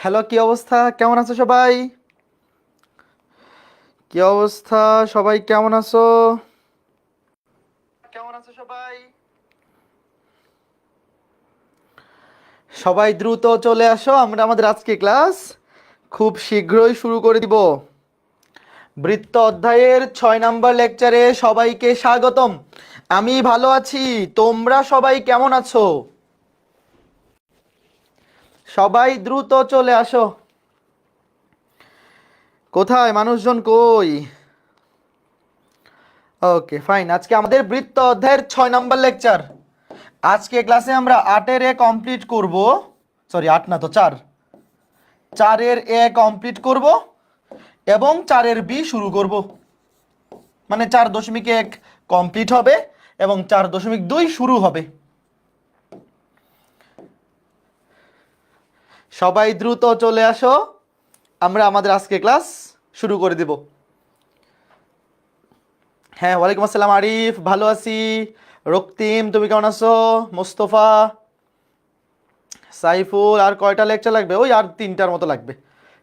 Hello, কি অবস্থা? কেমন আছো সবাই? কি অবস্থা সবাই? কেমন আছো? কেমন আছো সবাই? সবাই দ্রুত চলে আসো, আমরা আমাদের আজকে ক্লাস খুব শীঘ্রই শুরু করে দিব। বৃত্ত অধ্যায়ের 6 নম্বর লেকচারে সবাইকে স্বাগতম। আমি ভালো আছি, তোমরা সবাই কেমন আছো? সবাই দ্রুত চলে আসো। কোথায় মানুষজন, কই? ওকে ফাইন, আজকে আমাদের বৃত্ত অধ্যায়ের 6 নম্বর লেকচার। আজকে ক্লাসে আমরা 8-এর এ কমপ্লিট করব। সরি, 8 না তো 4। 4-এর এ কমপ্লিট করব এবং 4-এর বি শুরু করব। মানে 4.1 কমপ্লিট হবে এবং 4.2 শুরু হবে। সবাই দ্রুত চলে আসো, আমরা আমাদের আজকে ক্লাস শুরু করে দেব। হ্যাঁ, ওয়ালাইকুম আসসালাম আরিফ, ভালো আছি। রক্তিম, তুমি কেমন আছো? মোস্তফা, সাইফুল, আর কয়টা লেকচার লাগবে? ওই আর 3টার মতো লাগবে,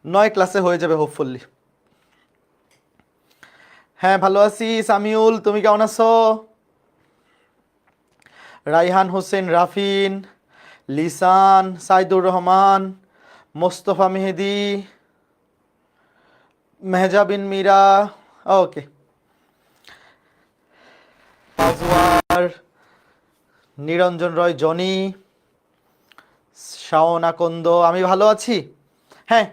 9 ক্লাসে হয়ে যাবে হোপফুলি। হ্যাঁ, ভালো আছি। সামিউল, তুমি কেমন আছো? রাইহান হোসেন, রাফিন, লিসান, সাইদুর রহমান, মোস্তফা মেহেদি, মেহজা বিন মীরা, ওকে, আজওয়ার, নিরঞ্জন রয়, জনি, শাওন আকন্দ, আমি ভালো আছি। হ্যাঁ,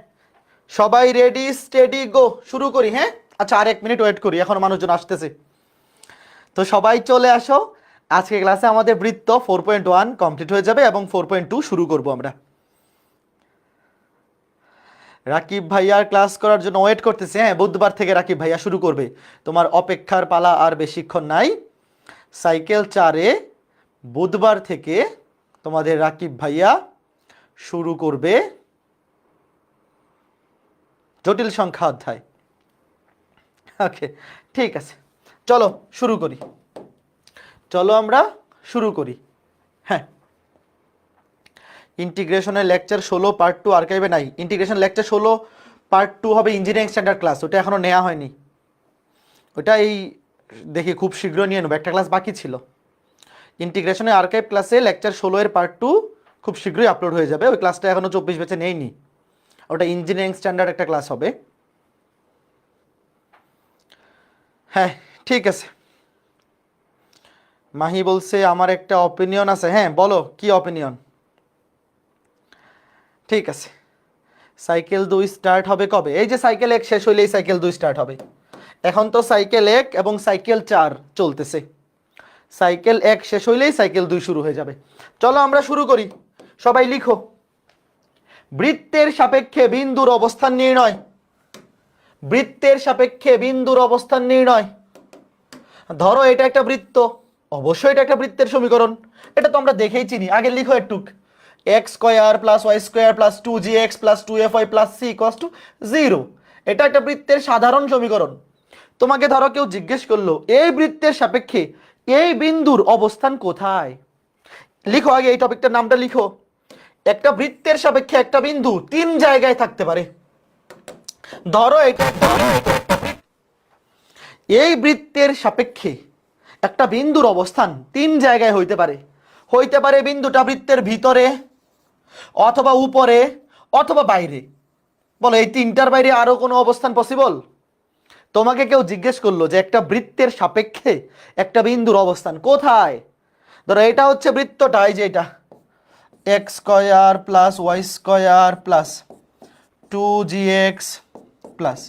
সবাই রেডি, স্টেডি, গো, শুরু করি। হ্যাঁ, আচ্ছা, আর 1 মিনিট ওয়েট করি, এখন মানুষজন আসতেছে। তো সবাই চলে আসো, আজকে ক্লাসে আমাদের বৃত্ত 4.1 কমপ্লিট হয়ে যাবে এবং 4.2 শুরু করব আমরা। রাকিব ভাইয়ার ক্লাস করার জন্য ওয়েট করতেছে। হ্যাঁ, বুধবার থেকে রাকিব ভাইয়া শুরু করবে, তোমার অপেক্ষার পালা আর বেশিক্ষণ নাই। সাইকেল 4-এ বুধবার থেকে তোমাদের রাকিব ভাইয়া শুরু করবে জটিল সংখ্যা অধ্যায়। ওকে, ঠিক আছে, চলো শুরু করি। চলো আমরা শুরু করি। হ্যাঁ, ইন্টিগ্রেশনের লেকচার 16 পার্ট 2 আর্কাইভে নাই। ইন্টিগ্রেশন লেকচার 16 পার্ট 2 হবে ইঞ্জিনিয়ারিং স্ট্যান্ডার্ড ক্লাস, ওটা এখনো নেওয়া হয়নি। ওটা এই দেখি খুব শীঘ্র নিয়ে নেবো, একটা ক্লাস বাকি ছিল। ইন্টিগ্রেশনের আর্কাইভ ক্লাসে লেকচার 16-এর পার্ট 2 খুব শীঘ্রই আপলোড হয়ে যাবে। ওই ক্লাসটা এখনো 24 ব্যাচে নেইনি, ওটা ইঞ্জিনিয়ারিং স্ট্যান্ডার্ড একটা ক্লাস হবে। হ্যাঁ, ঠিক আছে। মাহি বলছে আমার একটা অপিনিয়ন আছে। হ্যাঁ, বলো কি অপিনিয়ন? ঠিক আছে, সাইকেল 2 স্টার্ট হবে কবে? এই যে সাইকেল 1 শেষ হইলেই সাইকেল 2 স্টার্ট হবে। এখন তো সাইকেল 1 এবং সাইকেল 4 চলতেছে, সাইকেল 1 শেষ হইলেই সাইকেল 2 শুরু হয়ে যাবে। চলো আমরা শুরু করি। সবাই লিখো, বৃত্তের সাপেক্ষে বিন্দুর অবস্থান নির্ণয়। বৃত্তের সাপেক্ষে বিন্দুর অবস্থান নির্ণয়। ধরো এটা একটা বৃত্ত, অবশ্যই এটা একটা বৃত্তের সমীকরণ, এটা তো আমরা দেখেই চিনি। আগে লিখো একটুক, x square plus Y square plus 2gx plus 2fy plus c equals to 0। এটা একটা বৃত্তের সাধারণ সমীকরণ। তোমাকে ধরো কেউ জিজ্ঞেস করলো এই বৃত্তের সাপেক্ষে এই বিন্দুর অবস্থান কোথায়, লিখো আগে এই টপিকটার নামটা লিখো। একটা বৃত্তের সাপেক্ষে একটা বিন্দু 3 জায়গায় থাকতে পারে। ধরো এটা একটা এই বৃত্তের সাপেক্ষে একটা বিন্দুর অবস্থান 3 জায়গায় হইতে পারে। হইতে পারে বিন্দুটা বৃত্তের ভিতরে, অথবা উপরে, অথবা বাইরে। বলো এই 3টার বাইরে আরো কোনো অবস্থান পসিবল? তোমাকে কেউ জিজ্ঞেস করলো যে একটা বৃত্তের সাপেক্ষে একটা বিন্দুর অবস্থান কোথায়। ধরো এটা হচ্ছে বৃত্তটা, এই যে এটা X square plus Y square plus 2gx plus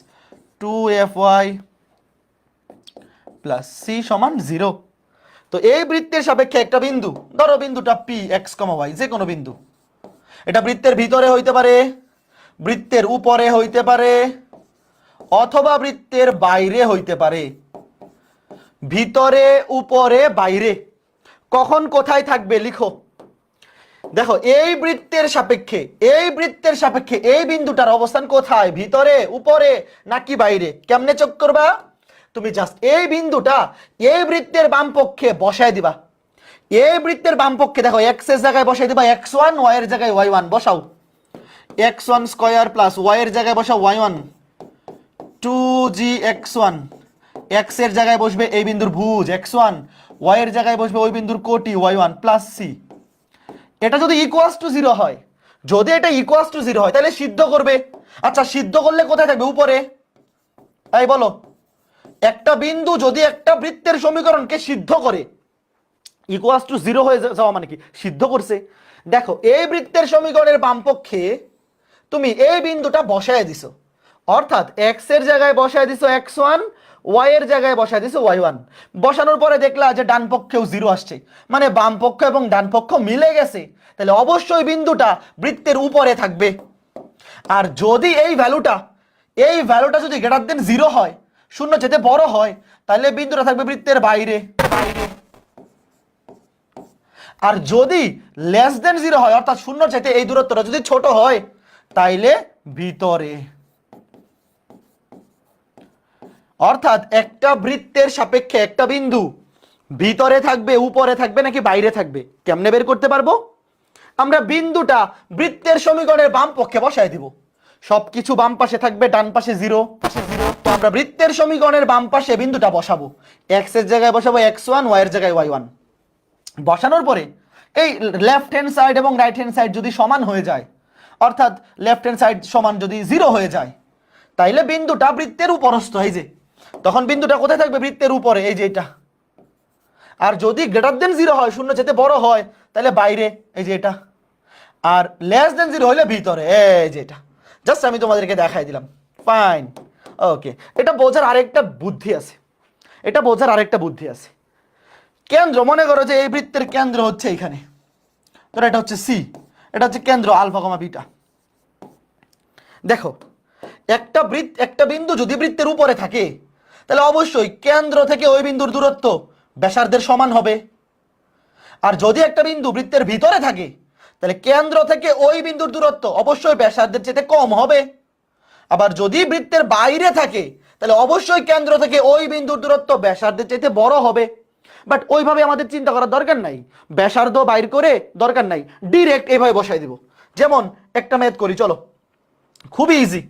2fy plus c সমান 0। তো এই বৃত্তের সাপেক্ষে একটা বিন্দু, ধরো বিন্দুটা পি এক্স কমা ওয়াই, যে কোনো বিন্দু। এটা বৃত্তের ভিতরে হইতে পারে, বৃত্তের উপরে হইতে পারে, অথবা বৃত্তের বাইরে হইতে পারে। ভিতরে, উপরে, বাইরে। কখন কোথায় থাকবে লিখো। দেখো এই বৃত্তের সাপেক্ষে, এই বৃত্তের সাপেক্ষে এই বিন্দুটার অবস্থান কোথায়, ভিতরে, উপরে নাকি বাইরে? কেমনে চেক করবা? তুমি জাস্ট এই বিন্দুটা এই বৃত্তের বাম পক্ষে বসায় দিবা। এই বৃত্তের বাম পক্ষে দেখো এক্স এর জায়গায় বসাই দিবা x1, y এর জায়গায় y1 বসাও, x1 স্কয়ার প্লাস y এর জায়গায় বসাও y1, 2gx1, x এর জায়গায় বসবে এই বিন্দুর ভুজ x1, y এর জায়গায় বসবে ওই বিন্দুর কোটি y1 প্লাস c। এটা যদি ইকুয়ালস টু 0 হয়, যদি এটা ইকুয়ালস টু 0 হয় তাহলে সিদ্ধ করবে। আচ্ছা সিদ্ধ করলে কোথায় থাকবে? উপরে। তাই বলো, একটা বিন্দু যদি একটা বৃত্তের সমীকরণকে সিদ্ধ করে, ইকুয়ালস টু 0 হয়ে যাওয়া মানে কি? সিদ্ধ করছে। দেখো এই বৃত্তের সমীকরণের বাম পক্ষে তুমি এই বিন্দুটা বসায় দিছো, অর্থাৎ এক্স এর জায়গায় বসায় দিছো x1, y এর জায়গায় বসায় দিছো y1। বসানোর পরে দেখলা যে ডান পক্ষেও 0 আসছে, মানে বাম পক্ষ এবং ডান পক্ষ মিলে গেছে, তাহলে অবশ্যই বিন্দুটা বৃত্তের উপরে থাকবে। আর যদি এই ভ্যালুটা যদি গ্রেটার দেন 0 হয়, শূন্য যেতে বড় হয়, তাহলে বিন্দুটা থাকবে বৃত্তের বাইরে। আর যদি লেস দেন 0 হয়, অর্থাৎ শূন্য চাইতে এই দূরত্বটা যদি ছোট হয়, তাইলে ভিতরে। অর্থাৎ একটা বৃত্তের সাপেক্ষে একটা বিন্দু ভিতরে থাকবে, উপরে থাকবে নাকি বাইরে থাকবে কেমনে বের করতে পারবো? আমরা বিন্দুটা বৃত্তের সমীকরণের বাম পক্ষে বসায় দিব, সবকিছু বাম পাশে থাকবে, ডান পাশে 0। তো আমরা বৃত্তের সমীকরণের বাম পাশে বিন্দুটা বসাবো, এক্স এর জায়গায় বসাবো x1, y এর জায়গায় y1। বসানোর পরে এই লেফট হ্যান্ড সাইড এবং রাইট হ্যান্ড সাইড যদি সমান হয়ে যায়, অর্থাৎ লেফট হ্যান্ড সাইড সমান যদি 0 হয়ে যায়, তাইলে বিন্দুটা বৃত্তের উপরস্থ, এই যে তখন বিন্দুটা কোথায় থাকবে? বৃত্তের উপরে, এই যে এটা। আর যদি গ্রেটার দেন 0 হয়, শূন্য যেতে বড় হয়, তাহলে বাইরে, এই যে এটা। আর লেস দেন 0 হলে ভিতরে, এই যে এটা। জাস্ট আমি তোমাদেরকে দেখাই দিলাম। ফাইন, ওকে। এটা বোঝার আরেকটা বুদ্ধি আছে, কেন্দ্র, মনে করো যে এই বৃত্তের কেন্দ্র হচ্ছে এইখানে, তোর এটা হচ্ছে সি, এটা হচ্ছে কেন্দ্র আলফা কমা বিটা। দেখো একটা বিন্দু যদি বৃত্তের উপরে থাকে, তাহলে অবশ্যই কেন্দ্র থেকে ওই বিন্দুর দূরত্ব ব্যাসার্ধের সমান হবে। আর যদি একটা বিন্দু বৃত্তের ভিতরে থাকে, তাহলে কেন্দ্র থেকে ওই বিন্দুর দূরত্ব অবশ্যই ব্যাসার্ধের চেয়ে কম হবে। আবার যদি বৃত্তের বাইরে থাকে, তাহলে অবশ্যই কেন্দ্র থেকে ওই বিন্দুর দূরত্ব ব্যাসার্ধের চেয়ে বড় হবে। বাট ওইভাবে আমাদের চিন্তা করার দরকার নাই, ব্যাসার্ধ বাইর করে দরকার নাই, ডিরেক্ট এইভাবে বসাই দিব। যেমন একটা ম্যাথ করি, চলো, খুবই ইজি।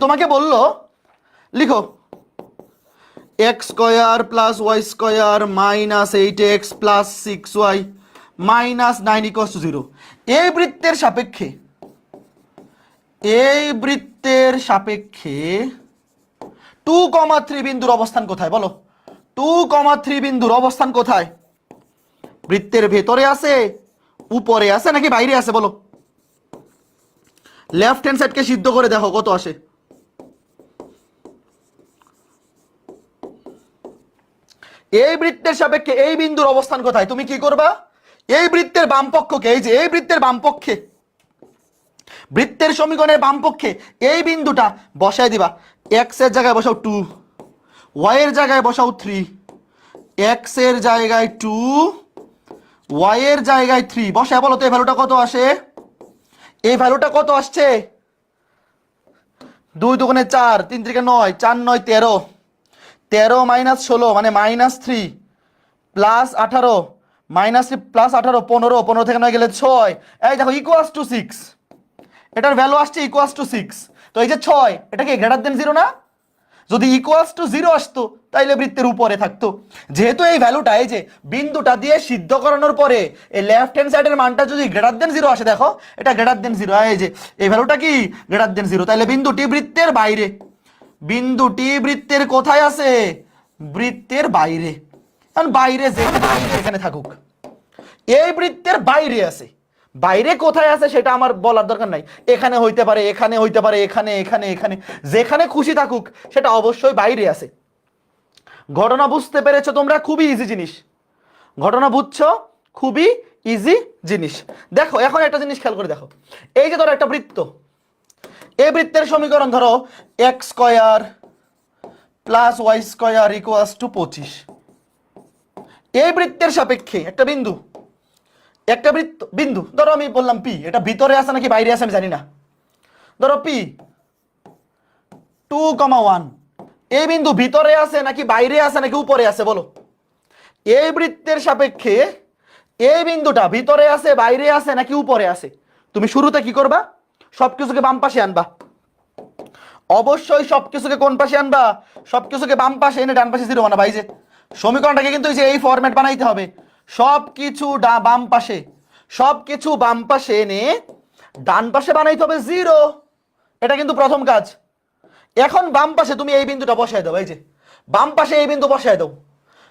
তোমাকে বললো লিখো x square plus y square minus 8x plus 6y minus 9 equals to 0। এই বৃত্তের সাপেক্ষে 2,3 বিন্দুর অবস্থান কোথায় বলো? 2,3 বিন্দুর অবস্থান কোথায়? বৃত্তের ভেতরে আছে, উপরে আছে নাকি বাইরে আছে বলো? লেফট হ্যান্ড সাইডকে সিদ্ধ করে দেখো কত আসে। এই বৃত্তের সাপেক্ষে এই বিন্দুর অবস্থান কোথায়? তুমি কি করবা? এই বৃত্তের বাম পক্ষকে, এই যে এই বৃত্তের বাম পক্ষে, বৃত্তের সমীকরণের বাম পক্ষে এই বিন্দুটা বসায় দিবা। x এর জায়গায় বসাও 2, y এর জায়গায় বসাও 3, x এর জায়গায় 2, y এর জায়গায় 3 বসায় বলো তো এই ভ্যালুটা কত আসে? এই ভ্যালুটা কত আসছে? 2 দুগুণে 4, 3 3 9, 4 9 13, 13 মাইনাস 16 মানে মাইনাস 3 প্লাস 18 মাইনাস 3 প্লাস 18 15, 15 থেকে 9 গেলে 6। এই দেখো ইকুয়ালস টু 6, এটার ভ্যালু আসছে ইকুয়ালস টু 6। তো এই যে 6, এটা কি গ্রেটার দেন 0 না? যদি ইকুয়ালস টু 0 আসতো, তাইলে বৃত্তের উপরে থাকতো। যেহেতু এই ভ্যালুটা, এই যে বিন্দুটা দিয়ে সিদ্ধ করানোর পরে এই লেফট হ্যান্ড সাইডের মানটা যদি গ্রেটার দেন 0 আসে, দেখো এটা গ্রেটার দেন 0, এই যে এই ভ্যালুটা কি গ্রেটার দেন 0, তাইলে বিন্দুটি বৃত্তের বাইরে। বিন্দুটি বৃত্তের কোথায় আছে? বৃত্তের বাইরে। কারণ বাইরে যেখানে থাকুক, এই বৃত্তের বাইরে আছে। বাইরে কোথায় আছে সেটা আমার বলার দরকার নাই, এখানে হইতে পারে, এখানে হইতে পারে, এখানে এখানে এখানে, যেখানে খুশি থাকুক, সেটা অবশ্যই বাইরে আছে। ঘটনা বুঝতে পেরেছো তোমরা? খুবই ইজি জিনিস, ঘটনা বুঝছো? খুবই ইজি জিনিস। দেখো এখন একটা জিনিস খেয়াল করে দেখো, এই যে ধরো একটা বৃত্ত, এই বৃত্তের সমীকরণ ধরো x square plus y square equals two 25। এই বৃত্তের সাপেক্ষে একটা বিন্দু ধরো, আমি বললাম পি, এটা ভিতরে আছে নাকি বাইরে আছে আমি জানি না, ধরো পি 2,1। এই বিন্দু ভিতরে আছে নাকি বাইরে আছে নাকি উপরে আছে বলো? এই বৃত্তের সাপেক্ষে এই বিন্দুটা ভিতরে আছে, বাইরে আছে, নাকি উপরে আছে? তুমি শুরুতে কি করবা? সবকিছুকে বাম পাশে আনবা। অবশ্যই সবকিছুকে কোন পাশে আনবা? সবকিছুকে বাম পাশে এনে ডান পাশে জিরো বানাবা। এই যে সমীকরণটাকে কিন্তু এই ফরম্যাট বানাইতে হবে। সবকিছু বাম পাশে, সবকিছু বাম পাশে এনে ডান পাশে বানাইতে হবে জিরো। এটা কিন্তু প্রথম কাজ। এখন বাম পাশে তুমি এই বিন্দুটা বসায় দাও। এই যে বাম পাশে এই বিন্দু বসায় দাও।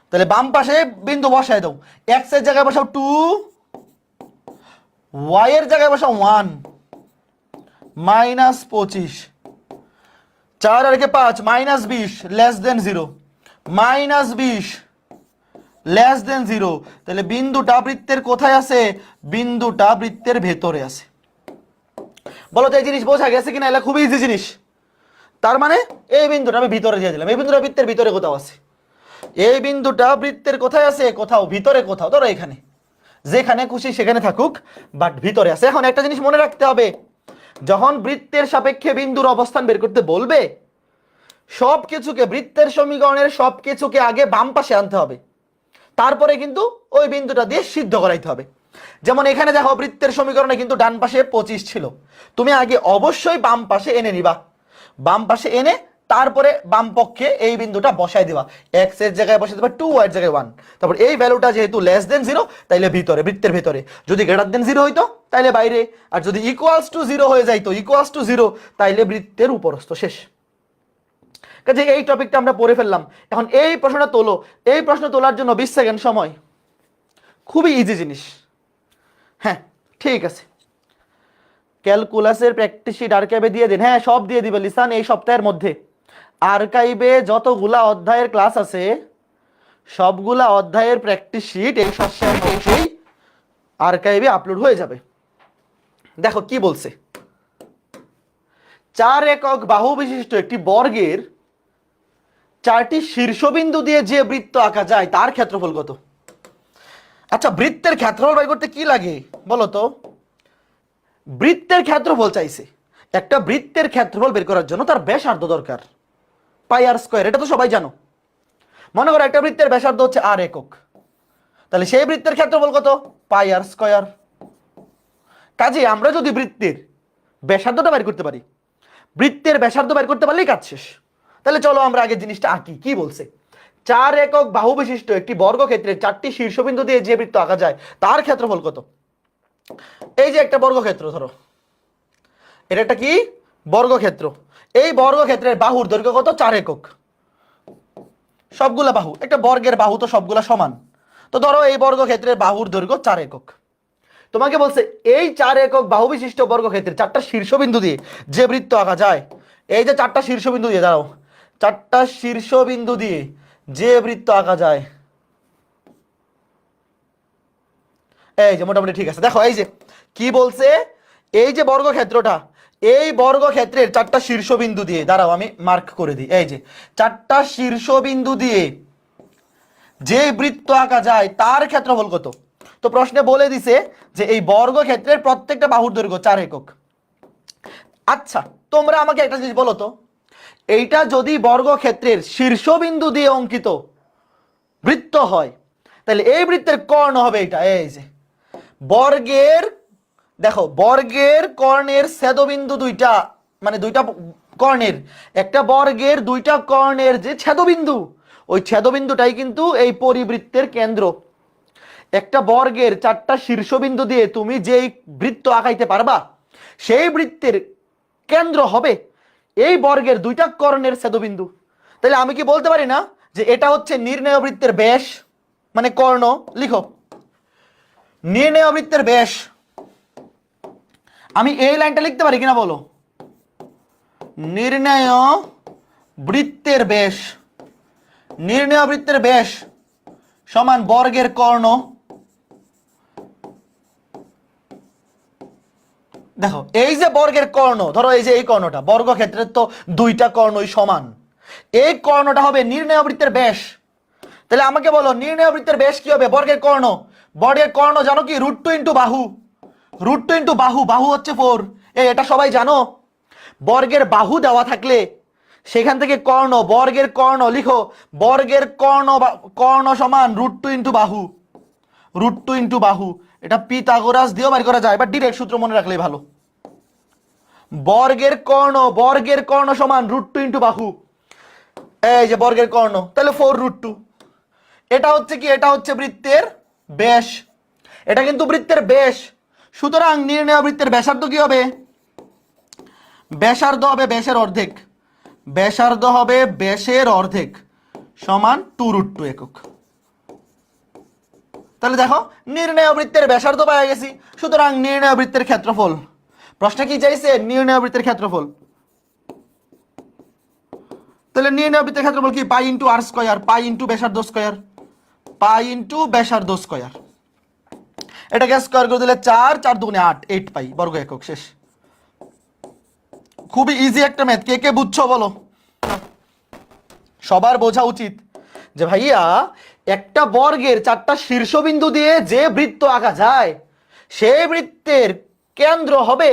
তাহলে বাম পাশে বিন্দু বসায় দাও। এক্স এর জায়গায় বসাও 2, ওয়াই এর জায়গায় বসাও 1, -25, 4 আর 5, -20, লেস দেন 0, -20 লেস দেন 0। তাহলে বিন্দুটা বৃত্তের কোথায় আছে? বিন্দুটা বৃত্তের ভেতরে আছে। বলো তো এই জিনিস বোঝা গেছে কিনা? এটা খুবই ইজি জিনিস। তার মানে এই বিন্দুটা আমি ভিতরে দিয়ে দিলাম। এই বিন্দুটা বৃত্তের ভিতরে কোথাও আছে। এই বিন্দুটা বৃত্তের কোথায় আছে? কোথাও ভিতরে, কোথাও ধরো এখানে, যেখানে খুশি সেখানে থাকুক, বাট ভিতরে আছে। এখন একটা জিনিস মনে রাখতে হবে, যখন বৃত্তের সাপেক্ষে বিন্দুর অবস্থান বের করতে বলবে, সবকিছুকে, বৃত্তের সমীকরণের সবকিছুকে আগে বাম পাশে আনতে হবে, তারপরে কিন্তু ওই বিন্দুটা দিয়ে সিদ্ধ করাইতে হবে। যেমন এখানে দেখো বৃত্তের সমীকরণে কিন্তু ডান পাশে 25 ছিল, তুমি আগে অবশ্যই বাম পাশে এনে নিবা। বাম পাশে এনে তারপরে বাম পক্ষে এই বিন্দুটা বসাই দিবা। এক্স এর জায়গায় বসাই দিবা 2, ওয়াই এর জায়গায় 1। তারপর এই ভ্যালুটা যেহেতু লেস দেন 0, তাইলে ভিতরে, বৃত্তের ভিতরে। যদি গ্রেটার দেন 0 হইতো তাইলে বাইরে, আর যদি ইকুয়ালস টু 0 হয়ে যাইতো, ইকুয়ালস টু 0, তাইলে বৃত্তের উপরস্থ। শেষ। কাজে এই টপিকটা আমরা পড়ে ফেললাম। এখন এই প্রশ্নটা তোলো। এই প্রশ্ন তোলার জন্য 20 সেকেন্ড সময়। খুবই ইজি জিনিস। হ্যাঁ ঠিক আছে, ক্যালকুলাসের প্র্যাকটিস শিট আর্কাইভে দিয়ে দিন। হ্যাঁ সব দিয়ে দিবে লিসান এই সপ্তাহের মধ্যে। আর্কাইভে যতগুলা অধ্যায়ের ক্লাস আছে সবগুলা অধ্যায়ের প্র্যাকটিস শিট এই সপ্তাহের মধ্যেই আর্কাইভে আপলোড হয়ে যাবে। দেখো কি বলছে, 4 একক বাহু বিশিষ্ট একটি বর্গের 4টি শীর্ষবিন্দু দিয়ে যে বৃত্ত আঁকা যায় তার ক্ষেত্রফল কত? আচ্ছা, বৃত্তের ক্ষেত্রফল বের করতে কি লাগে বলো তো? বৃত্তের ক্ষেত্রফল চাইছে। একটা বৃত্তের ক্ষেত্রফল বের করার জন্য তার ব্যাসার্ধ দরকার, পাই আর স্কয়ার। এটা তো সবাই জানো। মনে করো একটা বৃত্তের ব্যাসার্ধ হচ্ছে আর একক, তাহলে সেই বৃত্তের ক্ষেত্রফল কত? পাই আর স্কয়ার। কাজে আমরা যদি বৃত্তের ব্যাসার্ধটা বের করতে পারি, বৃত্তের ব্যাসার্ধ বের করতে পারলেই কাজ শেষ। তাহলে চলো আমরা আগে জিনিসটা আঁকি। কি বলছে? 4 একক বাহু বিশিষ্ট একটি বর্গক্ষেত্রের 4টি শীর্ষবিন্দু দিয়ে যে বৃত্ত আঁকা যায় তার ক্ষেত্রফল কত? এই যে একটা বর্গক্ষেত্র ধরো, এটা একটা কি বর্গক্ষেত্র। এই বর্গক্ষেত্রের বাহুর দৈর্ঘ্য কত? 4 একক। সবগুলা বাহু, একটা বর্গের বাহু তো সবগুলা সমান। তো ধরো এই বর্গক্ষেত্রের বাহুর দৈর্ঘ্য 4 একক। তোমাকে বলছে এই 4 একক বাহু বিশিষ্ট বর্গক্ষেত্রের 4টা শীর্ষবিন্দু দিয়ে যে বৃত্ত আঁকা যায়, এই যে 4টা শীর্ষবিন্দু দিয়ে, দাঁড়াও, 4টা শীর্ষবিন্দু দিয়ে যে বৃত্ত আঁকা যায়, এই যে মোটামুটি ঠিক আছে। দেখো এই যে কি বলছে, এই যে বর্গক্ষেত্রটা, এই বর্গক্ষেত্রের 4টা শীর্ষবিন্দু দিয়ে, দাঁড়াও আমি মার্ক করে দিই, এই যে 4টা শীর্ষবিন্দু দিয়ে যে বৃত্ত আঁকা যায় তার ক্ষেত্রফল কত? তো প্রশ্নে বলে দিছে যে এই বর্গক্ষেত্রের প্রত্যেকটা বাহুর দৈর্ঘ্য 4 একক। আচ্ছা তোমরা আমাকে একটা জিনিস বলো তো, এইটা যদি বর্গক্ষেত্রের শীর্ষবিন্দু দিয়ে অঙ্কিত বৃত্ত হয়, তাহলে এই বৃত্তের কর্ণ হবে এটা। এই যে বর্গের, দেখো বর্গের কর্ণের ছেদবিন্দু দুইটা, মানে দুইটা কর্ণের, একটা বর্গের দুইটা কর্ণের যে ছেদবিন্দু, ওই ছেদবিন্দুটাই কিন্তু এই পরিবৃত্তের কেন্দ্র। একটা বর্গের 4টা শীর্ষবিন্দু দিয়ে তুমি যেই বৃত্ত আঁকাইতে পারবা, সেই বৃত্তের কেন্দ্র হবে এই বর্গের দুইটা কর্ণের ছেদবিন্দু। তাহলে আমি কি বলতে পারি না যে এটা হচ্ছে নির্ণেয় বৃত্তের ব্যাস, মানে কর্ণ? লিখো নির্ণেয় বৃত্তের ব্যাস। আমি এই লাইনটা লিখতে পারি কিনা বলো? নির্ণেয় বৃত্তের ব্যাস, নির্ণেয় বৃত্তের ব্যাস সমান বর্গের কর্ণ। দেখো এই যে বর্গের কর্ণ, ধরো এই যে এই কর্ণটা, বর্গক্ষেত্রের তো দুইটা কর্ণই সমান, এই কর্ণটা হবে নির্ণেয় বৃত্তের ব্যাস। তাহলে আমাকে বলো নির্ণেয় বৃত্তের ব্যাস কি হবে? বর্গের কর্ণ। বর্গের কর্ণ জানো কি? √2 ইন্টু বাহু। √2 ইন্টু বাহু, বাহু হচ্ছে 4। এটা সবাই জানো। বর্গের বাহু দেওয়া থাকলে সেখান থেকে কর্ণ, বর্গের কর্ণ লিখো, বর্গের কর্ণ, কর্ণ সমান √2 ইন্টু বাহু। √2 ইন্টু বাহু, এটা পিথাগোরাস দিয়েও বের করা যায়, বাট ডিরেক্ট সূত্র মনে রাখলেই ভালো। বর্গের কর্ণ সমান √2 ইন্টু বাহু, এই যে বর্গের কর্ণ, তাহলে 4√2। এটা হচ্ছে কি, এটা হচ্ছে বৃত্তের ব্যাস, এটা কিন্তু বৃত্তের ব্যাস। সুতরাং নির্ণয় বৃত্তের ব্যাসার্ধ কি হবে? ব্যাসার্ধ হবে ব্যাসের অর্ধেক, ব্যাসার্ধ হবে ব্যাসের অর্ধেক সমান 2√2 একক। তাহলে দেখো নির্ণয় বৃত্তের ব্যাসার্ধ পাওয়া গেছি, সুতরাং নির্ণয় বৃত্তের ক্ষেত্রফল। প্রশ্ন কি চাইছে? নির্ণয় বৃত্তের ক্ষেত্রফল। তাহলে নির্ণয় বৃত্তের ক্ষেত্রফল কি? পাই ইন্টু আর স্কয়ার, পাই ইন্টু ব্যাসার্ধ স্কয়ার, পাই ইন্টু ব্যাসার্ধ স্কয়ার। এটাকে স্কয়ার করে দিলে 4, 4 দুগুণে 8, 8 পাই বর্গ একক। শেষ। খুবই ইজি একটা ম্যাথ, কে কে বুঝছো বলো? সবার বোঝা উচিত যে ভাইয়া একটা বর্গের 4টা শীর্ষবিন্দু দিয়ে যে বৃত্ত আঁকা যায়, সেই বৃত্তের কেন্দ্র হবে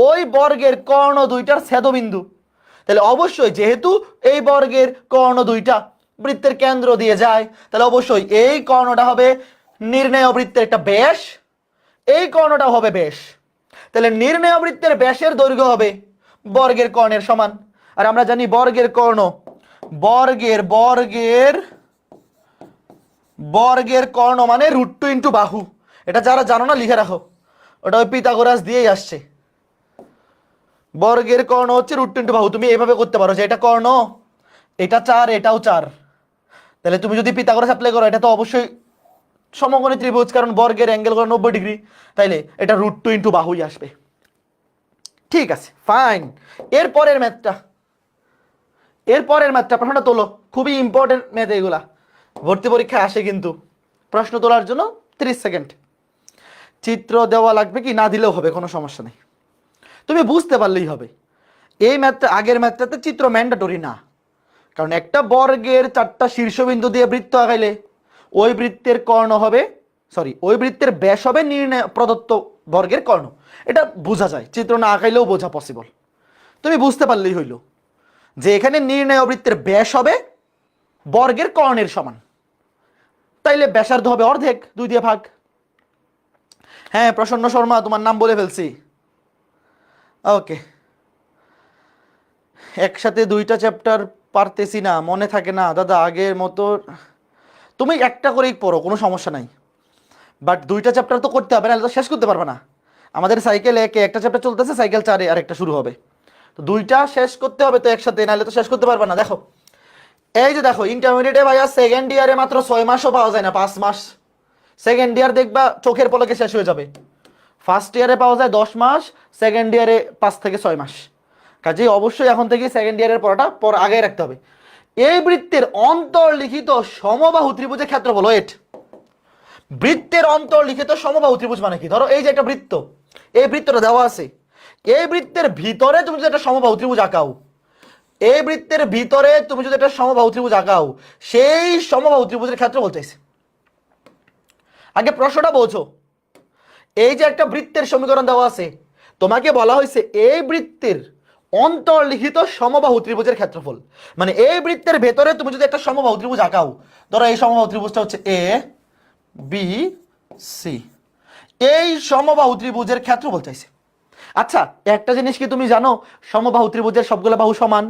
ওই বর্গের কর্ণ দুইটার ছেদবিন্দু। তাহলে অবশ্যই যেহেতু এই বর্গের কর্ণ দুইটা বৃত্তের কেন্দ্র দিয়ে যায়, তাহলে অবশ্যই এই কর্ণটা হবে নির্ণয় বৃত্তের একটা ব্যাস, এই কর্ণটা হবে ব্যাস। তাহলে নির্ণয় বৃত্তের ব্যাসের দৈর্ঘ্য হবে বর্গের কর্ণের সমান। আর আমরা জানি বর্গের কর্ণ, বর্গের বর্গের বর্গের কর্ণ মানে √2 ইন্টু বাহু। এটা যারা জানো না লিখে রাখো, ওটা ওই পিথাগোরাস দিয়েই আসছে। বর্গের কর্ণ হচ্ছে √2 ইন্টু বাহু। তুমি এভাবে করতে পারো যে এটা কর্ণ, এটা 4, এটাও 4। তাহলে তুমি যদি পিথাগোরাস অ্যাপ্লাই করো, এটা তো অবশ্যই সমকোণী ত্রিভুজ, কারণ বর্গের অ্যাঙ্গেল করে 90 ডিগ্রি, তাইলে এটা √2 ইন্টু বাহুই আসবে। ঠিক আছে, ফাইন। এরপরের ম্যাথটা প্রশ্নটা তোলো, খুবই ইম্পর্টেন্ট ম্যাথ এগুলা, ভর্তি পরীক্ষায় আসে কিন্তু। প্রশ্ন তোলার জন্য 30 সেকেন্ড। চিত্র দেওয়া লাগবে কি, না দিলেও হবে, কোনো সমস্যা নেই, তুমি বুঝতে পারলেই হবে। এই ম্যাথটা, আগের ম্যাথটাতে চিত্র ম্যান্ডেটরি না, কারণ একটা বর্গের 4টা শীর্ষবিন্দু দিয়ে বৃত্ত আঁকাইলে ওই বৃত্তের কর্ণ হবে, ওই বৃত্তের ব্যাস হবে নির্ণয় প্রদত্ত বর্গের কর্ণ। এটা বোঝা যায়, চিত্র না আঁকাইলেও বোঝা পসিবল। তুমি বুঝতে পারলেই হইল যে এখানে নির্ণয় বৃত্তের ব্যাস হবে বর্গের কর্ণের সমান, তাইলে ব্যাসার্ধ হবে অর্ধেক, 2 দিয়ে ভাগ। হ্যাঁ প্রসন্ন শর্মা, তোমার নাম বলে ফেলছি। ওকে, একসাথে 2টা চ্যাপ্টার পারতেছি না, মনে থাকে না দাদা আগের মতো। তুমি একটা করেই পড়ো, কোনো সমস্যা নাই, বাট 2টা চ্যাপ্টার তো করতে হবে, নাহলে তো শেষ করতে পারবে না। আমাদের সাইকেল 1-এ একটা চ্যাপ্টার চলতেছে, সাইকেল 4-এ আরেকটা শুরু হবে, তো 2টা শেষ করতে হবে তো একসাথে, নাহলে তো শেষ করতে পারবে না। দেখো এই যে দেখো, ইন্টারমিডিয়েটে ভাইয়া সেকেন্ড ইয়ারে মাত্র 6 মাসও পাওয়া যায় না, 5 মাস। সেকেন্ড ইয়ার দেখবা চোখের পলকে শেষ হয়ে যাবে। ফার্স্ট ইয়ারে পাওয়া যায় 10 মাস, সেকেন্ড ইয়ারে 5 থেকে 6 মাস। কাজেই অবশ্যই এখন থেকে সেকেন্ড ইয়ারের পড়াটা আগে রাখতে হবে। এই বৃত্তের অন্তর্লিখিত সমবাহু ত্রিভুজের ক্ষেত্রফল, ওয়েট, বৃত্তের অন্তর্লিখিত সমবাহু ত্রিভুজ মানে কি? ধরো এই যে একটা বৃত্ত, এই বৃত্তটা দেওয়া আছে, এই বৃত্তের ভিতরে তুমি যদি একটা সমবাহু ত্রিভুজ আঁকাও, এই বৃত্তের ভিতরে তুমি যদি একটা সমবাহু ত্রিভুজ আঁকাও, সেই সমবাহু ত্রিভুজের ক্ষেত্রফল চাইছে। আগে প্রশ্নটা বোঝো, এই যে একটা বৃত্তের সমীকরণ দেওয়া আছে, তোমাকে বলা হয়েছে এই বৃত্তের অন্তর্লিখিত সমবাহু ত্রিভুজের ক্ষেত্রফল, মানে এই বৃত্তের ভেতরে তুমি যদি একটা সমবাহু ত্রিভুজ আঁকাও, ধরো এই সমবাহু ত্রিভুজটা হচ্ছে এ বি সি, এই সমবাহু ত্রিভুজের ক্ষেত্রফল চাইছে। আচ্ছা একটা জিনিস কি তুমি জানো, সমবাহু ত্রিভুজের সবগুলো বাহু সমান?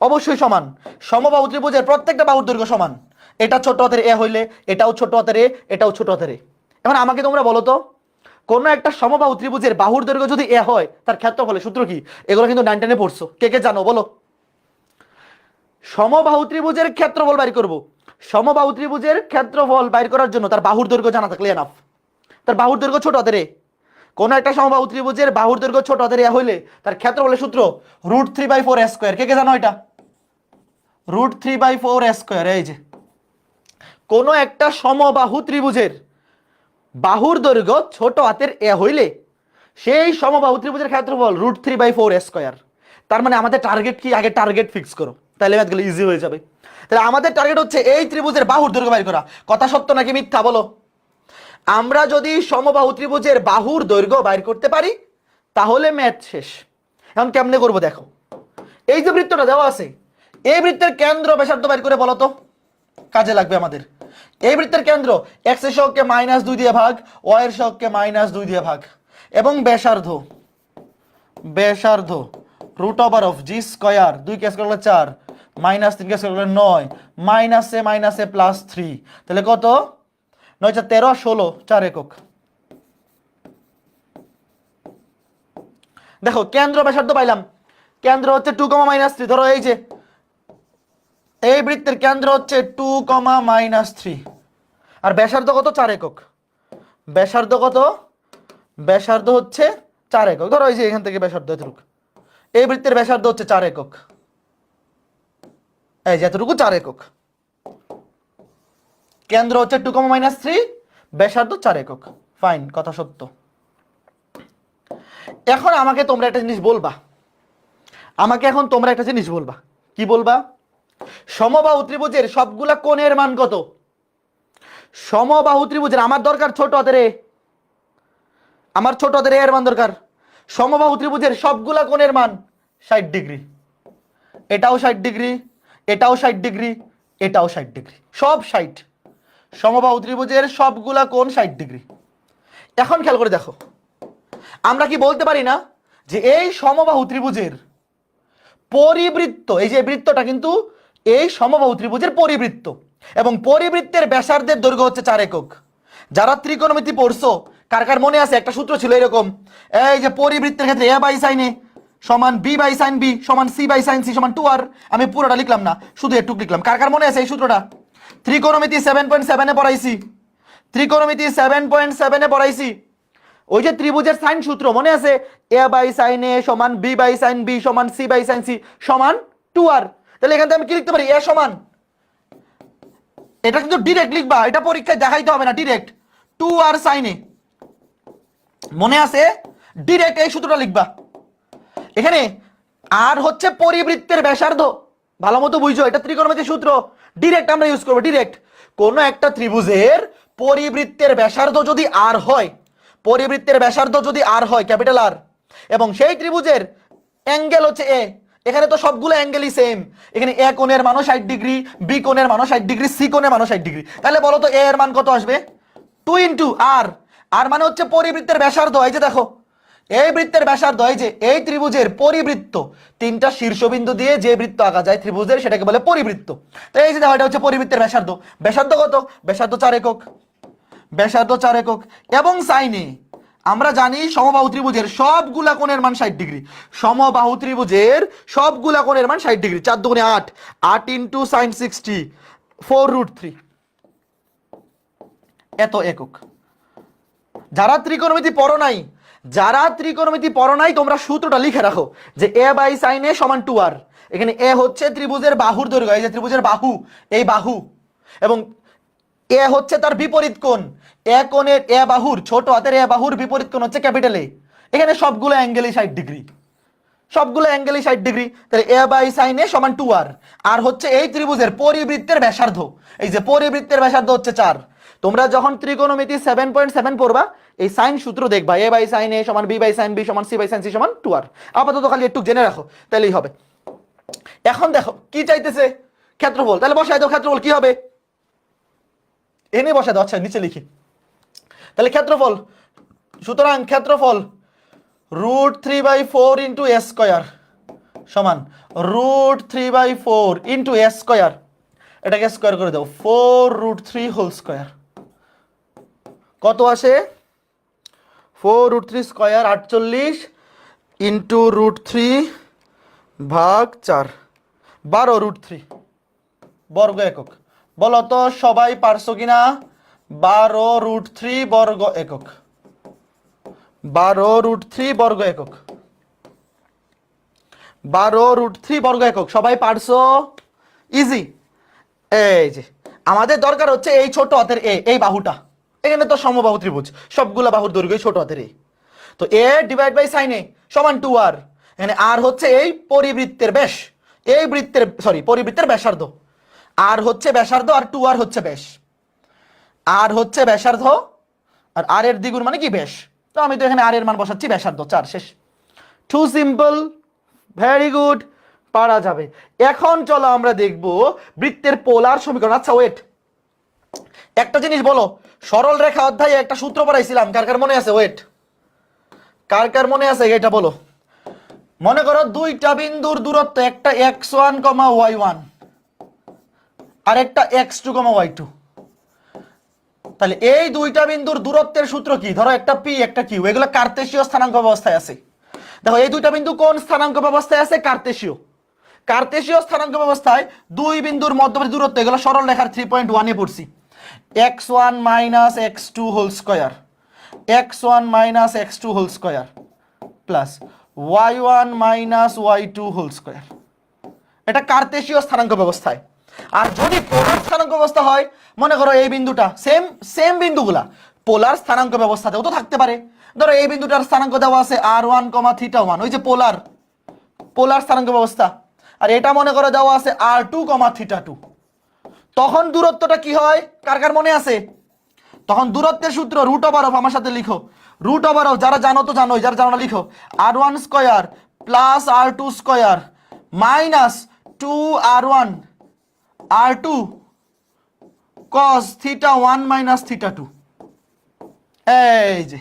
অবশ্যই সমান। সমবাহু ত্রিভুজের প্রত্যেকটা বাহুর দৈর্ঘ্য সমান। এটা ছোট হাতের এ হইলে এটাও ছোট হাতের এ, এটাও ছোট হাতের এ। এখন আমাকে তোমরা বলো তো, কোনো একটা সমবাহু ত্রিভুজের বাহুর দৈর্ঘ্য যদি এ হয়, তার ক্ষেত্রফলের সূত্র কি? এগুলো কিন্তু 9 10-এ পড়ছো, কে কে জানো বলো? সমবাহু ত্রিভুজের ক্ষেত্রফল বাইর করব, সমবাহু ত্রিভুজের ক্ষেত্রফল বাইর করার জন্য তার বাহুর দৈর্ঘ্য জানা থাকলে এনাফ। তার বাহুর দৈর্ঘ্য ছোট হাতের এ, কোন একটা সমবাহু ত্রিভুজের বাহুর দৈর্ঘ্য ছোট হাতের এ হইলে তার ক্ষেত্রফলের সূত্র √3/4 স্কয়ার। কে কে জানো এটা? √3/4 স্কয়ার। এই যে কোন একটা সমবাহু ত্রিভুজের বাহুর দৈর্ঘ্য ছোট হাতের এ হইলে সেই সমবাহু ত্রিভুজের ক্ষেত্রফল √3/4 স্কয়ার। তার মানে আমাদের টার্গেট কি? আগে টার্গেট ফিক্স করো, তাহলে ম্যাথগুলো ইজি হয়ে যাবে। তাহলে আমাদের টার্গেট হচ্ছে এই ত্রিভুজের বাহুর দৈর্ঘ্য বের করা। কথা সত্য নাকি মিথ্যা বলো? আমরা যদি সমবাহু ত্রিভুজের বাহুর দৈর্ঘ্য বাইর করতে পারি তাহলে ম্যাথ শেষ। এখন কেমনে করবো দেখো, এই যে বৃত্তটা দেওয়া আছে, এই বৃত্তের কেন্দ্র ব্যাসার্ধ বাইর করে বলো তো, কাজে লাগবে আমাদের। এই বৃত্তের কেন্দ্র x এর সহগকে -2 দিয়ে ভাগ, y এর সহগকে -2 দিয়ে ভাগ, এবং ব্যাসার্ধ √of g square, 2 K square করলে 4, -3 কে স্কয়ার করলে 9, -a +3, তাহলে কত? 9 × 13 16, 4 একক। দেখো কেন্দ্র ব্যাসার্ধ পাইলাম, কেন্দ্র হচ্ছে 2, -3, ধরো এই যে এই বৃত্তের কেন্দ্র হচ্ছে 2, -3, আর ব্যাসার্ধ কত? 4 একক। ব্যাসার্ধ কত? ব্যাসার্ধ হচ্ছে 4 একক। ধরো এই যে এখান থেকে ব্যাসার্ধ এতটুকু, এই বৃত্তের ব্যাসার্ধ হচ্ছে 4 একক, এই যে এতটুকু 4 একক। কেন্দ্র হচ্ছে 2, -3, ব্যাসার্ধ 4 একক। ফাইন, কথা সত্য। এখন আমাকে তোমরা একটা জিনিস বলবা, কি বলবা? সমবাহু ত্রিভুজের সবগুলা কোণের মান কত? সমবাহু ত্রিভুজের, আমার দরকার ছোট হাতের এ, আমার ছোট হাতের এর মান দরকার। সমবাহু ত্রিভুজের সবগুলা কোণের মান 60 ডিগ্রি, এটাও 60 ডিগ্রি, এটাও 60 ডিগ্রি, এটাও 60 ডিগ্রি, সব 60। সমবাহু ত্রিভুজের সবগুলা কোণ 60 ডিগ্রি। এখন খেয়াল করে দেখো, আমরা কি বলতে পারি না যে এই সমবাহু ত্রিভুজের পরিবৃত্ত, এই যে বৃত্তটা কিন্তু এই সমবাহু ত্রিভুজের পরিবৃত্ত, এবং পরিবৃত্তের ব্যাসার্ধের দৈর্ঘ্য হচ্ছে 4 একক। যারা ত্রিকোণমিতি পড়ছো, কার কার মনে আছে একটা সূত্র ছিল এরকম, এই যে পরিবৃত্তের ক্ষেত্রে a/sin a সমান b/sin b সমান c/sin c সমান 2r। আমি পুরোটা লিখলাম না, শুধু একটু লিখলাম। কার কার মনে আছে এই সূত্রটা? ত্রিকোণমিতি 7.7 এ পড়াইছি, ত্রিকোণমিতি 7.7 এ পড়াইছি। ওই যে ত্রিভুজের সাইন সূত্র মনে আছে? a/sin a সমান b/sin b সমান c/sin c সমান 2r। তাহলে এখান থেকে আমি কি লিখতে পারি? a সমান, এটা কিন্তু ডিরেক্ট লিখবা, এটা পরীক্ষায় দেখাইতে হবে না, ডিরেক্ট 2r sin a, মনে আছে? ডিরেক্ট এই সূত্রটা লিখবা। এখানে আর হচ্ছে পরিবৃত্তের ব্যাসার্ধ, ভালো মতো বুঝছো, এটা ত্রিকোণমিতির সূত্র, ডিরেক্ট আমরা ইউজ করবো। ডিরেক্ট কোন একটা ত্রিভুজের পরিবৃত্তের ব্যাসার্ধ যদি আর হয়, পরিবৃত্তের ব্যাসার্ধ যদি আর হয় ক্যাপিটাল আর, এবং সেই ত্রিভুজের অ্যাঙ্গেল হচ্ছে এ, এখানে তো সবগুলো অ্যাঙ্গেলই সেম, এখানে এ কোণের মানও 60 ডিগ্রি, বি কোণের মানও 60 ডিগ্রি, সি কোণের মানও 60 ডিগ্রি, তাহলে বলো তো এ এর মান কত আসবে? 2 × r, আর মানে হচ্ছে পরিবৃত্তের ব্যাসার্ধ। এই যে দেখো এই বৃত্তের ব্যাসার্ধ, এই যে এই ত্রিভুজের পরিবৃত্ত, 3টা শীর্ষবিন্দু দিয়ে যে বৃত্ত আঁকা যায় ত্রিভুজের সেটাকে বলে পরিবৃত্ত। তো এই যে দেখো এটা হচ্ছে পরিবৃত্তের ব্যাসার্ধ। ব্যাসার্ধ কত? ব্যাসার্ধ 4 একক, ব্যাসার্ধ 4 একক। এবং সাইনে আমরা জানি সমবাহু ত্রিভুজের সবগুলা কোণের মান 60 ডিগ্রি, সমবাহু ত্রিভুজের সবগুলা কোণের মান 60 ডিগ্রি। 4 দুগুণে 8, 8 × sin 60, 4√3, এত একক। যারা ত্রিকোণমিতি পড়ো নাই, তোমরা সূত্রটা লিখে রাখো যে a/sin a সমান 2r। এখানে a হচ্ছে ত্রিভুজের বাহুর দৈর্ঘ্য, এই যে ত্রিভুজের বাহু, এই বাহু, এবং এ হচ্ছে তার বিপরীত কোণ। এ কোণের, এ বাহুর, ছোট হাতের এ বাহুর বিপরীত কোণ হচ্ছে ক্যাপিটাল এ। এখানে সবগুলো অ্যাঙ্গেলই 60 ডিগ্রি, সবগুলো অ্যাঙ্গেলই 60 ডিগ্রি। তাহলে a/sin a সমান 2r। আর হচ্ছে এই ত্রিভুজের পরিবৃত্তের ব্যাসার্ধ, এই যে পরিবৃত্তের ব্যাসার্ধ হচ্ছে 4। তোমরা যখন ত্রিকোণমিতি 7.7 পড়বা, এই সাইন সূত্র দেখবা, a/sin a সমান b/sin b সমান c/sin c সমান 2r। আপাতত খালি একটু জেনে রাখো, তাহলেই হবে। এখন দেখো কি চাইতেছে? ক্ষেত্রফল। তাহলে বসাই দাও, ক্ষেত্রফল কি হবে? এনে বসাই দাও, আচ্ছা নিচে লিখি। তাহলে ক্ষেত্রফল, সুতরাং ক্ষেত্রফল √3/4 × a স্কয়ার সমান √3/4 × a স্কয়ার, এটাকে স্কয়ার করে দাও, 4√3 হোল স্কয়ার। কত আসে? 4√3 স্কয়ার 48 × √3/4, 12√3 বর্গ একক। বলো তো সবাই পারছো কিনা? 12√3 বর্গ একক, 12√3 বর্গ একক, 12√3 বর্গ একক। সবাই পারছো? ইজি। এই যে আমাদের দরকার হচ্ছে এই ছোট হাতের এ, এই বাহুটা, এখানে তো সমবাহু ত্রিভুজ, সবগুলা বাহুর দৈর্ঘ্য ছোট হাতের এ। তো a/sin a সমান 2r। এখানে আর হচ্ছে এই পরিবৃত্তের ব্যাস, এই বৃত্তের পরিবৃত্তের ব্যাসার্ধ। আর হচ্ছে ব্যাসার্ধ, আর 2r হচ্ছে ব্যাস। আর হচ্ছে ব্যাসার্ধ, আর আর এর দ্বিগুণ মানে কি? ব্যাস। তো আমি তো এখানে আর এর মান বসাচ্ছি, ব্যাসার্ধ 4, শেষ। টু সিম্পল, ভেরি গুড, পারা যাবে। এখন চলো আমরা দেখব বৃত্তের পোলার সমীকরণ। আচ্ছা ওয়েট, একটা জিনিস বলো, সরল রেখা অধ্যায়ে একটা সূত্র পড়াইছিলাম, কার কার মনে আছে? ওয়েট, কার কার মনে আছে এটা বলো। মনে করো দুইটা বিন্দুর দূরত্ব, একটা x1, y1 আর একটা x2, y2। তাহলে এই দুইটা বিন্দুর দূরত্বের সূত্র কি? ধরো একটা p একটা q, এগুলো কার্তেশীয় স্থানাঙ্ক ব্যবস্থায় আছে। দেখো এই দুইটা বিন্দু কোন স্থানাঙ্ক ব্যবস্থায় আছে? কার্তেশীয়। কার্তেশীয় স্থানাঙ্ক ব্যবস্থায় দুই বিন্দুর মধ্যবর্তী দূরত্ব, এগুলো সরল রেখার 3.1 এ পড়ছি। x1 minus x2 whole square, x1 minus x2 whole square plus y1 minus y2 whole square. এটা কার্তেশীয় স্থানাঙ্ক ব্যবস্থায়। আর যদি পোলার স্থানাঙ্ক ব্যবস্থা হয়, মনে করো এই বিন্দুটা সেম সেম বিন্দুগুলা পোলার স্থানাঙ্ক ব্যবস্থাতেও তো থাকতে পারে। ধরো এই বিন্দুটার স্থানাঙ্ক দেওয়া আছে r1, θ1, ওই যে পোলার পোলার স্থানাঙ্ক ব্যবস্থা। আর এটা মনে করো দেওয়া আছে r2, θ2। তখন দূরত্বটা কি হয়? কার কার মনে আছে? তখন দূরত্বের সূত্র রুট ওভার অফ, আমার সাথে লিখো, রুট ওভার অফ, যারা জানো তো জানোই, যারা জানো না লিখো, r1 square plus r2 square minus 2r1 r2 cos θ1 minus θ2। এই যে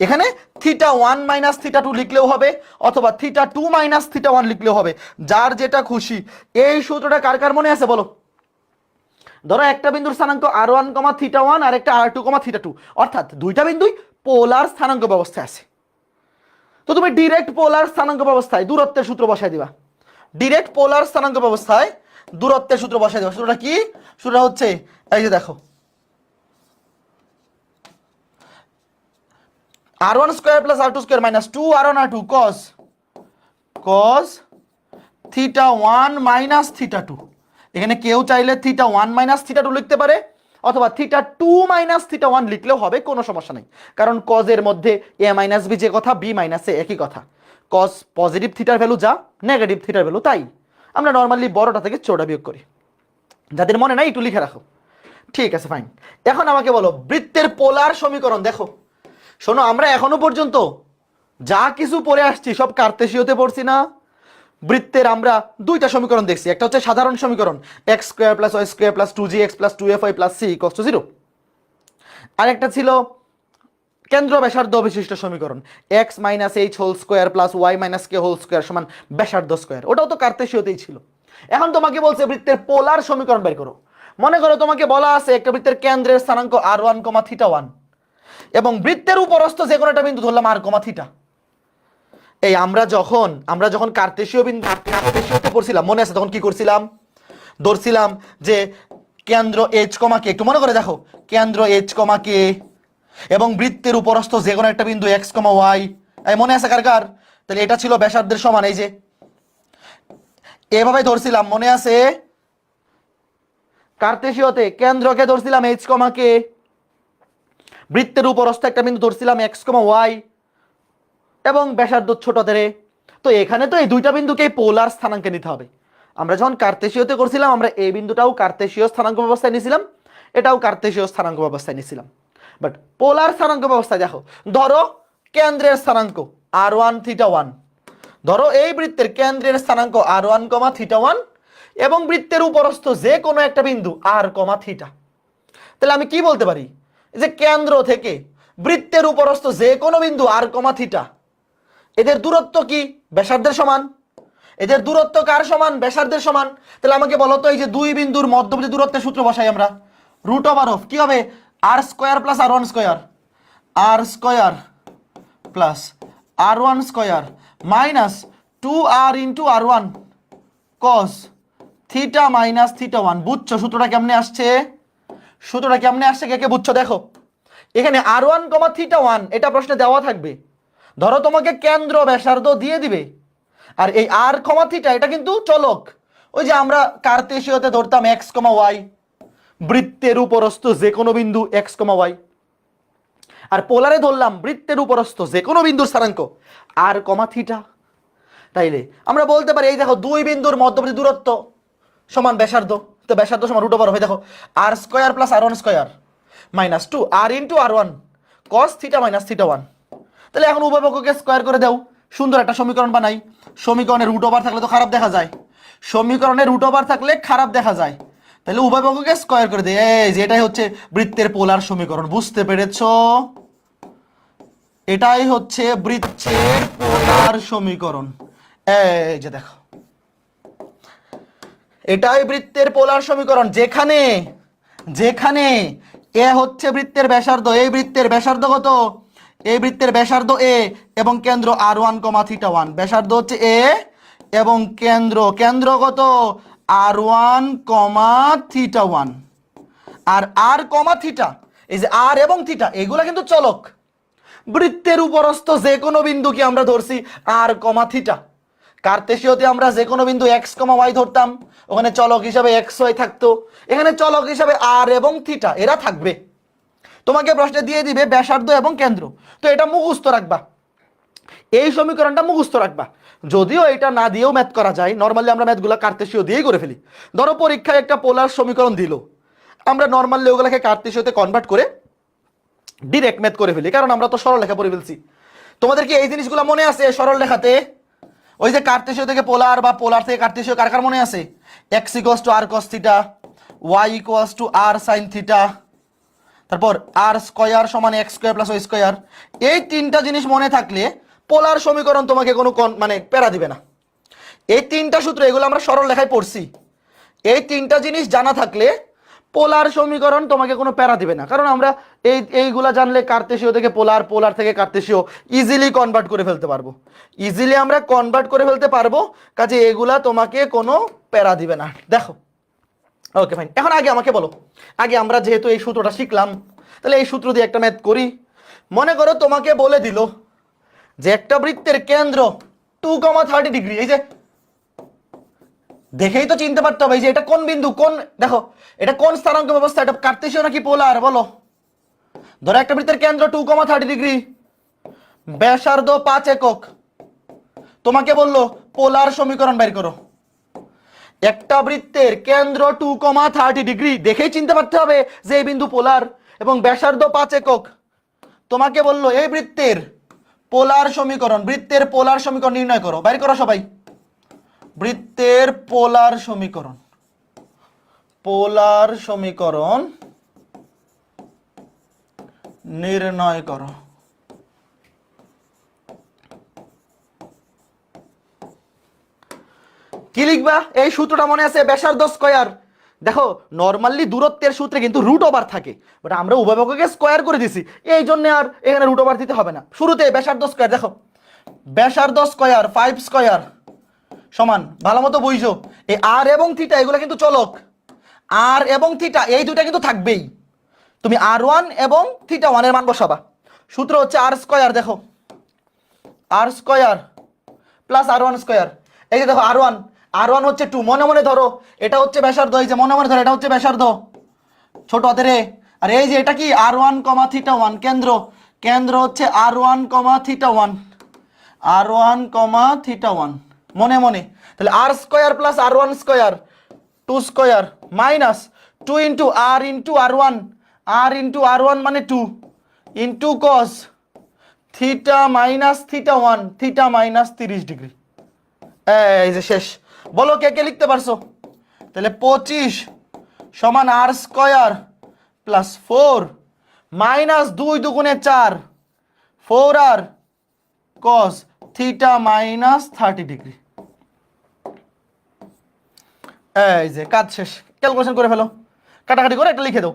এখানে θ1 মাইনাস θ2 লিখলেও হবে, অথবা θ2 মাইনাস θ1 লিখলেও হবে, যার যেটা খুশি। এই সূত্রটা কার কার মনে আছে বলো। ধরো একটা বিন্দুর স্থানাঙ্ক r1, θ1 আর একটা r2, θ2, অর্থাৎ দুইটা বিন্দুই পোলার স্থানাঙ্ক ব্যবস্থায় আছে। তো তুমি ডিরেক্ট পোলার স্থানাঙ্ক ব্যবস্থায় দূরত্বের সূত্র বসায় দিবা। ডিরেক্ট পোলার স্থানাঙ্ক ব্যবস্থায় দূরত্বের সূত্র বসায় দিবা। সূত্রটা কি? সূত্রটা হচ্ছে এই যে দেখো, r1 square plus r2 square minus 2r1 r2 cos θ1 minus θ2। এখানে কেউ চাইলে θ1 মাইনাস θ2 লিখতে পারে, অথবা θ2 মাইনাস θ1 লিখলেও হবে, কোনো সমস্যা নেই। কারণ cos এর মধ্যে a মাইনাস b যে কথা, b মাইনাস a একই কথা। cos পজিটিভ থিটার ভ্যালু যা, নেগেটিভ থিটার ভ্যালু তাই। আমরা নর্মালি বড়টা থেকে ছোটটা বিয়োগ করি। যাদের মনে নাই একটু লিখে রাখো। ঠিক আছে, ফাইন। এখন আমাকে বলো বৃত্তের পোলার সমীকরণ। দেখো শোনো, আমরা এখনো পর্যন্ত যা কিছু পড়ে আসছি সব কার্তেশীয়তে পড়ছি না। বৃত্তের আমরা দুইটা সমীকরণ দেখছি, একটা হচ্ছে সাধারণ সমীকরণ x square plus y square plus 2gx plus 2fy plus c equals to 0। আরেকটা ছিল কেন্দ্র ব্যাসার্ধ বিশিষ্ট সমীকরণ x minus h whole square plus y minus k whole square সমান ব্যাসার্ধ স্কয়ার, ওটাও তো কার্তেশীয়তেই ছিল। এখন তোমাকে বলছে বৃত্তের পোলার সমীকরণ বের করো। মনে করো তোমাকে বলা আছে একটা বৃত্তের কেন্দ্রের স্থানাঙ্ক r1, θ1 এবং বৃত্তের উপরস্থ যে কোনো একটা বিন্দু ধরলাম r, θ। এই আমরা যখন কার্তেশীয় বিন্দু কার্তেশীয়তে পড়ছিলাম, মনে আছে তখন কি করছিলাম? ধরছিলাম যে কেন্দ্র h, কে, একটু মনে করে দেখো, কেন্দ্র h, কে এবং বৃত্তের উপরস্থ যে কোনো একটা বিন্দু x, y, এই মনে আছে কার কার? তাহলে এটা ছিল ব্যাসার্ধের সমান, এই যে এভাবে ধরছিলাম, মনে আছে? কার্তেশীয়তে কেন্দ্রকে ধরছিলাম h, কে, বৃত্তের উপরস্থ একটা বিন্দু ধরছিলাম x, y এবং ব্যাসার্ধ ছোট ধরে। তো এখানে তো এই দুইটা বিন্দুকে পোলার স্থানাঙ্কে নিতে হবে। আমরা যখন কার্তেশীয়তে করছিলাম, আমরা এই বিন্দুটাও কার্তেশীয় স্থানাঙ্ক ব্যবস্থায় নিয়েছিলাম, এটাও কার্তেশীয় স্থানাঙ্ক ব্যবস্থায় নিয়েছিলাম। বাট পোলার স্থানাঙ্ক ব্যবস্থায় দেখো, ধরো কেন্দ্রের স্থানাঙ্ক r1, θ1, ধরো এই বৃত্তের কেন্দ্রের স্থানাঙ্ক r1, θ1 এবং বৃত্তের উপরস্থ যে কোনো একটা বিন্দু r, θ। তাহলে আমি কি বলতে পারি? যে কেন্দ্র থেকে বৃত্তের উপরস্থ যে কোনো বিন্দু r, θ, এদের দূরত্ব কি? ব্যাসার্ধের সমান। এদের দূরত্ব কার সমান? ব্যাসার্ধের সমান। তাহলে আমাকে বলো তো, এই যে দুই বিন্দুর মধ্যবর্তী দূরত্বের সূত্র বসাই আমরা, রুট ওভার অফ কি হবে? r square plus r1 square, r square plus r1 square minus 2r into r1 cos θ minus θ1। বুঝছো সূত্রটা কেমনে আসছে? সূত্রটা কেমনে আসছে কে কে বুঝছো? দেখো এখানে r1, θ1 এটা প্রশ্নে দেওয়া থাকবে। ধরো তোমাকে কেন্দ্র ব্যাসার্ধ দিয়ে দিবে, আর এই r, θ এটা কিন্তু চলক। ওই যে আমরা কার্তেশীয়তে ধরতাম x, y, বৃত্তের উপরস্থ যে কোনো বিন্দু x, y, আর পোলারে ধরলাম বৃত্তের উপরস্থ যে কোনো বিন্দুর স্থানাঙ্ক r, θ। তাইলে আমরা বলতে পারি এই দেখো দুই বিন্দুর মধ্যবর্তী দূরত্ব সমান ব্যাসার্ধ, তো ব্যাসার্ধ সমান রুট ওভার হয় দেখো r square plus r1 square minus 2r into r1 cos θ minus θ1। তাহলে এখন উভয় পক্ষকে স্কয়ার করে দাও, সুন্দর একটা সমীকরণ বানাই। সমীকরণে রুট ওভার থাকলে তো খারাপ দেখা যায়, সমীকরণে রুট ওভার থাকলে খারাপ দেখা যায়। তাহলে উভয় পক্ষকে স্কয়ার করে দিই। এই যে এটাই হচ্ছে বৃত্তের পোলার সমীকরণ, বুঝতে পেরেছো? এটাই হচ্ছে বৃত্তের পোলার সমীকরণ। এই যে দেখো, এটাই বৃত্তের পোলার সমীকরণ, যেখানে যেখানে এ হচ্ছে বৃত্তের ব্যাসার্ধ, এই বৃত্তের ব্যাসার্ধ কত? এই বৃত্তের ব্যাসার্ধ এ এবং কেন্দ্র r1, θ1। ব্যাসার্ধ হচ্ছে এ এবং কেন্দ্র কেন্দ্র কত? r1, θ1। আর r, থিটা, এই যে r এবং থিটা এগুলা কিন্তু চলক। বৃত্তের উপরস্থ যে কোনো বিন্দুকে আমরা ধরছি r, থিটা। কার্তেশীয়তে আমরা যে কোনো বিন্দু x, y ধরতাম, ওখানে চলক হিসাবে x, y থাকতো, এখানে চলক হিসাবে r এবং থিটা এরা থাকবে। তোমাকে প্রশ্নে দিয়ে দিবে ব্যাসার্ধ এবং কেন্দ্র, তো এটা মুখস্থ রাখবা, এই সমীকরণটা মুখস্থ রাখবা। যদিও এটা না দিয়েও ম্যাথ করা যায়, নর্মালি আমরা ম্যাথগুলো কার্তেশীয় দিয়েই করে ফেলি। ধরো পরীক্ষায় একটা পোলার সমীকরণ দিল, আমরা নর্মালি ওগুলোকে কার্তেশীয়তে কনভার্ট করে ডিরেক্ট ম্যাথ করে ফেলি, কারণ আমরা তো সরল লেখা পড়ে ফেলছি। তোমাদের কি এই জিনিসগুলো মনে আছে সরল লেখাতে? ওই যে কার্তেশীয় থেকে পোলার বা পোলার থেকে কার্তেশীয় কার কার মনে আছে? x = r cos theta, y = r sin theta, তারপর r স্কয়ার সমান x square plus y square. এই তিনটা জিনিস মনে থাকলে পোলার সমীকরণ তোমাকে কোনো মানে প্যারা দিবে না। এই তিনটা সূত্র এগুলো আমরা সরল লেখায় পড়ছি, এই তিনটা জিনিস জানা থাকলে পোলার সমীকরণ তোমাকে কোনো প্যারা দিবে না, কারণ আমরা এইগুলা জানলে কার্তেশীয় থেকে পোলার, পোলার থেকে কার্তেশীয় ইজিলি কনভার্ট করে ফেলতে পারবো, ইজিলি আমরা কনভার্ট করে ফেলতে পারবো। কাজে এগুলা তোমাকে কোনো প্যারা দিবে না। দেখো, ওকে ফাইন। এখন আগে আমাকে বলো, আগে আমরা যেহেতু এই সূত্রটা শিখলাম, তাহলে এই সূত্র দিয়ে একটা ম্যাথ করি। মনে করো তোমাকে বলে দিল যে একটা বৃত্তের কেন্দ্র 2, 30 ডিগ্রি, এই যে দেখেই তো চিনতে পারতে হবে যে এটা কোন বিন্দু, কোন, দেখো এটা কোন স্থানাঙ্ক ব্যবস্থা, এটা কার্তেশীয় নাকি পোলার বলো? ধরো একটা বৃত্তের কেন্দ্র 2, 30 ডিগ্রি, ব্যাসার্ধ 5 একক, তোমাকে বললো পোলার সমীকরণ বের করো। একটা বৃত্তের কেন্দ্র 2, 30 ডিগ্রি, দেখেই চিনতে পারতে হবে যে এই বিন্দু পোলার, এবং ব্যাসার্ধ 5 একক। তোমাকে বললো এই বৃত্তের পোলার সমীকরণ, বৃত্তের পোলার সমীকরণ নির্ণয় করো, বের করো সবাই। বৃত্তের পোলার সমীকরণ, পোলার সমীকরণ নির্ণয় করো। কি লিখবা? এই সূত্রটা মনে আছে, ব্যাসার্ধ স্কয়ার। দেখো নরমালি দূরত্বের সূত্রে কিন্তু রুট ওভার থাকে, বাট আমরা উভয় পক্ষকে স্কয়ার করে দিছি, এই জন্য আর এখানে রুট ওভার দিতে হবে না। শুরুতে ব্যাসার্ধ স্কয়ার, দেখো ব্যাসার্ধ স্কয়ার 5 স্কয়ার সমান, ভালো মতো বুঝছো, এই আর এবং থিটা এগুলো কিন্তু চলক, আর এবং থিটা এই দুইটা কিন্তু থাকবেই। তুমি r1 এবং θ1 এর মান বসাবা। সূত্র হচ্ছে r স্কয়ার, দেখো r square plus r1 square. এই যে দেখো r1 হচ্ছে 2, মনে মনে ধরো এটা হচ্ছে ব্যাসার্ধ, এই যে মনে মনে ধরো এটা হচ্ছে ব্যাসার্ধ ছোট হাতের এ, আর এই যে এটা কি r1, θ1, কেন্দ্র কেন্দ্র হচ্ছে r1, θ1, r1, θ1 মনে মনে। তাহলে r square plus r1 square 2 square minus 2 into r into r1, r into r1 মানে 2 into cos theta minus θ1, theta minus 30 degree. এই যে শেষ। বলো কে কে লিখতে পারছো? তাহলে 25 সমান r স্কয়ার প্লাস 4 মাইনাস 2 দুগুণে 4, 4r cos theta minus 30 degree. এই যে কাজ শেষ, ক্যালকুলেশন করে ফেলো, কাটাকাটি করে এটা লিখে দাও।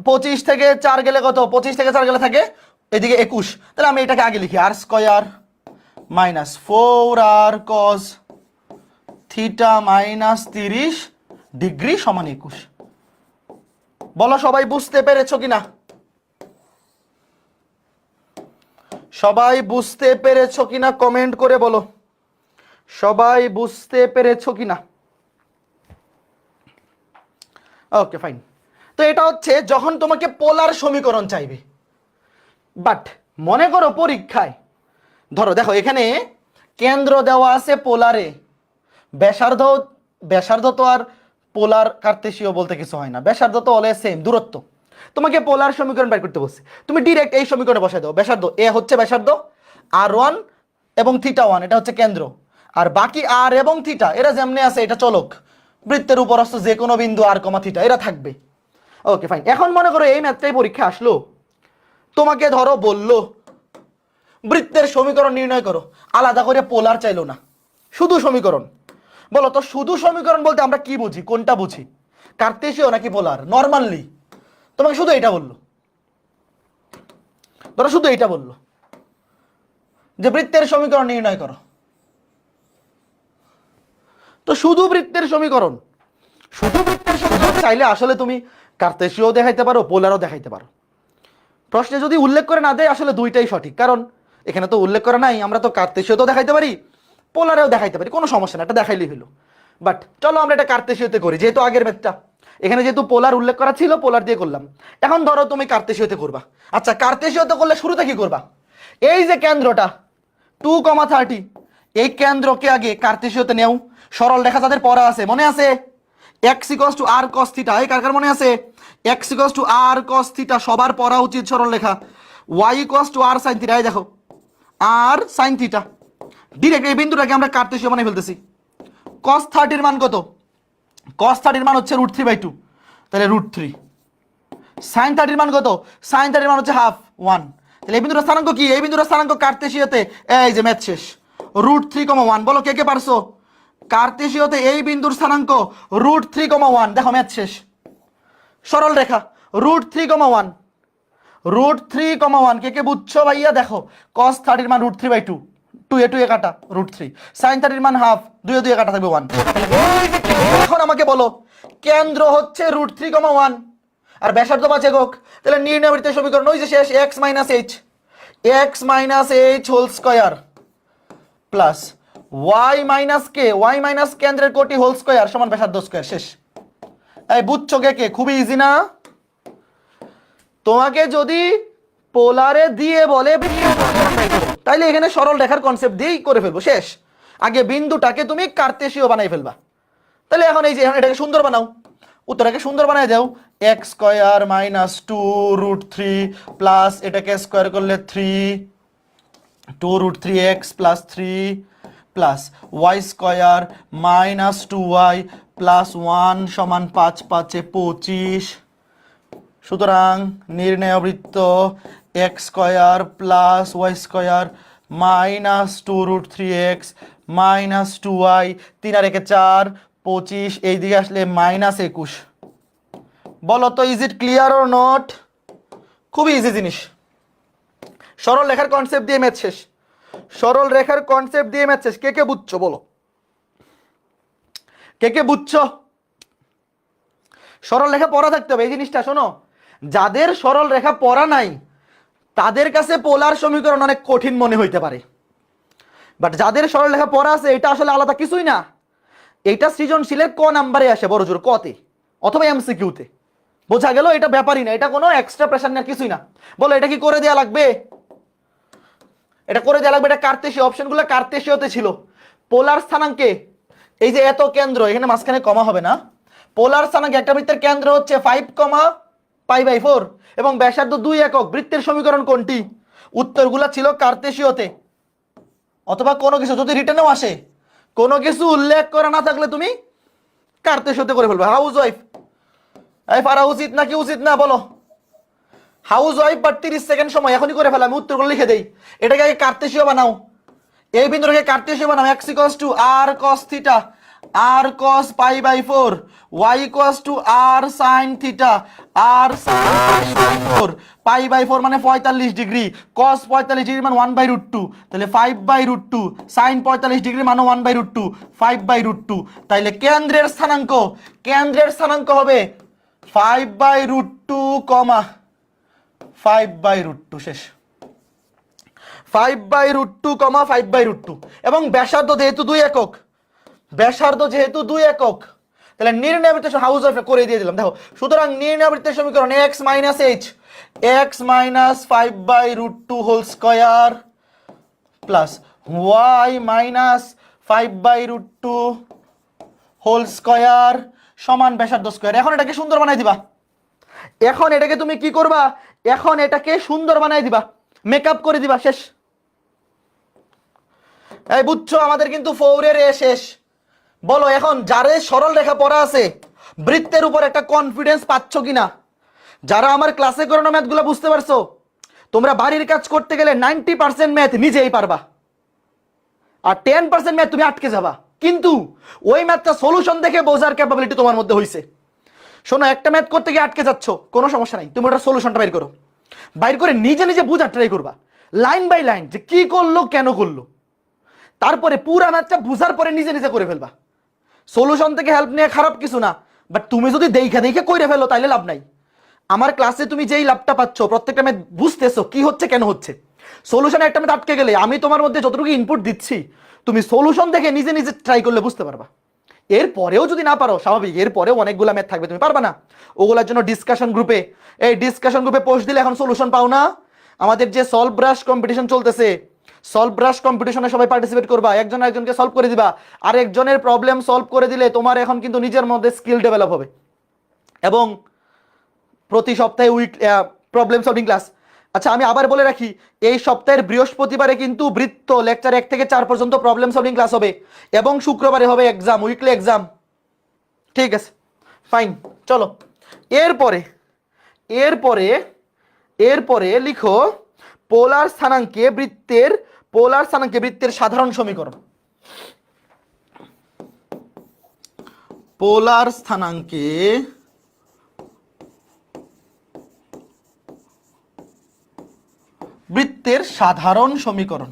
25 থেকে 4 গেলে কত? 25 থেকে 4 গেলে থাকে এদিকে 21, তাহলে আমি এটাকে আগে লিখি, r square minus 4r cos theta minus 30 degree সমান 21। বলো সবাই বুঝতে পেরেছো কিনা? সবাই বুঝতে পেরেছো কিনা কমেন্ট করে বলো, সবাই বুঝতে পেরেছো কিনা? Okay fine. তো এটা হচ্ছে যখন তোমাকে পোলার সমীকরণ চাইবে। বাট মনে করো পরীক্ষায় ধরো, দেখো এখানে কেন্দ্র দেওয়া আছে পোলারে, ব্যাসার্ধ, ব্যাসার্ধ তো আর পোলার কার্তেশীয় বলতে কিছু হয় না, ব্যাসার্ধ তো অলওয়েজ সেম দূরত্ব। তোমাকে পোলার সমীকরণ বের করতে বলছে, তুমি ডিরেক্ট এই সমীকরণে বসাই দাও। ব্যাসার্ধ এ হচ্ছে ব্যাসার্ধ, r1 এবং θ1 এটা হচ্ছে কেন্দ্র, আর বাকি r এবং থিটা এরা যেমনি আছে এটা চলক, বৃত্তের উপরস্থ যে কোনো বিন্দু আর কমা থিটা এরা থাকবে। Okay fine. এখন মনে করো এই ম্যাথটাই পরীক্ষা আসলো, তোমাকে ধরো বললো বৃত্তের সমীকরণ নির্ণয় করো, আলাদা করে পোলার চাইলো না, শুধু সমীকরণ। বলো তো শুধু সমীকরণ বলতে আমরা কি বুঝি, কোনটা বুঝি, কার্তেশীয় নাকি পোলার? নর্মালি তোমাকে শুধু এইটা বললো, ধরো শুধু এইটা বললো যে বৃত্তের সমীকরণ নির্ণয় করো, তো শুধু বৃত্তের সমীকরণ, শুধু বৃত্তের সমীকরণ চাইলে আসলে তুমি কার্তেশীয় দেখাইতে পারো, পোলারও দেখাইতে পারো। প্রশ্নে যদি উল্লেখ করে না দেয় আসলে দুইটাই সঠিক, কারণ এখানে তো উল্লেখ করা নাই, আমরা তো কার্তেশীয় তো দেখাইতে পারি, পোলারেও দেখাইতে পারি, কোনো সমস্যা না, এটা দেখাইলেই হলো। বাট চলো আমরা এটা কার্তেশীয়তে করি, যেহেতু আগের ম্যাথটা এখানে যেহেতু পোলার উল্লেখ করা ছিল, পোলার দিয়ে করলাম। এখন ধরো তুমি কার্তেশীয়তে করবা। আচ্ছা কার্তেশীয়তে করলে শুরুতে কি করবা? এই যে কেন্দ্রটা 2,30, এই কেন্দ্রকে আগে কার্তেশীয়তে নেও। সরল রেখা যাদের পড়া আছে মনে আছে, x = r cos θ, এই কার কার মনে আছে? x = r cos θ সবার পড়া উচিত সরল রেখা। y = r sin θ, এই দেখো r sin θ, ডিরেক্ট এই বিন্দুটাকে আমরা কার্তেশীয় বানিয়ে ফেলতেছি। cos 30 এর মান কত? cos 30 এর মান হচ্ছে √3/2, তাহলে √3। sin 30 এর মান কত? sin 30 এর মান হচ্ছে হাফ 1, তাহলে এই বিন্দুটার স্থানাঙ্ক কি? এই বিন্দুটার স্থানাঙ্ক কার্তেশীয়তে এই যে ম্যাথ শেষ, √3,1। বলো কে কে পারছো? কার্তেশীয়তে এই বিন্দুর স্থানাঙ্ক √3,1, দেখো ম্যাথ শেষ। সরল রেখা √3,1, √3,1 কে কে বুঝছো ভাইয়া? দেখো cos 30 এর মান √3/2, 2 এ 2 এ কাটা √3, sin 30 এর মান হাফ, 2 এ 2 এ কাটা থাকবে 1। এখন আমাকে বলো কেন্দ্র হচ্ছে √3,1 আর ব্যাসার্ধ 5 একক, তাহলে নির্ণয় বৃত্তের সমীকরণ ওই যে শেষ, x - h, x - h whole square plus y - k, y - কেন্দ্রের কোটি হোল স্কয়ার সমান ব্যাসার্ধ স্কয়ার, শেষ। এই বুঝছো কে কে? খুবই ইজি না? তোমাকে যদি পোলারে দিয়ে বলে তাইলে এখানে সরল রেখার কনসেপ্ট দিয়েই করে ফেলবো, শেষ। আগে বিন্দুটাকে তুমি কার্তেশীয় বানাই ফেলবা। তাহলে এখন এই যে এটাকে সুন্দর বানাও, উত্তরটাকে সুন্দর বানাই দাও। x স্কয়ার - 2 √3 প্লাস এটাকে স্কয়ার করলে 3, 2 √3x plus 3 plus y square -2y plus 1 সমান 5 5 এ 25। সুতরাং নির্ণয় বৃত্ত x square plus y square -2 √3x -2y, 3 আর 1 4, 25, এই দিকে আসলে -21। বলো তো is it clear or not? খুবই ইজি জিনিস। সরল রেখার কনসেপ্ট দিয়ে ম্যাথ শেষ, সরল রেখার কনসেপ্ট দিয়ে ম্যাথ শেষ। কে কে বুঝছো বলো, কে কে বুঝছো? সরল রেখা পড়া থাকতে হবে, এই জিনিসটা শোনো, যাদের সরল রেখা পড়া নাই তাদের কাছে পোলার সমীকরণ অনেক কঠিন মনে হইতে পারে, বাট যাদের সরল রেখা পড়া আছে এটা আসলে আলাদা কিছুই না। এইটা সৃজনশীলের ক নাম্বারে আসে, বড় জোর কতে অথবা এমসিকিউতে। বোঝা গেল? এটা ব্যাপারই না, এটা কোনো এক্সট্রা প্রেশার নেওয়ার কিছুই না। বলো এটা কি করে দেওয়া লাগবে? এটা করে দেওয়া লাগবে। এটা কার্তেশীয়, অপশনগুলো কার্তেশীয়তে ছিল। পোলার স্থানাঙ্কে এই যে এত কেন্দ্র, এখানে মাঝখানে কমা হবে না। পোলার স্থানাঙ্কে একটা বৃত্তের কেন্দ্র হচ্ছে 5,π/4 এবং ব্যাসার্ধ 2 একক। বৃত্তের সমীকরণ কোনটি? উত্তরগুলো ছিল কার্তেশীয়তে, অথবা কোনো কিছু যদি রিটেনেও আসে, কোনো কিছু উল্লেখ করা না থাকলে তুমি কার্তেশীয়তে করে ফেলবে। হাউস ওয়াইফ এই পারা উচিত নাকি উচিত না বলো? হাউস ওয়াইফ বা 30 সেকেন্ড সময় এখনই করে ফেলা, আমি উত্তরগুলো লিখে দেই। এটাকে আগে কার্তেশীয় বানাও, এই বিন্দুটাকে কার্তেশীয় বানাও। x = r cos θ, r cos π/4, y = r sin θ, r sin π/4, π/4 মানে 45 ডিগ্রি, cos 45 ডিগ্রি মানে 1/√2, তাহলে 5/√2, sin 45 ডিগ্রি মানে 1/√2, 5/√2। তাইলে কেন্দ্রের স্থানাঙ্ক, কেন্দ্রের স্থানাঙ্ক হবে 5/√2, 5/√2, শেষ। 5/√2, 5/√2 এবং ব্যাসার্ধ যেহেতু 2 একক, ব্যাসার্ধ যেহেতু 2 একক, তাহলে নির্ণয় বৃত্তের হাউস ওয়াইফ করে দিয়ে দিলাম। দেখো সুতরাং নির্ণয় বৃত্তের সমীকরণ x - h, x - 5/√2 whole square plus y - 5/√2 whole square সমান ব্যাসার্ধ স্কয়ার। এখন এটাকে সুন্দর বানাই দিবা। এখন এটাকে তুমি কি করবা? এখন এটাকে সুন্দর বানাই দিবা, মেকআপ করে দিবা, শেষ। এই বুঝছো? আমাদের কিন্তু 4 এর শেষ, বলো এখন যারে সরল রেখা পড়া আছে বৃত্তের উপর একটা কনফিডেন্স পাচ্ছ কিনা? যারা আমার ক্লাসে করানো ম্যাথগুলো বুঝতে পারছো, তোমরা বাড়ির কাজ করতে গেলে 90% ম্যাথ নিজেই পারবা, আর 10% ম্যাথ তুমি আটকে যাবা, কিন্তু ওই ম্যাথটা সলিউশন দেখে বোঝার ক্যাপাবিলিটি তোমার মধ্যে হইছে। শোনো, একটা ম্যাথ করতে গিয়ে আটকে যাচ্ছ, কোনো সমস্যা নাই, তুমি ওটা সলিউশনটা বাইর করো, বাইর করে নিজে নিজে বুঝার ট্রাই করবা, লাইন বাই লাইন, যে কি করলো কেন করলো, তারপরে পুরা ম্যাথটা বুঝার পরে নিজে নিজে করে ফেলবা। সলিউশন থেকে হেল্প নিয়ে খারাপ কিছু না, বাট তুমি যদি দেখে দেখে করে ফেলো তাইলে লাভ নাই। আমার ক্লাসে তুমি যেই লাভটা পাচ্ছ, প্রত্যেকটা ম্যাথ বুঝতেছো কি হচ্ছে কেন হচ্ছে, সলিউশনে একটা ম্যাথ আটকে গেলে আমি তোমার মধ্যে যতটুকু ইনপুট দিচ্ছি তুমি সলিউশন দেখে নিজে নিজে ট্রাই করলে বুঝতে পারবা। এরপরেও যদি না পারো স্বাভাবিক, এরপরেও অনেকগুলো ম্যাথ থাকবে তুমি পারবা না, ওগুলোর জন্য ডিসকাশন গ্রুপে, এই ডিসকাশন গ্রুপে পোস্ট দিলে এখন সলিউশন পাও না। আমাদের যে সলভ ব্রাশ কম্পিটিশন চলতেছে, সলভ ব্রাশ কম্পিটিশনে সবাই পার্টিসিপেট করবা, একজন একজনকে সলভ করে দিবা, আর একজনের প্রবলেম সলভ করে দিলে তোমার এখন কিন্তু নিজের মধ্যে স্কিল ডেভেলপ হবে। এবং প্রতি সপ্তাহে প্রবলেম সলভিং ক্লাস। আচ্ছা আমি আবার বলে রাখি, এই সপ্তাহের বৃহস্পতিবারে কিন্তু বৃত্ত লেকচার 1 থেকে 4 পর্যন্ত প্রবলেম সলভিং ক্লাস হবে, এবং শুক্রবারে হবে এক্সাম, উইকলি এক্সাম। ঠিক আছে, ফাইন, চলো এরপরে এরপরে এরপরে লিখো পোলার স্থানাঙ্কে বৃত্তের সাধারণ সমীকরণ। পোলার স্থানাঙ্কে বৃত্তের সাধারণ সমীকরণ।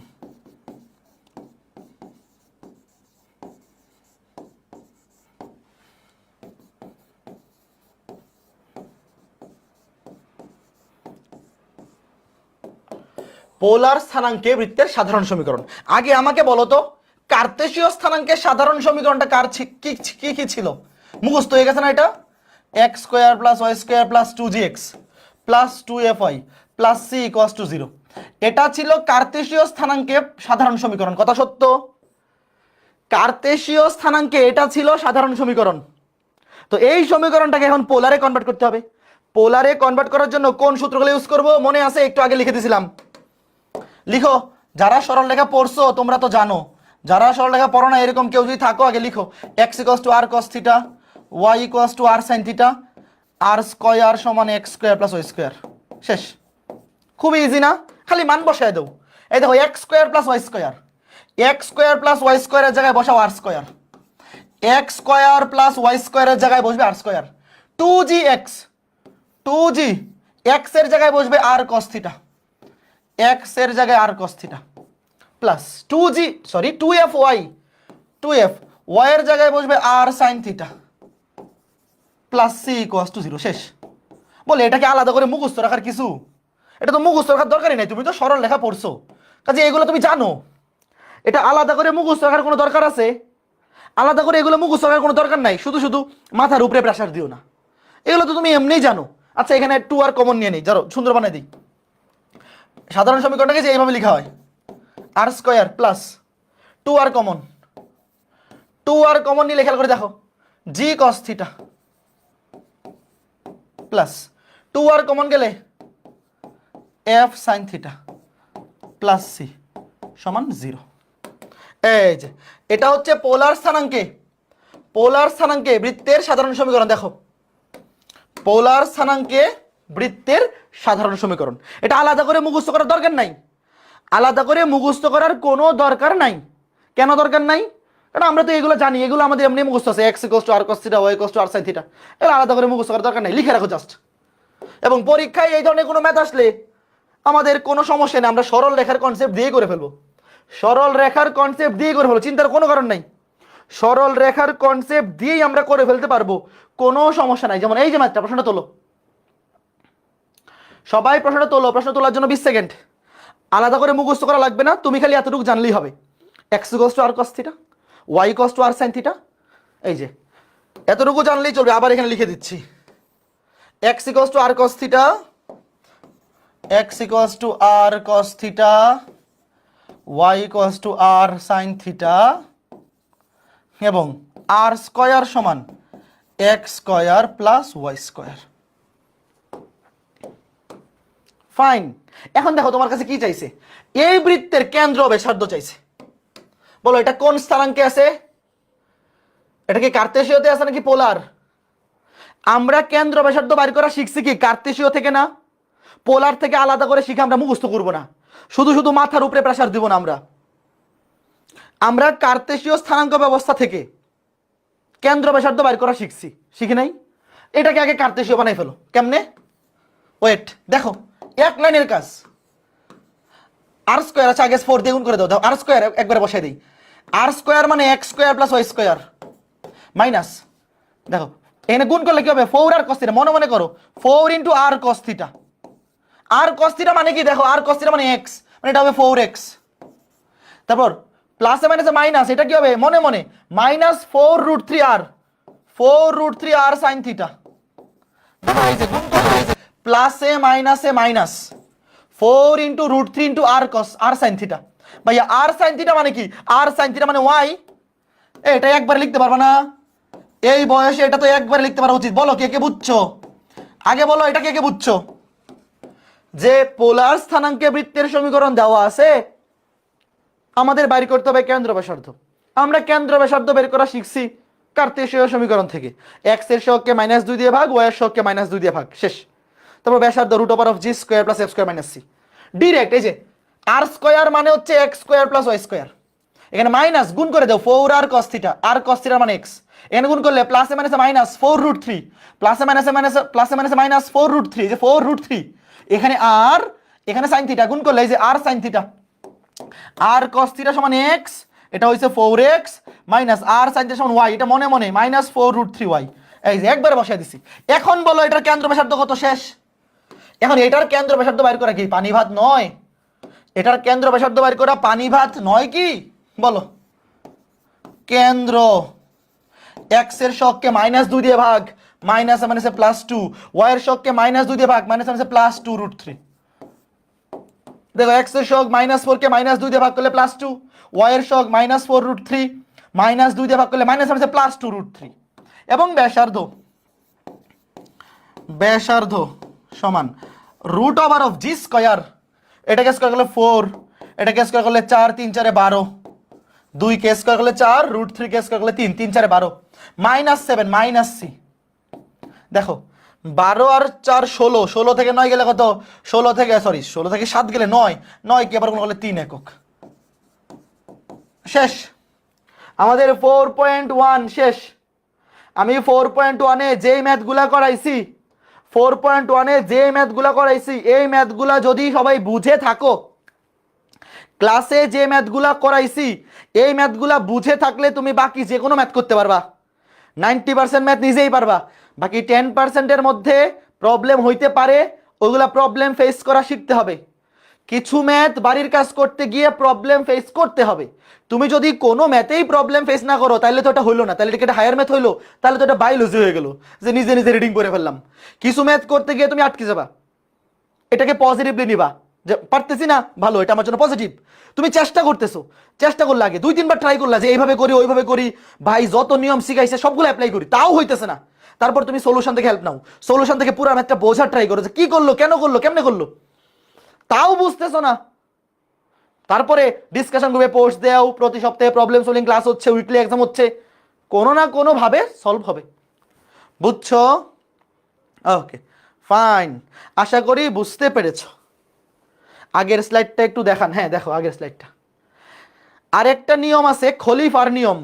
পোলার স্থানাঙ্কে বৃত্তের সাধারণ সমীকরণ। আগে আমাকে বলো তো, কার্তেশীয় স্থানাঙ্কের সাধারণ সমীকরণটা কার কি কি কি ছিল? মুখস্থ হয়ে গেছে না এটা? X square plus Y square plus 2gx plus 2fy plus c equals to 0। এটা ছিল কার্তেশীয় স্থানাঙ্কে সাধারণ সমীকরণ, কথা সত্য? কার্তেশীয় স্থানাঙ্কে এটা ছিল সাধারণ সমীকরণ। তো এই সমীকরণটাকে এখন পোলারে কনভার্ট করতে হবে। পোলারে কনভার্ট করার জন্য কোন সূত্রগুলো ইউজ করব মনে আছে? একটু আগে লিখে দিয়েছিলাম, লিখো। যারা সরল রেখা পড়ছো তোমরা তো জানো, যারা সরল রেখা পড়ো না এরকম কেউ যদি থাকো আগে লিখো x equals to R cos theta, Y equals to R sine theta, r square সমান x square plus Y square. শেষ। খুবই ইজি না? খালি মান বসায় দাও। এই দেখো x square plus Y square, x square plus y স্কয়ারের জায়গায় বসাও r square, x square plus y স্কয়ারের জায়গায় বসবে আর স্কয়ার, 2gx 2g, এক্স এর জায়গায় বসবে আর কস থিটা, এক্স এর জায়গায় r cos theta plus 2f y এর জায়গায় বসবে r sine theta plus c equals to 0। শেষ। বলে এটাকে আলাদা করে মুখস্থ রাখার কিছু? এটা তো মুখস্থ রাখার দরকারই নাই, তুমি তো সরল লেখা পড়ছো, কাজে এগুলো তুমি জানো। এটা আলাদা করে মুখস্থ রাখার কোনো দরকার আছে? আলাদা করে এগুলো মুখস্থ রাখার কোনো দরকার নাই। শুধু শুধু মাথার উপরে প্রেসার দিও না, এগুলো তো তুমি এমনিই জানো। আচ্ছা এখানে 2 আর কমন নিয়ে নিই, ধরো সুন্দর বানাই দিই। সাধারণ সমীকরণটাকে যে এইভাবে লেখা হয়, R square plus 2 R common, 2 R common নিয়ে লেখা করে দেখো G cos theta plus 2 R common গেলে F sine theta plus C সমান 0। এই যে এটা হচ্ছে পোলার স্থানাঙ্কে বৃত্তের সাধারণ সমীকরণ। দেখো পোলার স্থানাঙ্কে বৃত্তের সাধারণ সমীকরণ, এটা আলাদা করে মুখস্থ করার দরকার নাই, আলাদা করে মুখস্থ করার কোনো দরকার নাই। কেন দরকার নাই? কারণ আমরা তো এগুলো জানি, এগুলো আমাদের এমনি মুখস্থ আছে, X equals to R cos theta, Y equals to R sine theta, এগুলো আলাদা করে মুখস্থ করার দরকার নাই, লিখে রাখো জাস্ট। এবং পরীক্ষায় এই ধরনের কোনো ম্যাথ আসলে আমাদের কোনো সমস্যা নেই, আমরা সরল রেখার কনসেপ্ট দিয়ে করে ফেলবো, সরল রেখার কনসেপ্ট দিয়ে করে ফেলবো, চিন্তার কোনো কারণ নাই। সরল রেখার কনসেপ্ট দিয়েই আমরা করে ফেলতে পারবো, কোনো সমস্যা নাই। যেমন এই যে ম্যাথটা, প্রশ্নটা তোলো সবাই, প্রশ্নটা তোলো। প্রশ্ন তোলার জন্য 20 সেকেন্ড, আলাদা করে মুখস্থ করা লাগবে না, তুমি খালি এতটুকু জানলেই হবে। X equals to R cos theta, Y equals to R sine theta, এই যে এতটুকু জানলেই চলবে। আবার এখানে লিখে দিচ্ছি X equals to R cos theta, X equals to R cos theta, Y equals to R sine theta, এবং আর স্কয়ার সমান x square plus Y square. Fine. এখন দেখো তোমার কাছে কি চাইছে, এই বৃত্তের কেন্দ্র ব্যাসার্ধ চাইছে। বলো এটা কোন স্থানাঙ্কে আছে? এটা কি কার্তেশীয়তে আছে নাকি পোলার? আমরা কেন্দ্র ব্যাসার্ধ বাইর করা শিখছি কি কার্তেশীয় থেকে না, পোলার থেকে আলাদা করে শিখে আমরা মুখস্থ করবো না, শুধু শুধু মাথার উপরে প্রেসার দিব না। আমরা কার্তেশীয় স্থানাঙ্ক ব্যবস্থা থেকে কেন্দ্র ব্যাসার্ধ বাইর করা শিখছি, শিখি নাই? এটাকে আগে কার্তেশীয় বানাই ফেলো। কেমনে? ওয়েট দেখো, এক লাইনের কাজ। আর স্কোয়ার আছে, আগে 4 দিয়ে গুণ করে দাও। আর স্কোয়ার একবারে বসাই দিই। আর স্কোয়ার মানে X square plus Y square minus, দেখো এখানে গুণ করলে কি হবে? 4 আর cos থিটা, মনে মনে করো 4 ইন্টু আর cos theta. R cos theta মানে কি? দেখো আর cos থিটা মানে এক্স, মানে এটা হবে 4x। তারপর প্লাসে মাইনাসে মাইনাস, এটা কি হবে? মনে মনে মাইনাস 4√3 আর 4√3 আর সাইন থিটা। প্লাসে মাইনাসে মাইনাস 4 ইন্টু √3 ইন্টু আর cos আর সাইন থিটা। ভাইয়া আর সাইন থিটা মানে কি? আর সাইন থিটা মানে ওয়াই। এটা একবার লিখতে পারবা না? এই বয়সে এটা তো একবার লিখতে পারা উচিত। বলো কে কে বুঝছো? আগে বলো এটা কে কে বুঝছো? যে পোলার স্থানাঙ্কে বৃত্তের সমীকরণ দেওয়া আছে, আমাদের বাইর করতে হবে কেন্দ্র ব্যাসার্ধ। আমরা কেন্দ্র ব্যাসার্ধ বের করা শিখছি কার্তেশীয় সমীকরণ থেকে। এক্স এর সহগকে -2 দিয়ে ভাগ, ওয়াই এর সহগকে -2 দিয়ে ভাগ, শেষ। তারপর ব্যাসার্ধ √g² + f² - c। ডিরেক্ট এই যে আর স্কয়ার মানে হচ্ছে X square plus Y square, এখানে মাইনাস গুণ করে দাও 4 R cos theta, R cos theta মানে এক্স, এখানে গুণ করলে প্লাসে মাইনাসে মাইনাস 4√3, প্লাসে মাইনাসে মাইনাস 4√3, যে 4√3 এখানে আর এখানে sin থিটা গুণ করলে এই যে আর sin theta, R cos theta সমান x, এটা হইছে 4x মাইনাস আর sin থিটা সমান y, এটা মনে মনে -4√3y। এই যে একবারে বসায় দিছি। এখন বলো এটার কেন্দ্র ব্যাসার্ধ কত? শেষ। এখন এটার কেন্দ্র ব্যাসার্ধ বাইর করা কি পানি ভাত নয়? এটার কেন্দ্র ব্যাসার্ধ বাইর করা পানি ভাত নয় কি? বলো। কেন্দ্র এক্স এর সহগকে -2 দিয়ে ভাগ, মাইনাস মাইনাসে +2, ওয়াই এর সহগকে -2 দিয়ে ভাগ, মাইনাস মাইনাসে +2√3। দেখো এক্স এর সহগ -4 কে -2 দিয়ে ভাগ করলে +2, ওয়াই এর সহগ -4√3 -2 দিয়ে ভাগ করলে মাইনাস মাইনাসে +2√3। এবং ব্যাসার্ধ সমান √g²। এটাকে স্কয়ার করলে 4, এটাকে স্কয়ার করলে 4, 3 4 12, 2 কে স্কয়ার করলে 4, √3 কে স্কয়ার করলে 3, 3 4 12, -7 - c। দেখো 12 আর 4 16, 16 থেকে 9 গেলে কত? 16 থেকে 7 গেলে 9, 9 কে আবার গুণ করলে 3 একক। শেষ। আমাদের 4.1 শেষ। আমি 4.1 এ যেই ম্যাথগুলা করাইছি, 4.1 এ যে ম্যাথগুলা করাইছি, এই ম্যাথগুলা যদি সবাই বুঝে থাকো, ক্লাসে যে ম্যাথগুলা করাইছি এই ম্যাথগুলা বুঝে থাকলে তুমি বাকি যে কোনো ম্যাথ করতে পারবা। 90% ম্যাথ নিজেই পারবা। বাকি 10%-এর মধ্যে প্রবলেম হইতে পারে, ওইগুলা প্রবলেম ফেস করা শিখতে হবে। কিছু ম্যাথ বাড়ির কাজ করতে গিয়ে প্রবলেম ফেস করতে হবে। তুমি যদি কোনো ম্যাথেই প্রবলেম ফেস না করো তাহলে তো এটা হইলো না, তাহলে এটা হায়ার ম্যাথ হইলো, তাহলে তো এটা বায়োলজি হয়ে গেল, যে নিজে নিজে রিডিং করে ফেললাম। কিছু ম্যাথ করতে গিয়ে তুমি আটকে যাবা, এটাকে পজিটিভলি নিবা, যে পারতেছি না, ভালো, এটা আমার জন্য পজিটিভ। তুমি চেষ্টা করতেছো, চেষ্টা করলে আগে 2-3 বার ট্রাই করলা যে এইভাবে করি ওইভাবে করি, ভাই যত নিয়ম শিখাইছে সবগুলো অ্যাপ্লাই করি, তাও হইতেছে না। তারপর তুমি সলিউশন থেকে হেল্প নাও, সলিউশন থেকে পুরো ম্যাথটা বোঝার ট্রাই করো যে কি করলো, কেন করলো, কেমনে করলো, তাও বুঝতেছো না। তারপরে ডিসকাশন গ্রুপে পোস্ট দেও, প্রতি সপ্তাহে প্রবলেম সলভিং ক্লাস হচ্ছে, উইকলি এক্সাম হচ্ছে, কোনো না কোনো ভাবে সলভ হবে। বুঝছো? ওকে ফাইন, আশা করি বুঝতে পেরেছো। আগের স্লাইডটা একটু দেখান। হ্যাঁ দেখো আগের স্লাইডটা। আরেকটা নিয়ম আছে খলিফার নিয়ম,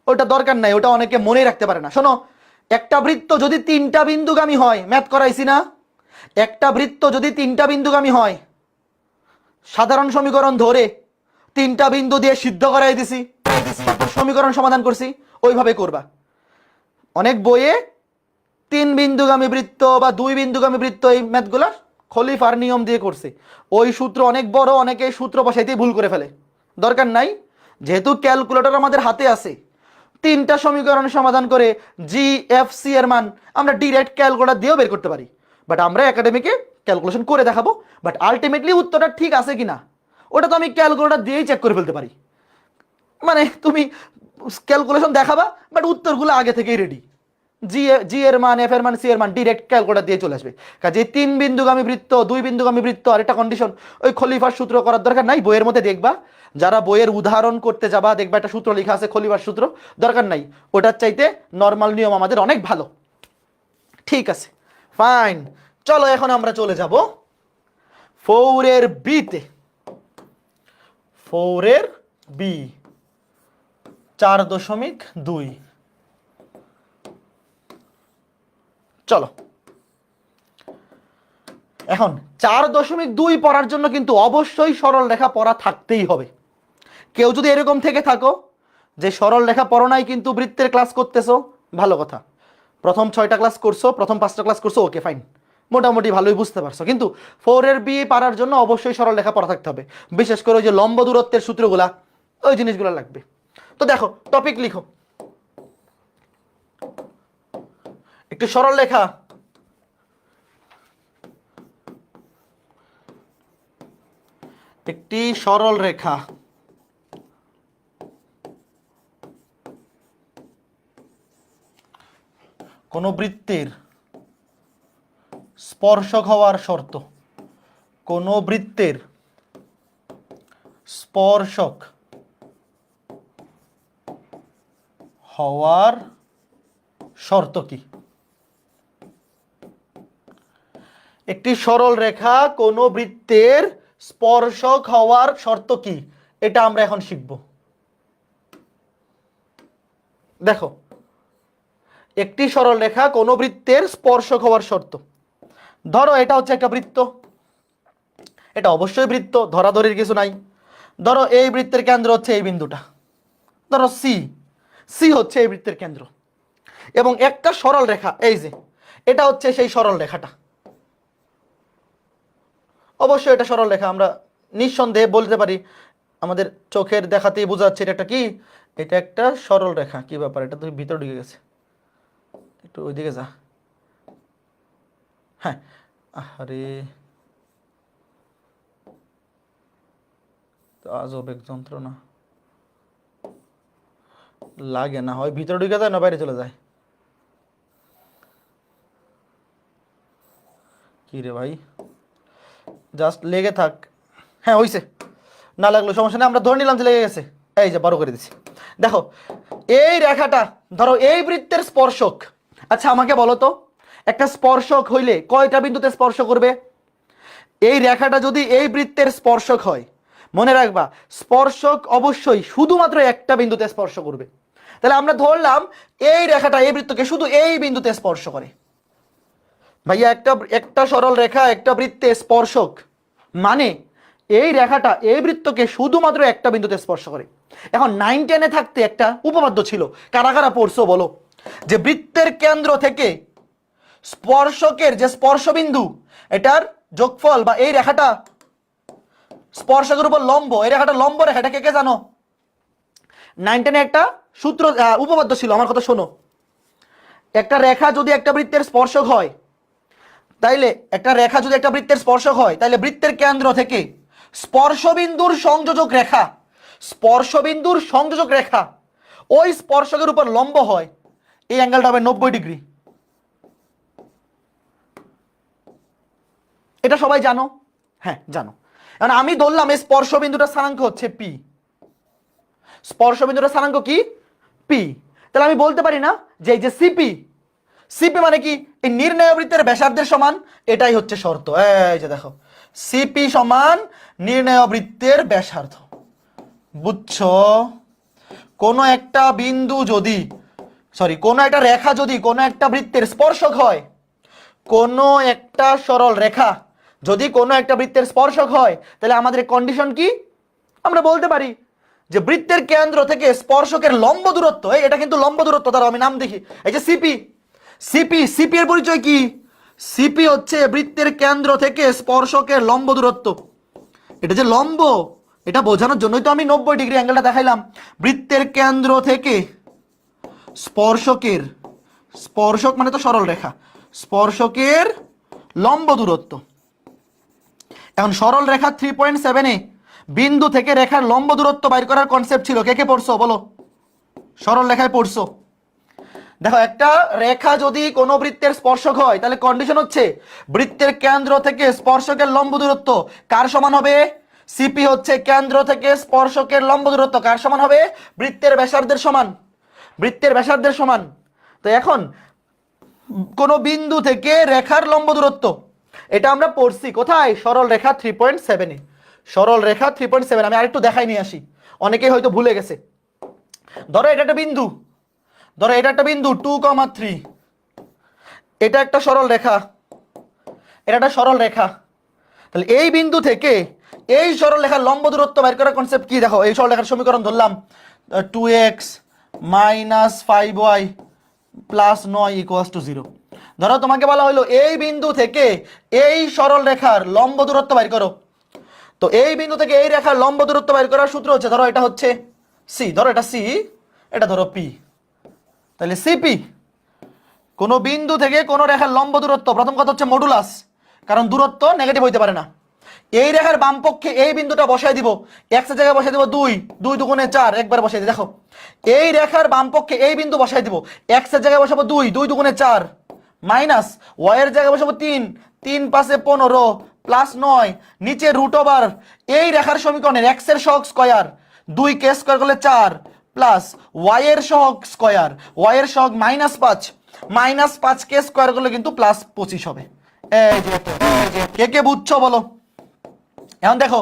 ওটা দরকার নাই, ওটা অনেকে মনে রাখতে পারে না। শোনো, একটা বৃত্ত যদি 3টা বিন্দুগামী হয়, ম্যাথ করাইছি না, একটা বৃত্ত যদি 3টা বিন্দুগামী হয়, সাধারণ সমীকরণ ধরে 3টা বিন্দু দিয়ে সিদ্ধ করাই দিছি, সমীকরণ সমাধান করছি, ওইভাবে করবা। অনেক বইয়ে 3 বিন্দুগামী বৃত্ত বা 2 বিন্দুগামী বৃত্ত এই ম্যাথগুলা খলিফার নিয়ম দিয়ে করছে। ওই সূত্র অনেক বড়, অনেকে সূত্র বসাইতেই ভুল করে ফেলে। দরকার নাই, যেহেতু ক্যালকুলেটর আমাদের হাতে আছে, 3টা সমীকরণ সমাধান করে জি এফ সি এর মান আমরা ডিরেক্ট ক্যালকুলেটর দিয়েও বের করতে পারি। বাট আমরা একাডেমিকে ক্যালকুলেশন করে দেখাবো, বাট আলটিমেটলি উত্তরটা ঠিক আছে কিনা ওটা তো আমি ক্যালকুলেটর দিয়েই চেক করে ফেলতে পারি। মানে তুমি ক্যালকুলেশন দেখাবা, বাট উত্তরগুলো আগে থেকেই রেডি, জি এর মান, এফ এর মান, সি এর মান ডিরেক্ট ক্যালকুলেটর দিয়ে চলে আসবে। কাজে 3 বিন্দুগামী বৃত্ত, 2 বিন্দুগামী বৃত্ত, আর একটা কন্ডিশন, ওই খলিফার সূত্র করার দরকার নাই। বইয়ের মধ্যে দেখবা, যারা বইয়ের উদাহরণ করতে যাবা দেখবা একটা সূত্র লেখা আছে খলিফার সূত্র, দরকার নাই। ওটার চাইতে নর্মাল নিয়ম আমাদের অনেক ভালো। ঠিক আছে, ফাইন। চলো এখন আমরা চলে যাব 4 এর বিতে। 4 এর বি 4.2। চলো এখন 4.2 পড়ার জন্য কিন্তু অবশ্যই সরল রেখা পড়া থাকতেই হবে। কেউ যদি এরকম থেকে থাকো যে সরল রেখা পড়ো নাই কিন্তু বৃত্তের ক্লাস করতেছো, ভালো কথা। প্রথম 6টা ক্লাস করছো, প্রথম 5টা ক্লাস করছো, ওকে ফাইন, মোটামুটি ভালোই বুঝতে পারছো। কিন্তু 4 এর বি পারার জন্য অবশ্যই সরল রেখা পড়া থাকতে হবে। বিশেষ করে ওই যে লম্ব দূরত্বের সূত্রগুলা, ওই জিনিসগুলো লাগবে। তো দেখো টপিক লিখো, একটু সরল রেখা। একটি সরল রেখা কোন বৃত্তের স্পর্শক হওয়ার শর্ত, কোন বৃত্তের স্পর্শক হওয়ার শর্ত কি? একটি সরল রেখা কোন বৃত্তের স্পর্শক হওয়ার শর্ত কি, এটা আমরা এখন শিখব। দেখো, একটি সরল রেখা কোন বৃত্তের স্পর্শক হওয়ার শর্ত। ধরো এটা হচ্ছে একটা বৃত্ত, এটা অবশ্যই বৃত্ত, ধরাধরির কিছু নাই। ধরো এই বৃত্তের কেন্দ্র হচ্ছে এই বিন্দুটা, ধরো সি, সি হচ্ছে এই বৃত্তের কেন্দ্র, এবং একটা সরল রেখা এই যে এটা হচ্ছে সেই সরল রেখাটা। অবশ্যই এটা সরল রেখা, আমরা নিঃসন্দেহে বলতে পারি, আমাদের চোখের দেখাতেই বোঝা যাচ্ছে এটা একটা কি, এটা একটা সরল রেখা। কি ব্যাপার, এটা তো ভিতরে ঢুকে গেছে, একটু ওইদিকে যা। হ্যাঁ, আরে আজব এক যন্ত্রণা, লাগে না, হয় ভিতরে ঢুকে যায় না বাইরে চলে যায়। কি রে ভাই, জাস্ট লেগে থাক। হ্যাঁ হইছে, না লাগলো সমস্যা নেই, আমরা ধরে নিলাম যে লেগে গেছে। এই যে বড় করে দিচ্ছি। দেখো এই রেখাটা ধরো এই বৃত্তের স্পর্শক। আচ্ছা আমাকে বলো তো, একটা স্পর্শক হইলে কয়টা বিন্দুতে স্পর্শ করবে? এই রেখাটা যদি এই বৃত্তের স্পর্শক হয়, মনে রাখবা স্পর্শক অবশ্যই শুধুমাত্র একটা বিন্দুতে স্পর্শ করবে। তাহলে আমরা ধরলাম এই রেখাটা এই বৃত্তকে শুধু এই বিন্দুতে স্পর্শ করে। ভাইয়া একটা সরল রেখা একটা বৃত্তে স্পর্শক মানে এই রেখাটা এই বৃত্তকে শুধুমাত্র একটা বিন্দুতে স্পর্শ করে। এখন 9 10-এ থাকতে একটা উপপাদ্য ছিল, কারা কারা পড়ছো বলো, যে বৃত্তের কেন্দ্র থেকে স্পর্শকের যে স্পর্শবিন্দু এটার যোগফল, বা এই রেখাটা স্পর্শকের উপর লম্ব, এই রেখাটা লম্ব রেখা, এটা কে কে জানো? 9 10-এ একটা সূত্র উপপাদ্য ছিল, আমার কথা শোনো। একটা রেখা যদি একটা বৃত্তের স্পর্শক হয়, তাইলে একটা রেখা যদি একটা বৃত্তের স্পর্শক হয়, তাইলে বৃত্তের কেন্দ্র থেকে স্পর্শবিন্দুর সংযোজক রেখা, স্পর্শবিন্দুর সংযোজক রেখা ওই স্পর্শকের উপর লম্ব হয়, এই অ্যাঙ্গেলটা হবে 90 ডিগ্রি। এটা সবাই জানো? হ্যাঁ জানো। কারণ আমি ধরলাম এই স্পর্শবিন্দুটার স্থানাঙ্ক হচ্ছে পি, স্পর্শবিন্দুটার স্থানাঙ্ক কি? পি। তাহলে আমি বলতে পারি না যে এই যে সিপি, সিপি মানে কি? এই নির্ণয় বৃত্তের ব্যাসার্ধের সমান, এটাই হচ্ছে শর্ত। এই যে দেখো, সিপি সমান নির্ণয় বৃত্তের ব্যাসার্ধ। বুঝছো? কোনো একটা বিন্দু যদি, কোনো একটা রেখা যদি কোনো একটা বৃত্তের স্পর্শক হয়, কোনো একটা সরল রেখা যদি কোনো একটা বৃত্তের স্পর্শক হয়, তাহলে আমাদের কন্ডিশন কি? আমরা বলতে পারি যে বৃত্তের কেন্দ্র থেকে স্পর্শকের লম্ব দূরত্ব, এটা কিন্তু লম্ব দূরত্ব, দ্বারা আমি নাম দেখি, এই যে সিপি, সিপি, সিপি এর পরিচয় কি? সিপি হচ্ছে বৃত্তের কেন্দ্র থেকে স্পর্শকের লম্ব দূরত্ব। এটা যে লম্ব, এটা বোঝানোর জন্যই তো আমি 90 ডিগ্রি অ্যাঙ্গেলটা দেখাইলাম। বৃত্তের কেন্দ্র থেকে স্পর্শকের, স্পর্শক মানে তো সরল রেখা, স্পর্শকের লম্ব দূরত্ব। এখন সরল রেখা 3.7-এ বিন্দু থেকে রেখার লম্ব দূরত্ব বাইর করার কনসেপ্ট ছিল, কে কে পড়ছো বলো? সরল রেখায় পড়ছো? দেখো একটা রেখা যদি কোনো বৃত্তের স্পর্শক হয় তাহলে কন্ডিশন হচ্ছে বৃত্তের কেন্দ্র থেকে স্পর্শকের লম্ব দূরত্ব কার সমান হবে? সিপি হচ্ছে কেন্দ্র থেকে স্পর্শকের লম্ব দূরত্ব কার সমান হবে? বৃত্তের ব্যাসার্ধের সমান। বৃত্তের ব্যাসার্ধের সমান। তো এখন কোন বিন্দু থেকে রেখার লম্ব দূরত্ব, এটা আমরা পড়ছি কোথায়? সরল রেখা 3.7 এ। সরল রেখা 3.7। আমি আরেকটু দেখাই নিয়ে আসি, অনেকেই হয়তো ভুলে গেছে। ধরো এটা একটা বিন্দু, ধরো এটা একটা বিন্দু 2,3, এটা একটা সরল রেখা, এটা একটা সরল রেখা। তাহলে এই বিন্দু থেকে এই সরল রেখার লম্ব দূরত্ব বের করার কনসেপ্ট কি? দেখো এই সরল রেখার সমীকরণ ধরলাম 2x - 5y + 9 = 0। ধরো তোমাকে বলা হলো এই বিন্দু থেকে এই সরল রেখার লম্ব দূরত্ব বের করো। তো এই বিন্দু থেকে এই রেখার লম্ব দূরত্ব বের করার সূত্র হচ্ছে, ধরো এটা হচ্ছে সি, ধরো এটা সি, এটা ধরো পি। তাহলে সিপি কোনো বিন্দু থেকে কোনো রেখার লম্ব দূরত্ব, প্রথম কথা হচ্ছে মডুলাস, কারণ দূরত্ব নেগেটিভ হইতে পারে না। এই রেখার বাম পক্ষে এই বিন্দুটা বসাই দিব, এক্স এর জায়গায় বসাই দিব 2, 2 দুগুণে 4, একবার বসাই দিই। দেখো এই রেখার বাম পক্ষে এই বিন্দু বসাই দিব, এক্স এর জায়গায় বসাবো 2, 2 দুগুণে 4, মাইনাস ওয়াই এর জায়গায় বসাবো 3, 3 পাশে 15 প্লাস 9, নিচে √ওভার এই রেখার সমীকরণের এক্স এর সহগ স্কয়ার 2 কে স্কয়ার করলে 4 প্লাস ওয়াই এর সহগ স্কয়ার, ওয়াই এর সহগ -5, -5 কে স্কয়ার করলে কিন্তু +25 হবে। এই যে কে কে বুঝছো বলো? এখন দেখো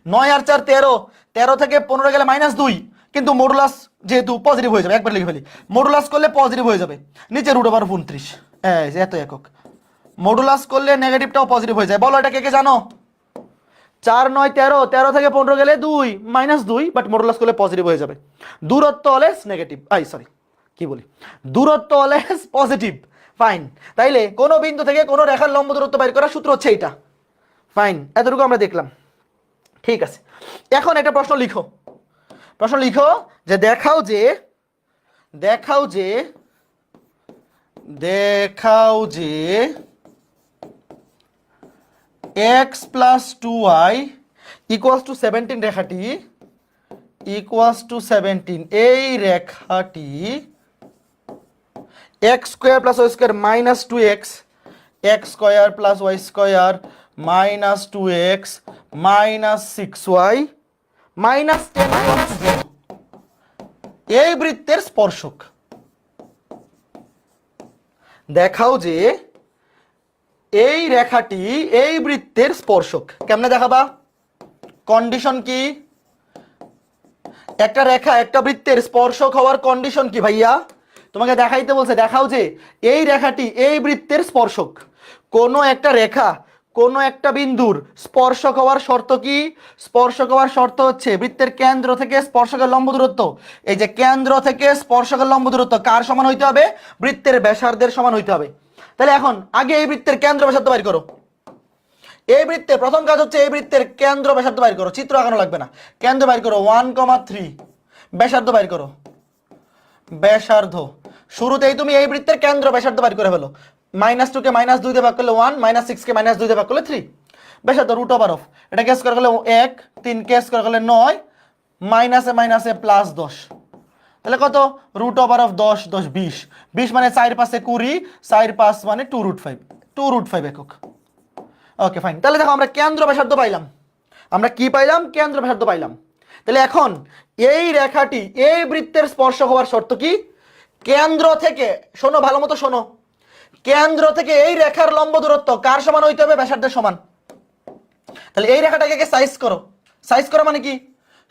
9 আর 4 13, 13 থেকে 15 গেলে -2, কিন্তু মডুলাস যেহেতু পজিটিভ হয়ে যাবে, একবার লিখে ফেলি, মডুলাস করলে পজিটিভ হয়ে যাবে, নিচে √29। এই যে এত একক, মডুলাস করলে নেগেটিভটাও পজিটিভ হয়ে যায়। বলো এটা কে কে জানো? 4 9 13, 13 থেকে 15 গেলে 2 -2, বাট মডুলাস করলে পজিটিভ হয়ে যাবে। দূরত্ব হলে নেগেটিভ, সরি কি বলি, দূরত্ব হলে পজিটিভ। ফাইন। তাইলে কোনো বিন্দু থেকে কোনো রেখার লম্ব দূরত্ব বের করার সূত্র হচ্ছে এইটা। ফাইন, এতটুকু আমরা দেখলাম। ঠিক আছে, এখন একটা প্রশ্ন লিখো। প্রশ্ন লিখো যে দেখাও যে দেখাও যে দেখাও যে x + 2y = 17 রেখাটি = 17, এই রেখাটি x² + y² -2x, x² + y² -2x -6y -10 এই বৃত্তের স্পর্শক। দেখাও যে এই রেখাটি এই বৃত্তের স্পর্শক। কেমনে দেখাবা? কন্ডিশন কি? একটা রেখা একটা বৃত্তের স্পর্শক হওয়ার কন্ডিশন কি ভাইয়া? তোমাকে দেখাইতে বলছে, দেখাও যে এই রেখাটি এই বৃত্তের স্পর্শক। কোনো একটা রেখা কোনো একটা বিন্দুর স্পর্শক হওয়ার শর্ত কি? স্পর্শক হওয়ার শর্ত হচ্ছে বৃত্তের কেন্দ্র থেকে স্পর্শকের লম্ব দূরত্ব। এই যে কেন্দ্র থেকে স্পর্শকের লম্ব দূরত্ব কার সমান হইতে হবে? বৃত্তের ব্যাসার্ধের সমান হইতে হবে। তাহলে এখন আগে এই বৃত্তের কেন্দ্র ব্যাসার্ধ বাইর করো। এই বৃত্তে প্রথম কাজ হচ্ছে এই বৃত্তের কেন্দ্র ব্যাসার্ধ বাইর করো, চিত্র আঁকানো লাগবে না, কেন্দ্র বাইর করো 1,3, ব্যাসার্ধ বাইর করো। ব্যাসার্ধ শুরুতেই তুমি এই বৃত্তের কেন্দ্র ব্যাসার্ধ বাইর করে ফেলো। -2 কে -2 দিয়ে ভাগ করলে 1, -6 কে -2 দিয়ে ভাগ করলে 3, ব্যাসার্ধ √ওভার, এটা কেস করে গেলে 1, 3 কেস করে গেলে 9, মাইনাসে মাইনাসে +10, তাহলে কত? √10, 10 20, 20 মানে 4 5 20, 4 5 মানে 2√5, 2√5 একক। Okay fine. তাহলে দেখো আমরা কেন্দ্র ব্যাসার্ধ পাইলাম। আমরা কি পাইলাম? কেন্দ্র ব্যাসার্ধ পাইলাম। তাহলে এখন এই রেখাটি এই বৃত্তের স্পর্শক হওয়ার শর্ত কি? কেন্দ্র থেকে, শোনো ভালো মতো শোনো, কেন্দ্র থেকে এই রেখার লম্ব দূরত্ব কার সমান হইতে হবে? ব্যাসার্ধের সমান। তাহলে এই রেখাটাকে সাইজ করো। সাইজ করো মানে কি?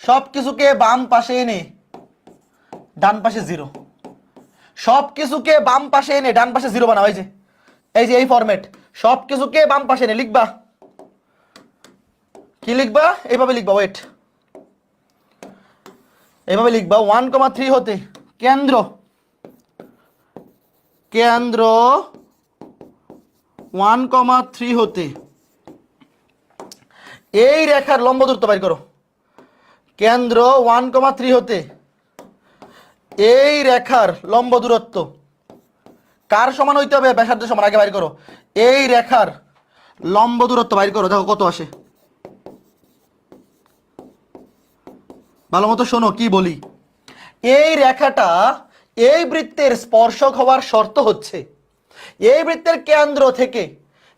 সব কিছুকে বাম পাশে এনে ডান পাশে 0, সব কিছুকে বাম পাশে এনে ডান পাশে 0 বানাও। এই যে এই ফরম্যাট, সব কিছুকে বাম পাশে এনে লিখবা। কি লিখবা? এইভাবে লিখবা, ওয়েট, এইভাবে লিখবা 1,3 হতে কেন্দ্র, কেন্দ্র 1,3 হতে এই রেখার লম্ব দূরত্ব বের করো। কেন্দ্র 1,3 হতে এই রেখার লম্ব দূরত্ব কার সমান হইতে হবে? ব্যাসার্ধের সমান। আগে বাইর করো এই রেখার লম্ব দূরত্ব, বাইর করো, দেখো কত আসে। ভালো মতো শোনো কি বলি। এই রেখাটা এই বৃত্তের স্পর্শক হওয়ার শর্ত হচ্ছে এই বৃত্তের কেন্দ্র থেকে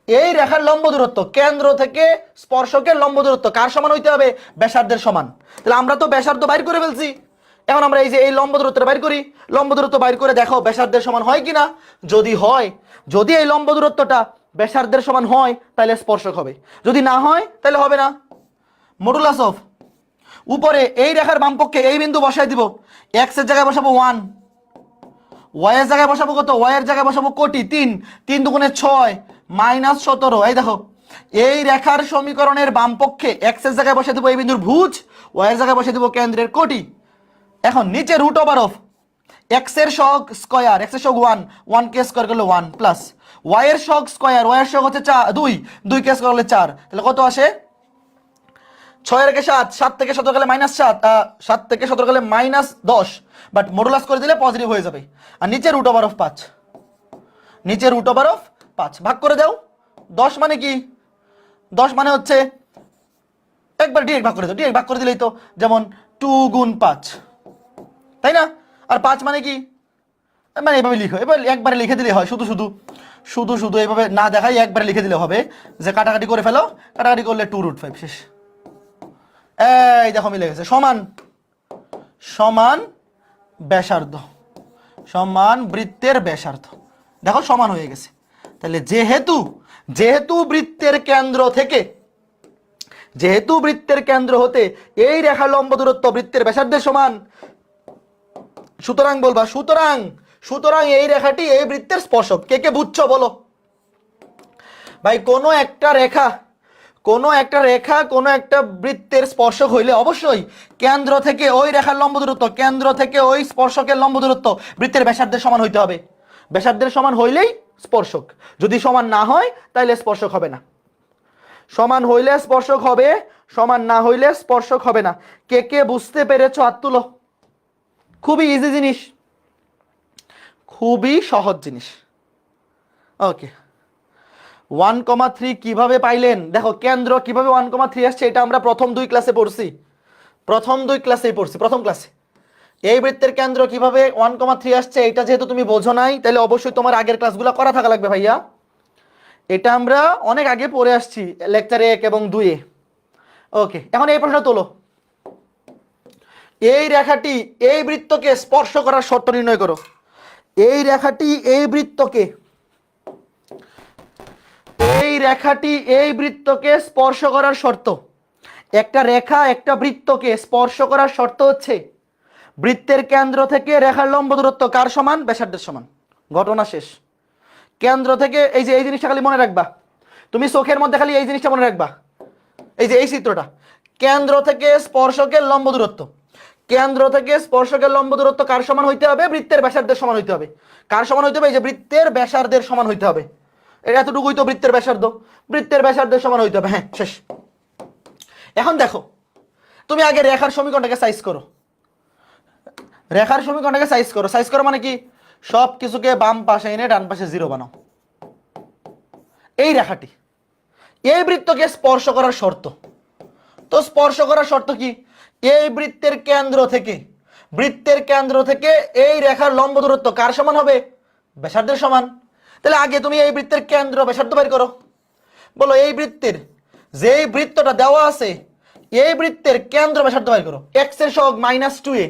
এই রেখার লম্ব দূরত্ব, কেন্দ্র থেকে স্পর্শকের লম্ব দূরত্ব কার সমান হইতে হবে? ব্যাসার্ধের সমান। তাহলে আমরা তো ব্যাসার্ধ বাইর করে ফেলছি, এখন আমরা এই যে এই লম্ব দূরত্বটা বাইর করি। লম্ব দূরত্ব বাইর করে দেখো ব্যাসার্ধের সমান হয় কিনা। যদি হয়, যদি এই লম্ব দূরত্বটা ব্যাসার্ধের সমান হয় তাহলে স্পর্শক হবে, যদি না হয় তাহলে হবে না। মডুলাস অফ উপরে এই রেখার বামপক্ষে এই বিন্দু বসাই দিব, এক্স এর জায়গায় বসাবো 1, ওয়াই এর জায়গায় বসাবো কত? ওয়াই এর জায়গায় বসাবো কোটি 3, 3 দুগুণে 6 মাইনাস 17। এই দেখো এই রেখার সমীকরণের বামপক্ষে এক্স এর জায়গায় বসাই দেবো এই বিন্দুর ভুজ, ওয়াই এর জায়গায় বসাই দেবো কেন্দ্রের কোটি। এখন নিচে রুট ওভার অফ এক্স এর সহগ স্কয়ার, এক্স এর সহগ 1, 1 কে স্কয়ার করলে 1 প্লাস ওয়াই এর সহগ স্কয়ার, ওয়াই এর সহগ হচ্ছে 2, 2 কে স্কয়ার করলে 4, তাহলে কত আসে? 6 থেকে 7, 7 থেকে 17 গেলে -7, 7 থেকে 17 গেলে -10, বাট মডুলাস করে দিলে পজিটিভ হয়ে যাবে। আর নিচে রুট ওভার অফ 5, নিচে রুট ওভার অফ 5 ভাগ করে দাও। 10 মানে কি? 10 মানে হচ্ছে একবার ডিরেক্ট ভাগ করে দাও, ডিরেক্ট ভাগ করে দিলেই তো, যেমন 2 গুণ 5, তাই না? আর 5 মানে কি? মানে এভাবে লিখো, এবার একবারে লিখে দিলে হয়, শুধু শুধু শুধু শুধু এইভাবে না দেখাই একবারে লিখে দিলে হবে যে কাটাকাটি করে ফেলো, কাটাকাটি করলে 2√5 শেষ। এই দেখো মিলে গেছে, সমান সমান ব্যাসার্ধ, সমান বৃত্তের ব্যাসার্ধ, দেখো সমান হয়ে গেছে। তাহলে যেহেতু যেহেতু বৃত্তের কেন্দ্র থেকে, যেহেতু বৃত্তের কেন্দ্র হতে এই রেখা লম্ব দূরত্ব বৃত্তের ব্যাসার্ধের সমান, সুতরাং বলবা সুতরাং সুতরাং এই রেখাটি এই বৃত্তের স্পর্শক। কে কে বুঝছো বলো ভাই? কোনো একটা রেখা, কোনো একটা রেখা কোনো একটা বৃত্তের স্পর্শক হইলে অবশ্যই কেন্দ্র থেকে ওই রেখার লম্ব দূরত্ব, কেন্দ্র থেকে ওই স্পর্শকের লম্ব দূরত্ব বৃত্তের ব্যাসার্ধের সমান হইতে হবে। ব্যাসার্ধের সমান হইলেই স্পর্শক, যদি সমান না হয় তাহলে স্পর্শক হবে না। সমান হইলে স্পর্শক হবে, সমান না হইলে স্পর্শক হবে না। কে কে বুঝতে পেরেছো হাত তুলো। খুবই ইজি জিনিস, খুবই সহজ জিনিস। ওকে, 1,3 কিভাবে পাইলেন? দেখো কেন্দ্র কিভাবে 1,3 আসছে এটা আমরা প্রথম 2 ক্লাসে পড়ছি, প্রথম 2 ক্লাসেই পড়ছি, প্রথম ক্লাসে। এই বৃত্তের কেন্দ্র কিভাবে 1,3 আসছে এটা যেহেতু তুমি বোঝো নাই, তাহলে অবশ্যই তোমার আগের ক্লাসগুলো করা থাকা লাগবে ভাইয়া। এটা আমরা অনেক আগে পড়ে আসছি লেকচার 1 এবং 2-এ। ওকে, এখন এই প্রশ্ন তোলো, এই রেখাটি এই বৃত্তকে স্পর্শ করার শর্ত নির্ণয় করো। এই রেখাটি এই বৃত্তকে, এই রেখাটি এই বৃত্তকে স্পর্শ করার শর্ত। একটা রেখা একটা বৃত্তকে স্পর্শ করার শর্ত হচ্ছে বৃত্তের কেন্দ্র থেকে রেখার লম্ব দূরত্ব কার সমান? ব্যাসার্ধের সমান। ঘটনা শেষ। কেন্দ্র থেকে এই যে এই জিনিসটা খালি মনে রাখবা, তুমি চোখের মধ্যে খালি এই জিনিসটা মনে রাখবা, এই যে এই চিত্রটা, কেন্দ্র থেকে স্পর্শকের লম্ব দূরত্ব, কেন্দ্র থেকে স্পর্শকের লম্ব দূরত্ব কার সমান হইতে হবে? বৃত্তের ব্যাসার্ধের সমান হইতে হবে। কার সমান হইতে হবে? এই যে বৃত্তের ব্যাসার্ধের সমান হইতে হবে। এতটুকুই তো বৃত্তের ব্যাসার্ধ, বৃত্তের ব্যাসার্ধের সমান হইতে হবে। হ্যাঁ, শেষ। এখন দেখো, তুমি আগে রেখার সমীকরণটাকে সাইজ করো, রেখার সমীকরণটাকে সাইজ করো। সাইজ করো মানে কি? সব কিছুকে বাম পাশে এনে ডান পাশে 0 বানাও। এই রেখাটি এই বৃত্তকে স্পর্শ করার শর্ত, তো স্পর্শ করার শর্ত কি? এই বৃত্তের কেন্দ্র থেকে, বৃত্তের কেন্দ্র থেকে এই রেখার লম্ব দূরত্ব কার সমান হবে? ব্যাসার্ধের সমান। তাহলে আগে তুমি এই বৃত্তের কেন্দ্র ব্যাসার্ধ বের করো। বলো এই বৃত্তের, যেই বৃত্তটা দেওয়া আছে এই বৃত্তের কেন্দ্র ব্যাসার্ধ বের করো। এক্স এর সহগ -2a,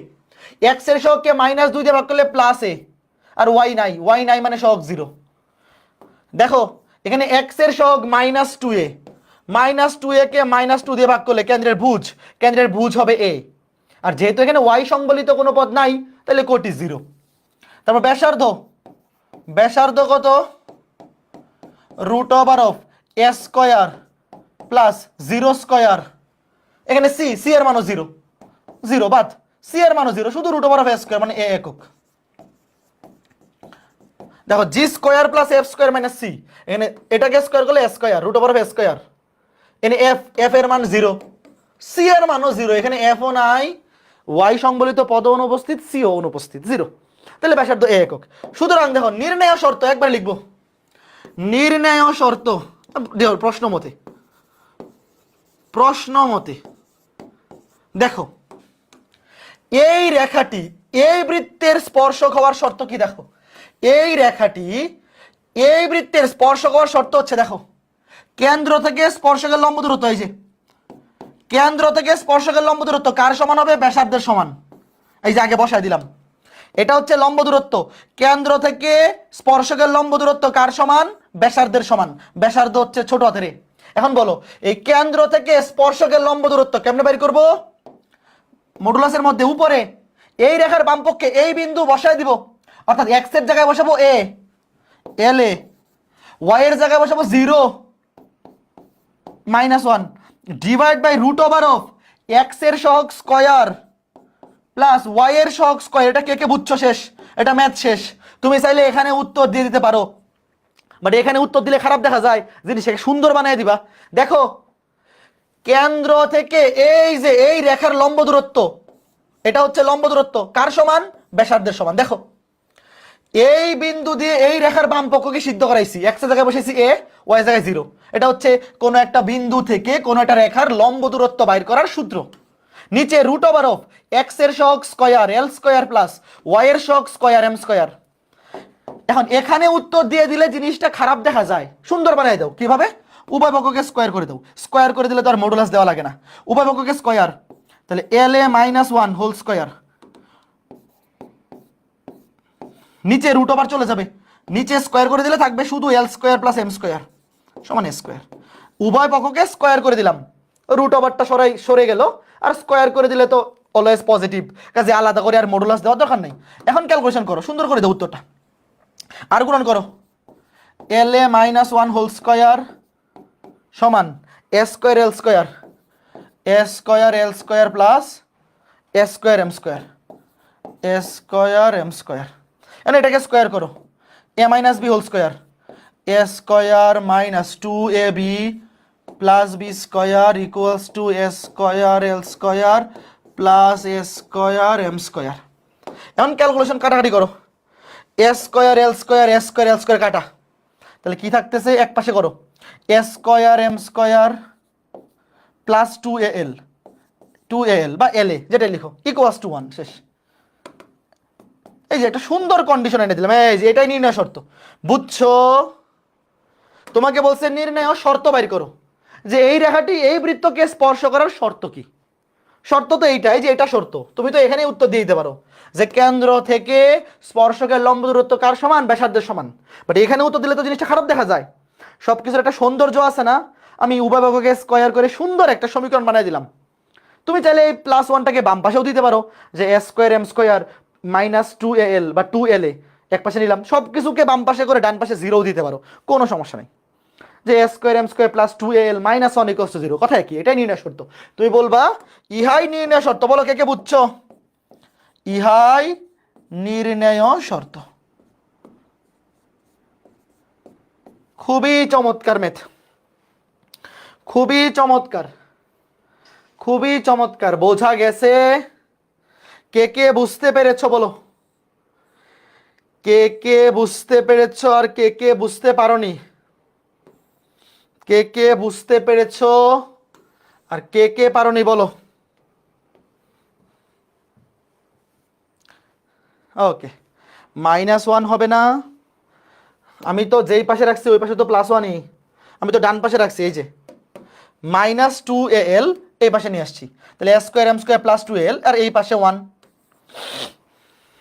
এক্স এর সহগকে -2 দিয়ে ভাগ করলে +a, আর ওয়াই নাই, ওয়াই নাই মানে সহগ 0। দেখো এখানে এক্স এর সহগ -2a, -2a কে -2 দিয়ে ভাগ করলে কেন্দ্রের ভুজ, কেন্দ্রের ভুজ হবে a। আর যেহেতু এখানে ওয়াই সংবলিত কোনো পদ নাই তাহলে কোটি 0। তারপর ব্যাসার্ধ, ব্যাসার্ধ কত? √a² plus 0²। এখানে সি, সি এর মানও 0, 0 বাদ, সি এর মানও 0, শুধু √a² মানে a একক। দেখো g² plus f² minus C, এখানে এটাকে স্কয়ার করলে a², √a²। এখানে f, f এর মান 0, সি এর মানও 0, এখানে f ও নাই, y সংবলিত পদ অনুপস্থিত, সি ও অনুপস্থিত, 0। তাহলে ব্যাসার্ধ a একক। সুতরাং দেখো নির্ণয় শর্ত একবার লিখবো, নির্ণয় শর্ত প্রশ্ন মতে, প্রশ্ন মতে দেখো এই রেখাটি এই বৃত্তের স্পর্শক হওয়ার শর্ত কি দেখো, এই রেখাটি এই বৃত্তের স্পর্শক হওয়ার শর্ত হচ্ছে দেখো কেন্দ্র থেকে স্পর্শকের লম্ব দূরত্ব, এই যে কেন্দ্র থেকে স্পর্শকের লম্ব দূরত্ব কার সমান হবে, ব্যাসার্ধের সমান। এই যে আগে বসায় দিলাম, এটা হচ্ছে লম্ব দূরত্ব, কেন্দ্র থেকে স্পর্শকের লম্ব দূরত্ব কার সমান, ব্যাসার্ধের সমান। ব্যাসার্ধ হচ্ছে ছোট হাতের। এখন বলো এই কেন্দ্র থেকে স্পর্শকের লম্ব দূরত্ব কেমনে বের করব, মডুলাসের মধ্যে উপরে এই রেখার বামপক্ষে এই বিন্দু বসায় দিব, অর্থাৎ এক্স এর জায়গায় বসাবো এ এল এ, ওয়াই এর জায়গায় বসাবো 0 -1 divide by root over of X এর সহগ স্কয়ার প্লাস ওয়াই এর সহগ স্কয়ার। এটা কে কে বুঝছো শেষ, এটা ম্যাথ শেষ। তুমি চাইলে এখানে উত্তর দিয়ে দিতে পারো, বাট এখানে উত্তর দিলে খারাপ দেখা যায়, জিনিসটাকে সুন্দর বানিয়ে দিবা। দেখো কেন্দ্র থেকে এই যে এই রেখার লম্ব দূরত্ব, এটা হচ্ছে লম্ব দূরত্ব কার সমান, ব্যাসার্ধের সমান। দেখো এই বিন্দু দিয়ে এই রেখার বাম পক্ষকে সিদ্ধ করাইছি, এক্স এর জায়গায় বসেছি এ, ওয়াই এর জায়গায় 0। এটা হচ্ছে কোন একটা বিন্দু থেকে কোন একটা রেখার লম্ব দূরত্ব বাইর করার সূত্র। নিচে রুট ওভার অফ এক্স এর সহগ square l square plus Y এর সহগ স্কয়ার এম স্কয়ার। এখন এখানে উত্তর দিয়ে দিলে জিনিসটা খারাপ দেখা যায়, সুন্দর বানাই দাও। কিভাবে, উভয় পক্ষকে স্কয়ার করে দাও, স্কয়ার করে দিলে তো আর মডুলাস দেওয়া লাগে না, উভয় পক্ষকে স্কয়ার, তাহলে এল এ -1 হোল স্কয়ার, নিচে রুট ওভার চলে যাবে, নিচে স্কয়ার করে দিলে থাকবে শুধু এল স্কয়ার প্লাস এম স্কয়ার সমান এ স্কয়ার। উভয় পক্ষকে স্কয়ার করে দিলাম, রুট ওভারটা সরে গেল, আর স্কয়ার করে দিলে তো অলওয়েজ পজিটিভ, কাজে আলাদা করে আর মডুলাস দেওয়ার দরকার নেই। এখন ক্যালকুলেশন করো, সুন্দর করে দাও উত্তরটা, আর গুণন করো। এল এ -1 হোল স্কয়ার সমান a square l square, a square l square plus a square m square, a square m square. এখন এটাকে স্কয়ার করো, a minus b whole square, a square minus 2ab plus b square equals to a square l square plus a square m square. এখন calculation কাটাকাটি করো, a square l square a square l square কাটা, তাহলে কি থাকতেছে, এক পাশে করো a square m square plus 2al বা এল এ যেটা লিখো ইকুয়ালস টু 1, শেষ। এই যে একটা সুন্দর কন্ডিশন এনে দিলাম, এই যে এটাই নির্ণয় শর্ত, বুঝছো? তোমাকে বলছে নির্ণয় শর্ত বাইর করো, যে এই রেখাটি এই বৃত্তকে স্পর্শ করার শর্ত কি। শর্ত তো এইটাই, যে এটা শর্ত, তুমি তো এখানে উত্তর দিয়ে দিতে পারো যে কেন্দ্র থেকে স্পর্শকের লম্ব দূরত্ব কার সমান, ব্যাসার্ধের সমান। বাট এখানে উত্তর দিলে তো জিনিসটা খারাপ দেখা যায়, সবকিছুর একটা সৌন্দর্য আছে না। আমি উভয় পক্ষকে স্কয়ার করে সুন্দর একটা সমীকরণ বানিয়ে দিলাম। তুমি চাইলে এই +1টাকে বাম পাশেও দিতে পারো, যে a square m square minus 2al বা 2la এক পাশে নিলাম, সব কিছুকে বাম পাশে করে ডান পাশে 0 দিতে পারো, কোনো সমস্যা নেই। যে a square m square plus 2al -1 equals to 0, কথা কি, এটাই নির্ণয় শর্ত। তুমি বলবা ইহাই নির্ণয় শর্ত, বলো কে কে বুঝছো, ইহাই নির্ণয় শর্ত। খুবই চমৎকার ম্যাথ, খুবই চমৎকার, খুবই চমৎকার, বোঝা গেছে? কে কে বুঝতে পেরেছো বলো, কে কে বুঝতে পেরেছো আর কে কে বুঝতে পারোনি, কে কে বুঝতে পেরেছো আর কে কে পারোনি বলো। ওকে, -1 হবে না, আমি তো যেই পাশে রাখছি ওই পাশে তো +1ই, আমি তো ডান পাশে রাখছি, এই যে -2al এই পাশে নিয়ে আসছি, তাহলে a square m square plus 2al, আর এই পাশে 1,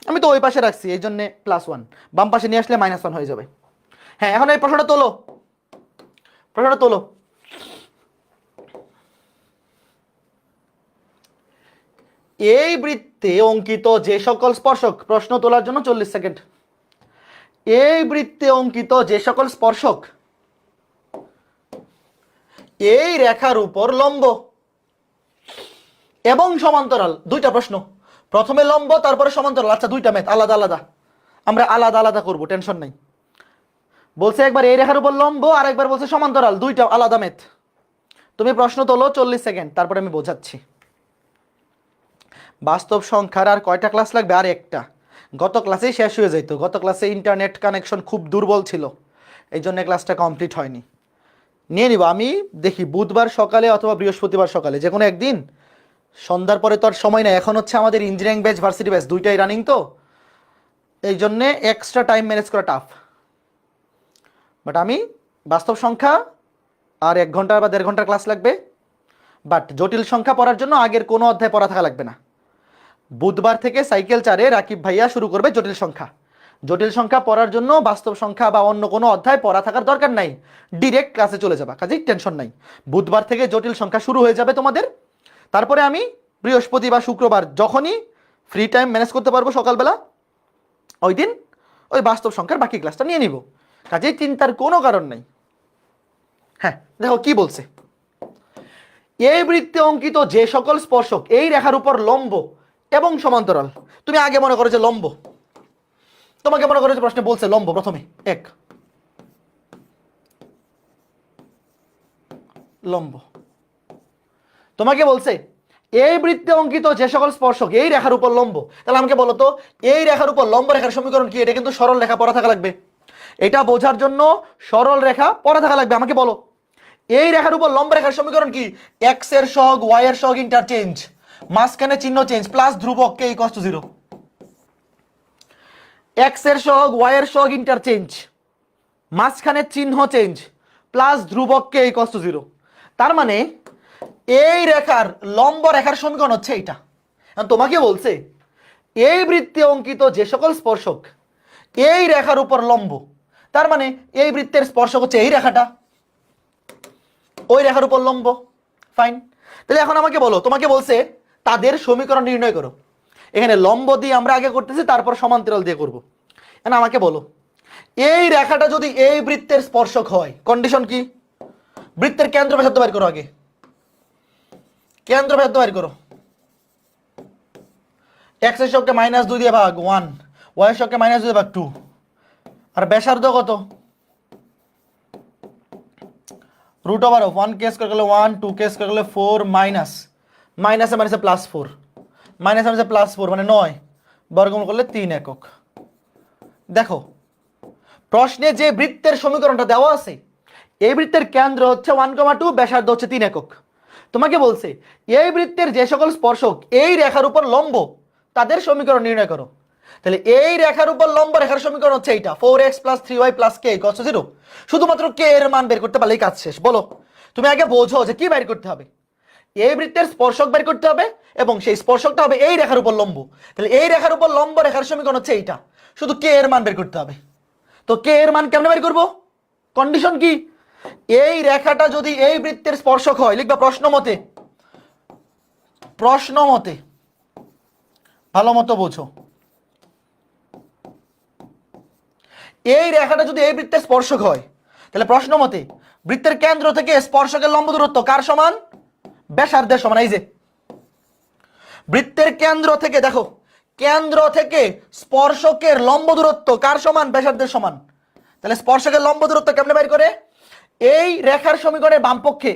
আমি তো ওই পাশে রাখছি এই জন্য +1, বাম পাশে নিয়ে আসলে -1 হয়ে যাবে। হ্যাঁ, এখন এই প্রশ্নটা তোলো, প্রশ্নটা তোলো। এই বৃত্তে অঙ্কিত যে সকল স্পর্শক, প্রশ্ন তোলার জন্য 40 সেকেন্ড। এই বৃত্তে অঙ্কিত যে সকল স্পর্শক এই রেখার উপর লম্ব এবং সমান্তরাল, দুইটা প্রশ্ন, প্রথমে লম্ব তারপরে সমান্তরাল। আচ্ছা, দুইটা ম্যাথ আলাদা আলাদা, আমরা আলাদা আলাদা করবো, টেনশন নাই। বলছে একবার এই রেখার উপর লম্ব আর একবার বলছে সমান্তরাল, দুইটা আলাদা ম্যাথ। তুমি প্রশ্ন তোলো, 40 সেকেন্ড, তারপরে আমি বোঝাচ্ছি। বাস্তব সংখ্যার আর কয়টা ক্লাস লাগবে, আর একটা, গত ক্লাসেই শেষ হয়ে যেত, গত ক্লাসে ইন্টারনেট কানেকশন খুব দুর্বল ছিল, এই জন্য ক্লাসটা কমপ্লিট হয়নি। নিয়ে নিব আমি, দেখি বুধবার সকালে অথবা বৃহস্পতিবার সকালে, যে কোনো একদিন সন্ধ্যার পরে তো আর সময় নেই, এখন হচ্ছে আমাদের ইঞ্জিনিয়ারিং ব্যাচ ভার্সিটি ব্যাচ দুইটাই রানিং, তো এই জন্যে এক্সট্রা টাইম ম্যানেজ করা টাফ। বাট আমি বাস্তব সংখ্যা আর 1 ঘন্টা বা 1.5 ঘন্টার ক্লাস লাগবে, বাট জটিল সংখ্যা পড়ার জন্য আগের কোনো অধ্যায় পড়া থাকা লাগবে না। বুধবার থেকে সাইকেল 4-এ রাকিব ভাইয়া শুরু করবে জটিল সংখ্যা। জটিল সংখ্যা পড়ার জন্য বাস্তব সংখ্যা বা অন্য কোনো অধ্যায় পড়া থাকার দরকার নাই, ডিরেক্ট ক্লাসে চলে যাবা, কাজেই টেনশন নাই। বুধবার থেকে জটিল সংখ্যা শুরু হয়ে যাবে তোমাদের। তারপরে আমি বৃহস্পতি বা শুক্রবার যখনই ফ্রি টাইম ম্যানেজ করতে পারবো সকালবেলা, ওই দিন ওই বাস্তব সংখ্যার বাকি ক্লাসটা নিয়ে নিব, কাজেই চিন্তার কোনো কারণ নাই। হ্যাঁ দেখো কি বলছে, এই বৃত্তে অঙ্কিত যে সকল স্পর্শক এই রেখার উপর লম্ব এবং সমান্তরাল। তুমি আগে মনে করো যে লম্ব, তোমাকে মনে করো যে প্রশ্নে বলছে লম্ব, প্রথমে এক লম্ব, তোমাকে বলছে এই বৃত্তে অঙ্কিত যে সকল স্পর্শক এই রেখার উপর লম্ব। তাহলে আমাকে বলো তো এই রেখার উপর লম্ব রেখার সমীকরণ কি? এটা কিন্তু সরল রেখা পড়া থাকা লাগবে, এটা বোঝার জন্য সরল রেখা পড়া থাকা লাগবে। আমাকে বলো এই রেখার উপর লম্ব রেখার সমীকরণ কি? এক্স এর সহগ ওয়াই এর সহগ ইন্টারচেঞ্জ, মাঝখানে চিহ্ন চেঞ্জ, প্লাস ধ্রুবক কে ইকুয়ালস টু 0। এক্স এর সহগ ওয়াই এর সহগ ইন্টারচেঞ্জ, মাঝখানে চিহ্ন চেঞ্জ, প্লাস ধ্রুবক কে ইকুয়ালস টু 0। তার মানে এই রেখার লম্ব রেখার সমীকরণ হচ্ছে এইটা। তোমাকে বলছে এই বৃত্তে অঙ্কিত যে সকল স্পর্শক এই রেখার উপর লম্ব, তার মানে এই বৃত্তের স্পর্শক হচ্ছে এই রেখাটা, ওই রেখার উপর লম্ব। ফাইন, তাহলে এখন আমাকে বলো, তোমাকে বলছে তাদের সমীকরণ নির্ণয় করো। এখানে লম্ব দিয়ে আমরা আগে করতেছি, তারপর সমান্তরাল দিয়ে করব। এখন আমাকে বলো এই রেখাটা যদি এই বৃত্তের স্পর্শক হয়, কন্ডিশন কি? বৃত্তের কেন্দ্র ব্যাসার্ধ বের করো, আগে কেন্দ্র ব্যাসার্ধ বের করো। এক্স এর সহগকে -2 দিয়ে ভাগ 1, ওয়াই এর সহগকে -2 দিয়ে ভাগ 2, আর ব্যাসার্ধ কত? √1 কেস করে গেলে 1, 2 কেস করে গেলে 4, মাইনাসে মাইনাসে +4, মাইনাসে মাইনাসে +4 মানে 9, বর্গমূল করলে 3 একক। দেখো প্রশ্নে যে বৃত্তের সমীকরণটা দেওয়া আছে, এই বৃত্তের কেন্দ্র হচ্ছে 1,2, ব্যাসার্ধ হচ্ছে 3 একক। তোমাকে বলছে এই বৃত্তের যে সকল স্পর্শক এই রেখার উপর লম্ব তাদের সমীকরণ নির্ণয় করো। তাহলে এই রেখার উপর লম্ব রেখার সমীকরণ হচ্ছে এইটা, 4x + 3y + k = 0। শুধুমাত্র k এর মান বের করতে পারলেই কাজ শেষ। বলো তুমি আগে বোঝো যে কি বের করতে হবে। এই বৃত্তের স্পর্শক বের করতে হবে এবং সেই স্পর্শকটা হবে এই রেখার উপর লম্ব। তাহলে এই রেখার উপর লম্ব রেখার সমীকরণ হচ্ছে এইটা, শুধু k এর মান বের করতে হবে। তো k এর মান কেমনে বের করব? কন্ডিশন কি? এই রেখাটা যদি এই বৃত্তের স্পর্শক হয়, লিখবা প্রশ্ন মতে, প্রশ্ন মতে ভালো মতো বোঝো, এই রেখাটা যদি এই বৃত্তের স্পর্শক হয়, তাহলে প্রশ্ন মতে বৃত্তের কেন্দ্র থেকে স্পর্শকের লম্ব দূরত্ব কার সমান? ব্যাসার্ধের সমান। এই যে বৃত্তের কেন্দ্র থেকে, দেখো কেন্দ্র থেকে স্পর্শকের লম্ব দূরত্ব কার সমান? ব্যাসার্ধের সমান। তাহলে স্পর্শকের লম্ব দূরত্ব কেমনে বের করে? এই রেখার সমীকরণের বাম পক্ষে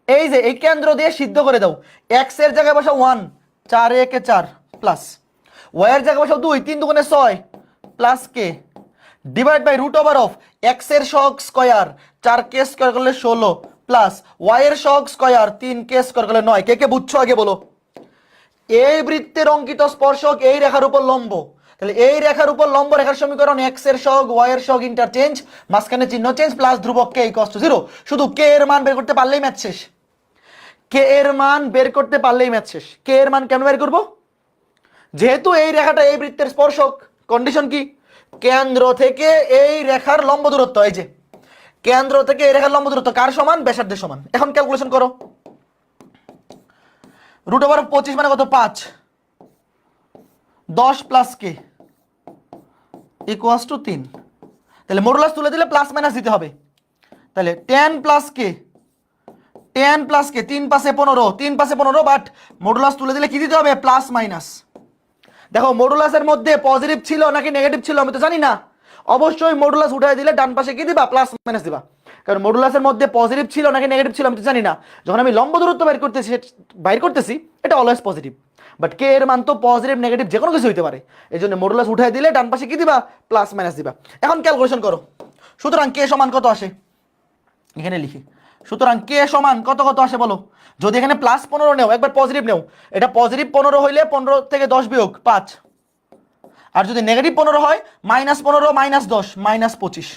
এই যে এই কেন্দ্র দিয়ে সিদ্ধ করে দাও। এক্স এর জায়গায় বসাও 1, 4 একে 4 প্লাস, ওয়াই এর জায়গায় বসাও 2, 3 দুগুণে 6 প্লাস কে, ডিভাইড বাই √(x) এর সহগ স্কয়ার 4k স্কয়ার করলে 16 প্লাস ওয়াই এর সহগ স্কয়ার 3k স্কয়ার করলে 9। কে কে বুঝছো আগে বলো। এই বৃত্তের অঙ্কিত স্পর্শক এই রেখার উপর লম্ব, তাহলে এই রেখার উপর লম্ব রেখার সমীকরণ x এর সহগ y এর সহগ ইন্টারচেঞ্জ, মাঝখানে চিহ্ন চেঞ্জ, প্লাস ধ্রুবক k = 0। শুধু k এর মান বের করতে পারলেই ম্যাথ শেষ। k এর মান বের করতে পারলেই ম্যাথ শেষ। k এর মান কেন বের করব? যেহেতু এই রেখাটা এই বৃত্তের স্পর্শক, কন্ডিশন কি? কেন্দ্র থেকে এই রেখার লম্ব দূরত্ব, এই যে কেন্দ্র থেকে এই রেখার লম্ব দূরত্ব কার সমান? ব্যাসার্ধের সমান। এখন ক্যালকুলেশন করো, √25 মানে কত? 5, 10 প্লাস কে ইকুয়ালস টু 3। তাহলে মডুলাস তুলে দিলে প্লাস মাইনাস দিতে হবে। তাহলে 10 প্লাস কে, 10 প্লাস কে, 3 পাশে 15, 3 পাশে 15, বাট মডুলাস তুলে দিলে কি দিতে হবে? Plus minus. দেখো মডুলাসের মধ্যে পজিটিভ ছিল নাকি নেগেটিভ ছিল আমি তো জানি না, অবশ্যই মডুলাস উঠাই দিলে ডান পাশে কি দিবা? প্লাস মাইনাস দিবা, কারণ মডুলাসের মধ্যে পজিটিভ ছিল নাকি নেগেটিভ ছিল আমি তো জানি না। যখন আমি লম্ব দূরত্ব বাইর করতেছি এটা অলওয়েজ পজিটিভ, বাট কে এর মান তো পজিটিভ নেগেটিভ যে কোনো কিছু হইতে পারে, এই জন্য মডুলাস উঠাই দিলে ডান পাশে কি দিবা? প্লাস মাইনাস দিবা। এখন ক্যালকুলেশন করো, সুতরাং কে সমান কত আসে? এখানে লিখি সুতরাং কে সমান কত কত আসে বলো? যদি এখানে +15 নেও, একবার পজিটিভ নেও, এটা +15 হইলে 15 থেকে 10 বিয়োগ 5, আর যদি -15 হয় -15 -10 -25।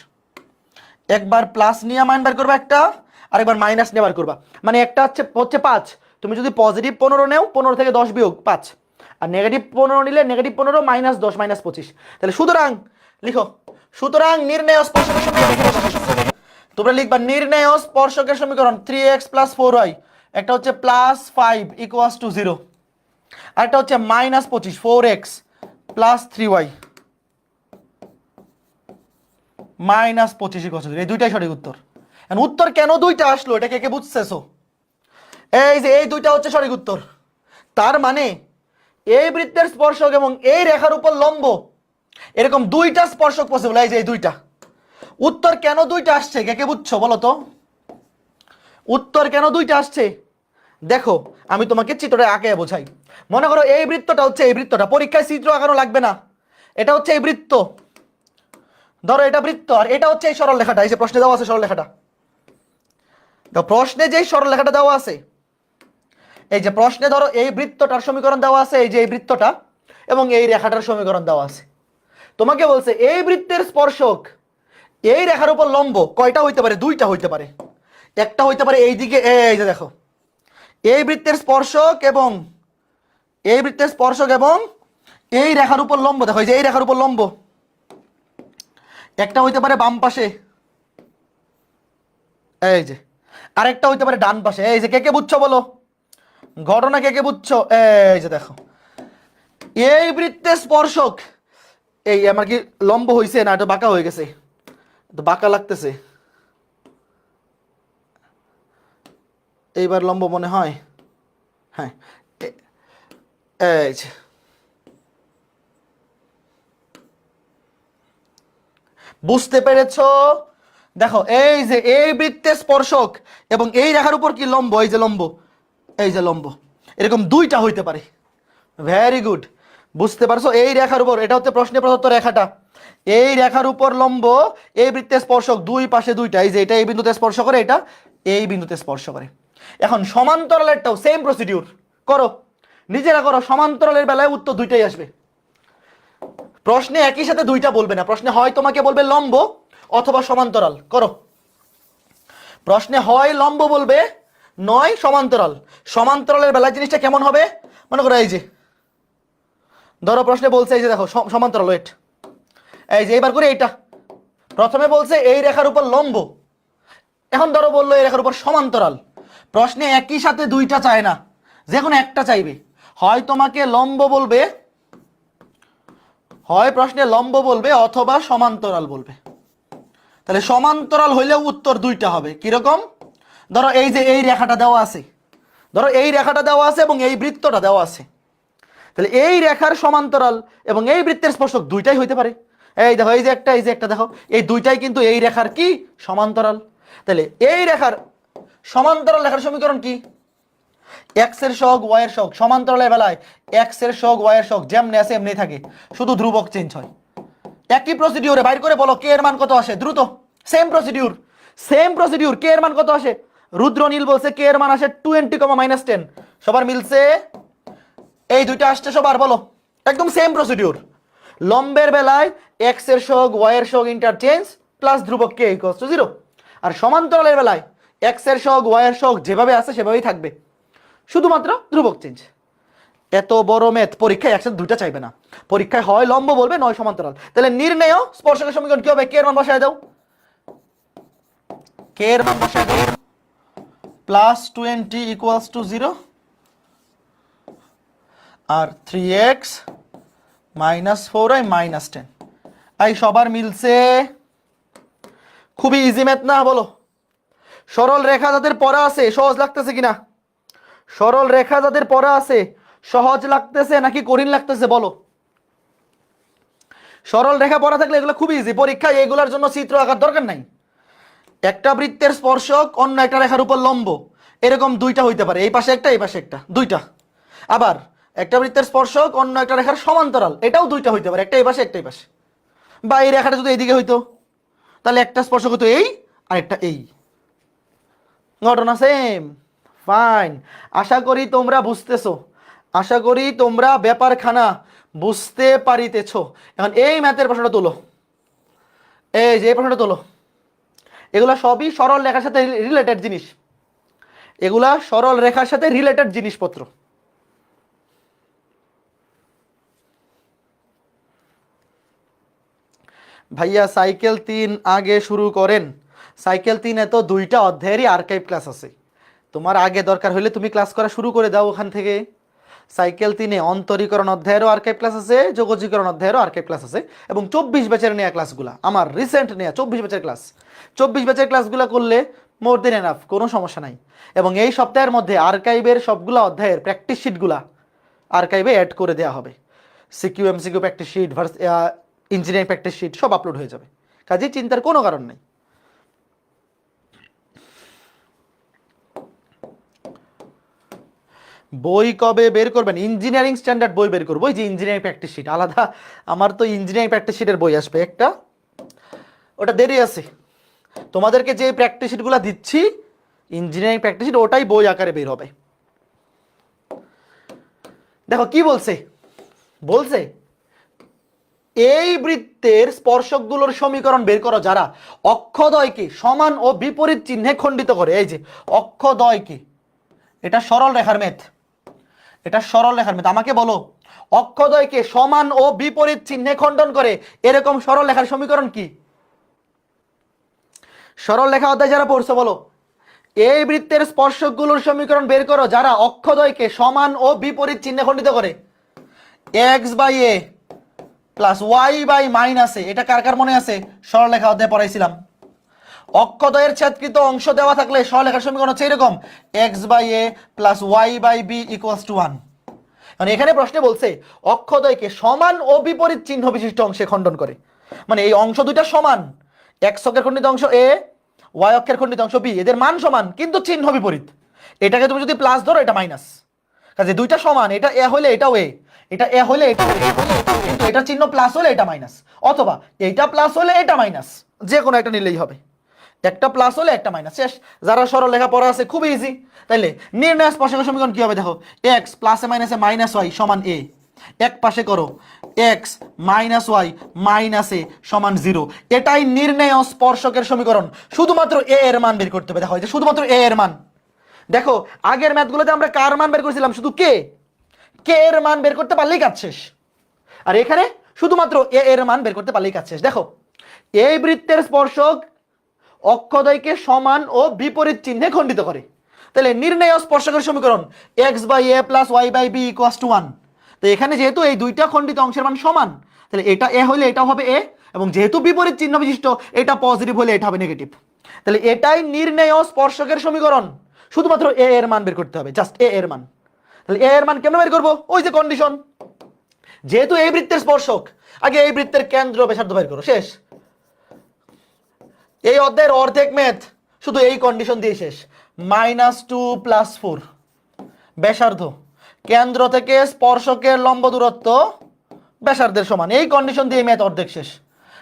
একবার প্লাস নিয়ে মান বার করবা একটা, আর একবার মাইনাস নিয়ে বার করবা। মানে একটা হচ্ছে 5, তুমি যদি +15 নেও 15 থেকে 10 বিয়োগ 5, আর -15 নিলে -15 -10 -25। তাহলে সুতরাং লিখো, সুতরাং নির্ণেয় স্পর্শকের সমীকরণ। তোমরা লিখবা নির্ণেয় স্পর্শকের সমীকরণ 3x + 4y, একটা হচ্ছে +5 = 0, আর একটা হচ্ছে -25 4x + 3y -25 = 0। এই দুইটাই সঠিক উত্তর। এখন উত্তর কেন দুইটা আসলো এটা কে বুঝতেছো? এই যে এই দুইটা হচ্ছে সঠিক উত্তর। তার মানে এই বৃত্তের স্পর্শক এবং এই রেখার উপর লম্ব, এরকম দুইটা স্পর্শক পসিবল। এই যে এই দুইটা। উত্তর কেন দুইটা আসছে কে বুঝছো বলো তো? উত্তর কেন দুইটা আসছে দেখো, আমি তোমাকে চিত্রটা আঁকে বোঝাই। মনে করো এই বৃত্তটা হচ্ছে এই বৃত্তটা, পরীক্ষায় চিত্র আঁকানো লাগবে না, এটা হচ্ছে এই বৃত্ত। ধরো এটা বৃত্ত, আর এটা হচ্ছে এই সরল রেখাটা। এই যে প্রশ্নে দেওয়া আছে সরল রেখাটা, প্রশ্নে যে সরল রেখাটা দেওয়া আছে, এই যে প্রশ্নে ধরো এই বৃত্তটার সমীকরণ দেওয়া আছে, এই যে এই বৃত্তটা এবং এই রেখাটার সমীকরণ দেওয়া আছে। তোমাকে বলছে এই বৃত্তের স্পর্শক এই রেখার উপর লম্ব কয়টা হইতে পারে? দুইটা হইতে পারে। একটা হইতে পারে এইদিকে, এই যে দেখো এই বৃত্তের স্পর্শক এবং এই বৃত্তের স্পর্শক এবং এই রেখার উপর লম্ব, দেখো এই যে এই রেখার উপর লম্ব। একটা হইতে পারে বাম পাশে, এই যে, আরেকটা হইতে পারে ডান পাশে। এই যে কে বুঝছো বলো? ঘটনা কে বুঝছো? এই যে দেখো এই বৃত্তের স্পর্শক, এই আমার কি লম্ব হইছে না এটা বাঁকা হয়ে গেছে? তো বাঁকা লাগতেছে, এইবার লম্ব মনে হয়। হ্যাঁ, এই যে বুঝতে পেরেছো? দেখো এই যে এই বৃত্তের স্পর্শক এবং এই রেখার উপর কি লম্ব, এই যে লম্ব, এই যে লম্ব, এরকম দুইটা হইতে পারে। ভেরি গুড, বুঝতে পারছো? এই রেখার উপর, এটা হচ্ছে প্রশ্নে প্রদত্ত রেখাটা, এই রেখার উপর লম্ব, এই বৃত্তের স্পর্শক দুই পাশে দুইটা, এই যে এটা এই বিন্দুতে স্পর্শ করে, এটা এই বিন্দুতে স্পর্শ করে। এখন সমান্তরালেরটাও সেম প্রসিডিউর করো, নিজেরা করো। সমান্তরালের বেলায় উত্তর দুইটাই আসবে। প্রশ্নে একই সাথে দুইটা বলবে না, প্রশ্নে হয় তোমাকে বলবে লম্ব অথবা সমান্তরাল। করো, প্রশ্নে হয় লম্ব বলবে নয় সমান্তরাল। সমান্তরালের বেলায় জিনিসটা কেমন হবে মনে করো, এই যে ধরো প্রশ্নে বলছে এই যে দেখো সমান্তরাল, ওয়েট, এই যে এবার করে এইটা প্রথমে বলছে এই রেখার উপর লম্ব, এখন ধরো বললো এই রেখার উপর সমান্তরাল। প্রশ্নে একই সাথে দুইটা চায় না, যে কোনো একটা চাইবে। হয় তোমাকে লম্ব বলবে, হয় প্রশ্নে লম্ব বলবে অথবা সমান্তরাল বলবে। তাহলে সমান্তরাল হইলেও উত্তর দুইটা হবে। কিরকম? ধরো এই যে এই রেখাটা দেওয়া আছে, ধরো এই রেখাটা দেওয়া আছে এবং এই বৃত্তটা দেওয়া আছে, তাহলে এই রেখার সমান্তরাল এবং এই বৃত্তের স্পর্শক দুইটাই হইতে পারে। এই দেখো এই যে একটা, এই যে একটা, দেখো এই দুইটাই কিন্তু এই রেখার কি সমান্তরাল। তাহলে এই রেখার সমান্তরাল রেখার সমীকরণ কি? এক্স এর সহগ ওয়াই এর সহগ। সমান্তরালের বেলায় এক্স এর সহগ ওয়াই এর সহগ যেমনি আছে এমনি থাকে, শুধু ধ্রুবক চেঞ্জ হয়। একই প্রসিডিউরে বাইর করে বলো কে এর মান কত আসে দ্রুত। Same procedure, same procedure. K এর মান কত আসে? রুদ্র নীল বলছে কে এর মান আসে 20, -10। সবার মিলছে? এই দুইটা আসছে সবার, বলো। একদম সেম প্রসিডিউর। লম্বের বেলায় এক্স এর সহগ ওয়াই এর সহগ ইন্টারচেঞ্জ প্লাস ধ্রুবক কে = 0। আর সমান্তরালের বেলায় এক্স এর সহগ ওয়াই এর সহগ যেভাবে আছে সেভাবেই থাকবে, শুধুমাত্র ধ্রুবক চেঞ্জ। এত বড় ম্যাথ পরীক্ষায় একসাথে দুইটা চাইবে না, পরীক্ষায় হয় লম্ব বলবে নয় সমান্তরাল। তাহলে নির্ণেয় স্পর্শকের সমীকরণ কি হবে? কে এর মান বসায় দাও, কে এর মান বসায় দাও। +20 = 0 আর 3x - 4y - 10। এই সবার মিলছে? খুবই ইজি ম্যাথ না বলো? সরল রেখা যাদের পড়া আছে সহজ লাগতেছে কিনা? সরল রেখা যাদের পড়া আছে সহজ লাগতেছে নাকি কঠিন লাগতেছে বলো? সরল রেখা পড়া থাকলে এগুলো খুবই ইজি, পরীক্ষায় এগুলোর জন্য চিত্র আঁকার দরকার নাই। একটা বৃত্তের স্পর্শক অন্য একটা রেখার উপর লম্ব, এরকম দুইটা হইতে পারে, এই পাশে একটা এই পাশে একটা, দুইটা। আবার একটা বৃত্তের স্পর্শক অন্য একটা রেখার সমান্তরাল, এটাও দুইটা হইতে পারে, একটা এই পাশে একটা এই পাশে। বা এই রেখাটা যদি এইদিকে হইতো তাহলে একটা স্পর্শক হতো এই আর একটা এই, ঘটনা সেম। ফাইন, আশা করি তোমরা বুঝতেছো, আশা করি তোমরা ব্যাপারখানা বুঝতে পারিতেছো। এখন এই ম্যাথের প্রশ্নটা তোলো, এই যে এই প্রশ্নটা তোলো। এগুলা সবই সরল রেখার সাথে রিলেটেড জিনিস, এগুলা সরল রেখার সাথে রিলেটেড জিনিসপত্র। ভাইয়া সাইকেল 3 আগে শুরু করেন। সাইকেল 3-এ তো 2টা অধ্যায়েরই আর্কাইভ ক্লাস আছে, তোমার আগে দরকার হলে তুমি ক্লাস করা শুরু করে দাও ওখান থেকে। সাইকেল 3-এ অন্তরীকরণ অধ্যায়েরও আর্কাইভ ক্লাস আছে, যোগজীকরণ অধ্যায়েরও আর্কাইভ ক্লাস আছে, এবং 24 ব্যাচের নেওয়া ক্লাসগুলা, আমার রিসেন্ট নেওয়া 24 ব্যাচের ক্লাস, 24 ব্যাচের ক্লাসগুলো করলে মোর দেন এনাফ, কোনো সমস্যা নাই। এবং এই সপ্তাহের মধ্যে আর্কাইভের সবগুলো অধ্যায়ের প্র্যাকটিস শিটগুলা আর্কাইভে অ্যাড করে দেওয়া হবে। CQ MCQ practice sheet, engineering practice sheet সব আপলোড হয়ে যাবে, কাজে চিন্তার কোনো কারণ নেই। বই কবে বের করবেন? ইঞ্জিনিয়ারিং স্ট্যান্ডার্ড বই বের করবো, ওই যে ইঞ্জিনিয়ারিং প্র্যাকটিস শিট আলাদা, আমার তো ইঞ্জিনিয়ারিং প্র্যাকটিস শিটের বই আসবে একটা, ওটা দেরি আছে। তোমাদেরকে যে প্র্যাকটিস শিটগুলো দিচ্ছি ইঞ্জিনিয়ারিং প্র্যাকটিস শিট, ওটাই বই আকারে বের হবে। দেখো কি বলছে, বলছে এই বৃত্তের স্পর্শকগুলোর সমীকরণ বের করো যারা অক্ষদ্বয়কে সমান ও বিপরীত চিহ্নে খণ্ডিত করে। এই যে অক্ষদ্বয়কে, এটা সরল রেখার মেথ, এটা সরল রেখার মেথ। আমাকে বলো অক্ষদ্বয়কে সমান ও বিপরীত চিহ্নে খণ্ডন করে এরকম সরল রেখার সমীকরণ কি? সরল রেখা অধ্যায় যারা পড়ছো বলো, এই বৃত্তের স্পর্শকগুলোর সমীকরণ বের করো যারা অক্ষদ্বয়কে সমান ও বিপরীত চিহ্নে খণ্ডিত করে। x/a প্লাস y/-a, এটা কার কার মনে আছে? সরলরেখা অধ্যায়ে পড়াইছিলাম। অক্ষদ্বয়ের ছেদকৃত অংশ দেওয়া থাকলে সরলরেখার সমীকরণ হচ্ছে এরকম, x/a plus y/b equals to 1। মানে এখানে প্রশ্নে বলছে অক্ষদ্বয়কে সমান ও বিপরীত চিহ্ন বিশিষ্ট অংশে খণ্ডন করে, মানে এই অংশ দুইটা সমান, x অক্ষের খণ্ডিত অংশ a, y অক্ষের খণ্ডিত অংশ b, এদের মান সমান কিন্তু চিহ্ন বিপরীত। এটাকে তুমি যদি প্লাস ধরো এটা মাইনাস, কাজে দুইটা সমান, এটা a হলে এটাও a, এটা a হলে এটা a, কিন্তু এটা চিহ্ন প্লাস হলে এটা মাইনাস, অথবা এইটা প্লাস হলে এটা মাইনাস, যে কোনো একটা নিলেই হবে। একটা প্লাস হলে একটা মাইনাস, শেষ। যারা সরল লেখা পড়া আছে খুবই ইজি। তাইলে নির্ণয় স্পর্শকের সমীকরণ কি হবে দেখো, x প্লাসে মাইনাসে মাইনাস y সমান a, এক পাশে করো x minus y minus a সমান 0। এটাই নির্ণয় স্পর্শকের সমীকরণ। শুধুমাত্র a এর মান বের করতে হবে। দেখো এই যে শুধুমাত্র a এর মান, দেখো আগের ম্যাথগুলোতে আমরা কার মান বের করেছিলাম? শুধু কে এর মান বের করতে পারলেই কাজ শেষ। আর এখানে শুধুমাত্র এ এর মান বের করতে পারলেই কাজ শেষ। দেখো এই বৃত্তের স্পর্শক অক্ষদ্বয়কে সমান ও বিপরীত চিহ্নে খণ্ডিত করে, তাহলে নির্ণয় স্পর্শকের সমীকরণ x/a plus y/b equals to 1। তো এখানে যেহেতু এই দুইটা খণ্ডিত অংশের মান সমান, তাহলে এটা a হলে এটা হবে a, এবং যেহেতু বিপরীত চিহ্ন বিশিষ্ট এটা পজিটিভ হলে এটা হবে নেগেটিভ। তাহলে এটাই নির্ণয় স্পর্শকের সমীকরণ। শুধুমাত্র a এর মান বের করতে হবে, জাস্ট a এর মান। তাহলে a এর মান কেমন বের করবো? ওই যে কন্ডিশন, যেহেতু এই বৃত্তের স্পর্শক, আগে এই বৃত্তের কেন্দ্র ব্যাসার্ধ বের করো, শেষ। এই অধ্যায়ের অর্ধেক ম্যাথ শুধু এই কন্ডিশন দিয়ে শেষ। -2 + 4 ব্যাসার্ধ, কেন্দ্র থেকে স্পর্শকের লম্ব দূরত্ব ব্যাসার্ধের সমান, এই কন্ডিশন দিয়ে ম্যাথ অর্ধেক শেষ।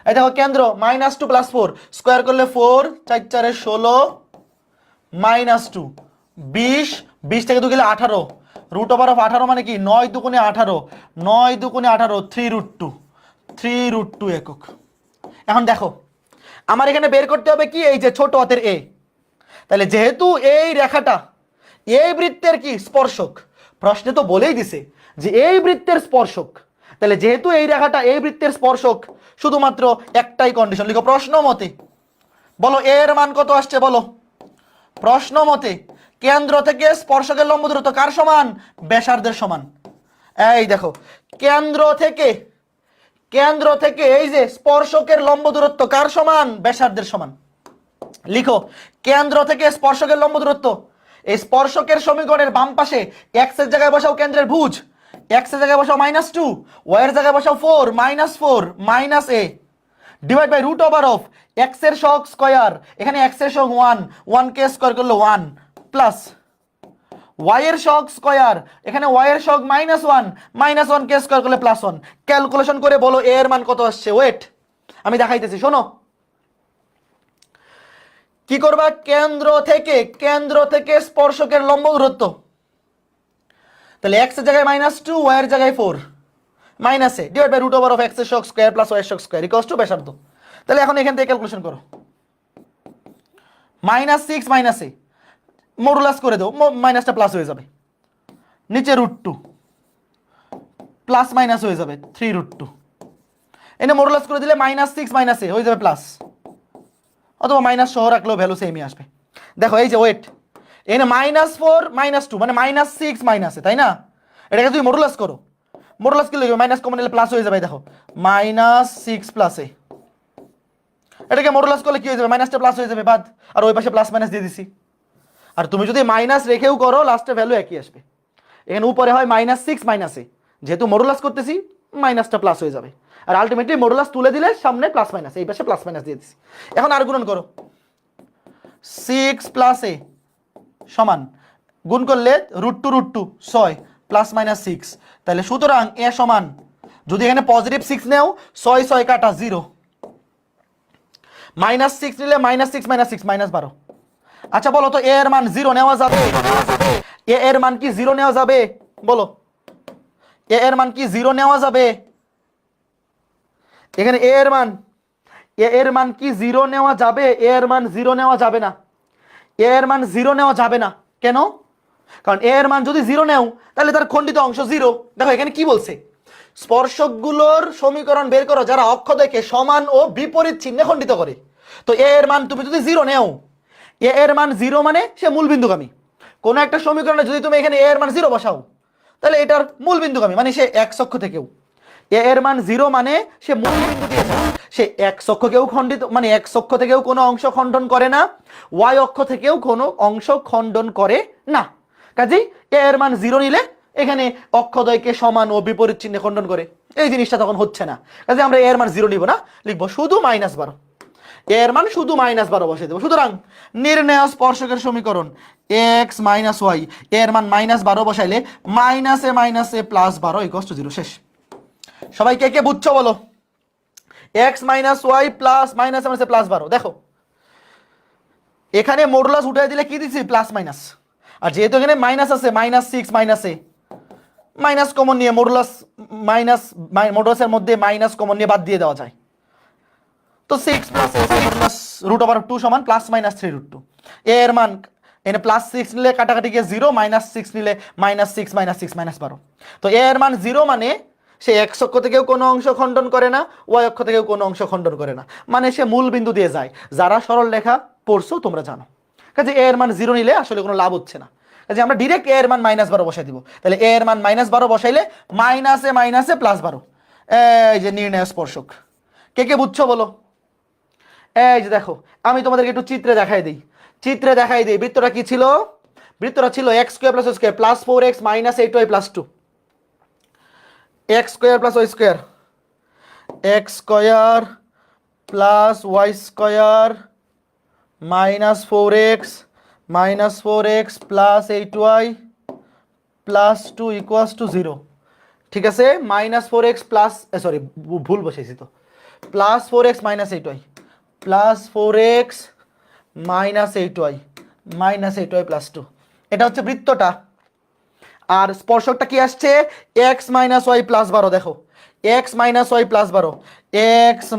এই দেখো কেন্দ্র -2 + 4 স্কোয়ার করলে 4 4 4 16 -2 20, 20 থেকে 2 গেলে 18, √18 মানে কি 9 × 2 = 18, 9 × 2 = 18, 3√2 একক। এখন দেখো আমার এখানে বের করতে হবে কি, এই যে ছোট হাতের a। তাহলে যেহেতু এই রেখাটা এই বৃত্তের কি স্পর্শক, প্রশ্নে তো বলেই দিছে যে এই বৃত্তের স্পর্শক, তাহলে যেহেতু এই রেখাটা এই বৃত্তের স্পর্শক, শুধুমাত্র একটাই কন্ডিশন লিখো প্রশ্ন মতে। বলো a এর মান কত আসছে বলো প্রশ্ন মতে? কেন্দ্র থেকে স্পর্শকের লম্ব দূরত্ব কার সমান? ব্যাসার্ধের সমান। এই দেখো কেন্দ্র থেকে এই যে স্পর্শকের লম্ব দূরত্ব কার সমান? ব্যাসার্ধের সমান। লিখো কেন্দ্র থেকে স্পর্শকের লম্ব দূরত্ব, এই স্পর্শকের সমীকরণের বাম পাশে x এর জায়গায় বসাও কেন্দ্রের ভুজ, x এর জায়গায় বসাও -2, y এর জায়গায় বসাও 4 -4 - a divide by √of x এর সহগ স্কয়ার, এখানে x এর সহগ 1, 1 কে স্কয়ার করলে 1 প্লাস y এর সহগ স্কয়ার, এখানে y এর সহগ -1, -1 কে স্কয়ার করলে +1। ক্যালকুলেশন করে বলো a এর মান কত আসছে। ওয়েট আমি দেখাইতেছি, শোনো। কি করবা, কেন্দ্র থেকে স্পর্শকের লম্ব দূরত্ব, তাহলে x এর জায়গায় -2, y এর জায়গায় 4, minus A divide by root over of x এর শক স্কয়ার প্লাস y এর শক স্কয়ার ইকুয়ালস টু ব্যাসার্ধ। তাহলে এখন এখান থেকে ক্যালকুলেশন করো, -6 মাইনাস এ মডুলাস করে দাও, মাইনাসটা প্লাস হয়ে যাবে, নিচে √2 প্লাস মাইনাস হয়ে যাবে 3√2, এনে মডুলাস করে দিলে -6 মাইনাস এ হয়ে যাবে প্লাস, অথবা মাইনাস সহ রাখলেও ভ্যালু সেমই আসবে। দেখো এই যে ওয়েট, এখানে -4 -2 মানে -6 মাইনাস এ, তাই না? এটাকে তুমি মডুলাস করো, মডুলাস কি লিখবে, মাইনাস কমন নিলে প্লাস হয়ে যাবে, দেখো -6 প্লাস এ, এটাকে মডুলাস করলে কি হয়ে যাবে, মাইনাসটা প্লাস হয়ে যাবে বাদ, আর ওই পাশে প্লাস মাইনাস দিয়ে দিছি। আর তুমি যদি মাইনাস রেখেও করো লাস্টে ভ্যালু একই আসবে। এখানে উপরে হয় -6 মাইনাস এ, যেহেতু মডুলাস করতেছি মাইনাসটা প্লাস হয়ে যাবে, আর আলটিমেটলি মডুলাস তুলে দিলে সামনে প্লাস মাইনাস, এই পাশে প্লাস মাইনাস দিয়ে দিছি। এখন আর গুণন করো, 6 প্লাস এ সমান গুণ করলে √2 6 প্লাস মাইনাস 6, তাহলে সুতরাং এ সমান, যদি এখানে পজিটিভ 6 নেও 6 6 কাটা 0, -6 নিলে -6 - 6 -12। আচ্ছা বলো তো এ এর মান 0 নেওয়া যাবে? এ এর মান কি 0 নেওয়া যাবে? বলো, এ এর মান কি 0 নেওয়া যাবে? এখানে এ এর মান কি 0 নেওয়া যাবে? এ এর মান 0 নেওয়া যাবে না, এ এর মান 0 নেওয়া যাবে না। কেন? কারণ এ এর মান যদি 0 নেও তাহলে তার খণ্ডিত অংশ 0। দেখো এখানে কি বলছে, স্পর্শকগুলোর সমীকরণ বের করো যারা অক্ষদ্বয়কে সমান ও বিপরীত চিহ্নে খণ্ডিত করে। তো এ এর মান তুমি যদি 0 নেও, এ এর মান 0 মানে সে মূল বিন্দুগামী। কোন একটা সমীকরণে যদি তুমি এখানে এ এর মান 0 বসাও তাহলে এটার মূল বিন্দুগামী, মানে সে x অক্ষ থেকেও, এ এর মান 0 মানে সে মূল বিন্দু দিয়েছে, সে x অক্ষকেও খণ্ডিত, মানে x অক্ষ থেকেও কোনো অংশ খণ্ডন করে না, y অক্ষ থেকেও কোনো অংশ খণ্ডন করে না। কাজেই এ এর মান 0 নিলে এখানে অক্ষদ্বয়কে সমান ও বিপরীত চিহ্নে খণ্ডন করে, এই জিনিসটা তখন হচ্ছে না। কাজে আমরা এ এর মান 0 নিব না, লিখবো শুধু -12, এর মান শুধু -12 বসিয়ে দেবো। সুতরাং নির্ণেয় স্পর্শকের সমীকরণ x - y, এর মান -12 বসাইলে -a + 12 = 0। শেষ। সবাই কে কে বুঝছো বলো? x - y plus -a + 12। দেখো এখানে মডুলাস উঠাই দিলে কি দিছি, প্লাস মাইনাস, আর যেহেতু এখানে মাইনাস আছে -6 - a, মাইনাস কমন নিয়ে মডুলাসের মধ্যে মাইনাস কমন নিয়ে বাদ দিয়ে দেওয়া যায়। তো 6 প্লাস √2 সমান +-3√2। এর মান এনে +6 নিলে কাটাকাটি গিয়ে 0, -6 নিলে -6 - 6 -12। তো এর মান 0 মানে সে x অক্ষ থেকেও কোনো অংশ খণ্ডন করে না, y অক্ষ থেকেও কোনো অংশ খণ্ডন করে না, মানে সে মূল বিন্দু দিয়ে যায়। যারা সরল রেখা পড়ছো তোমরা জানো। কাজে এর মান 0 নিলে আসলে কোনো লাভ হচ্ছে না, কাজে আমরা ডিরেক্ট এর মান -12 বসাই দিব। তাহলে এর মান -12 বসাইলে -a + 12, এই যে নির্ণেয় স্পর্শক। কে কে বুঝছো বলো? এই যে দেখো আমি তোমাদেরকে একটু চিত্রে দেখাই দিই, বৃত্তটা কি ছিল? বৃত্তটা ছিল x² + y² + 4x - 8y + 2, x² + y², x² + y² - 4x + 8y + 2 = 0। ঠিক আছে, -4x প্লাস, সরি ভুল বসেছি তো, +4x - 8y +4x - 8y + 2, এটা হচ্ছে বৃত্তটা। আর স্পর্শকটা কি আসছে, x - y + 12। দেখো x - y + 12, x -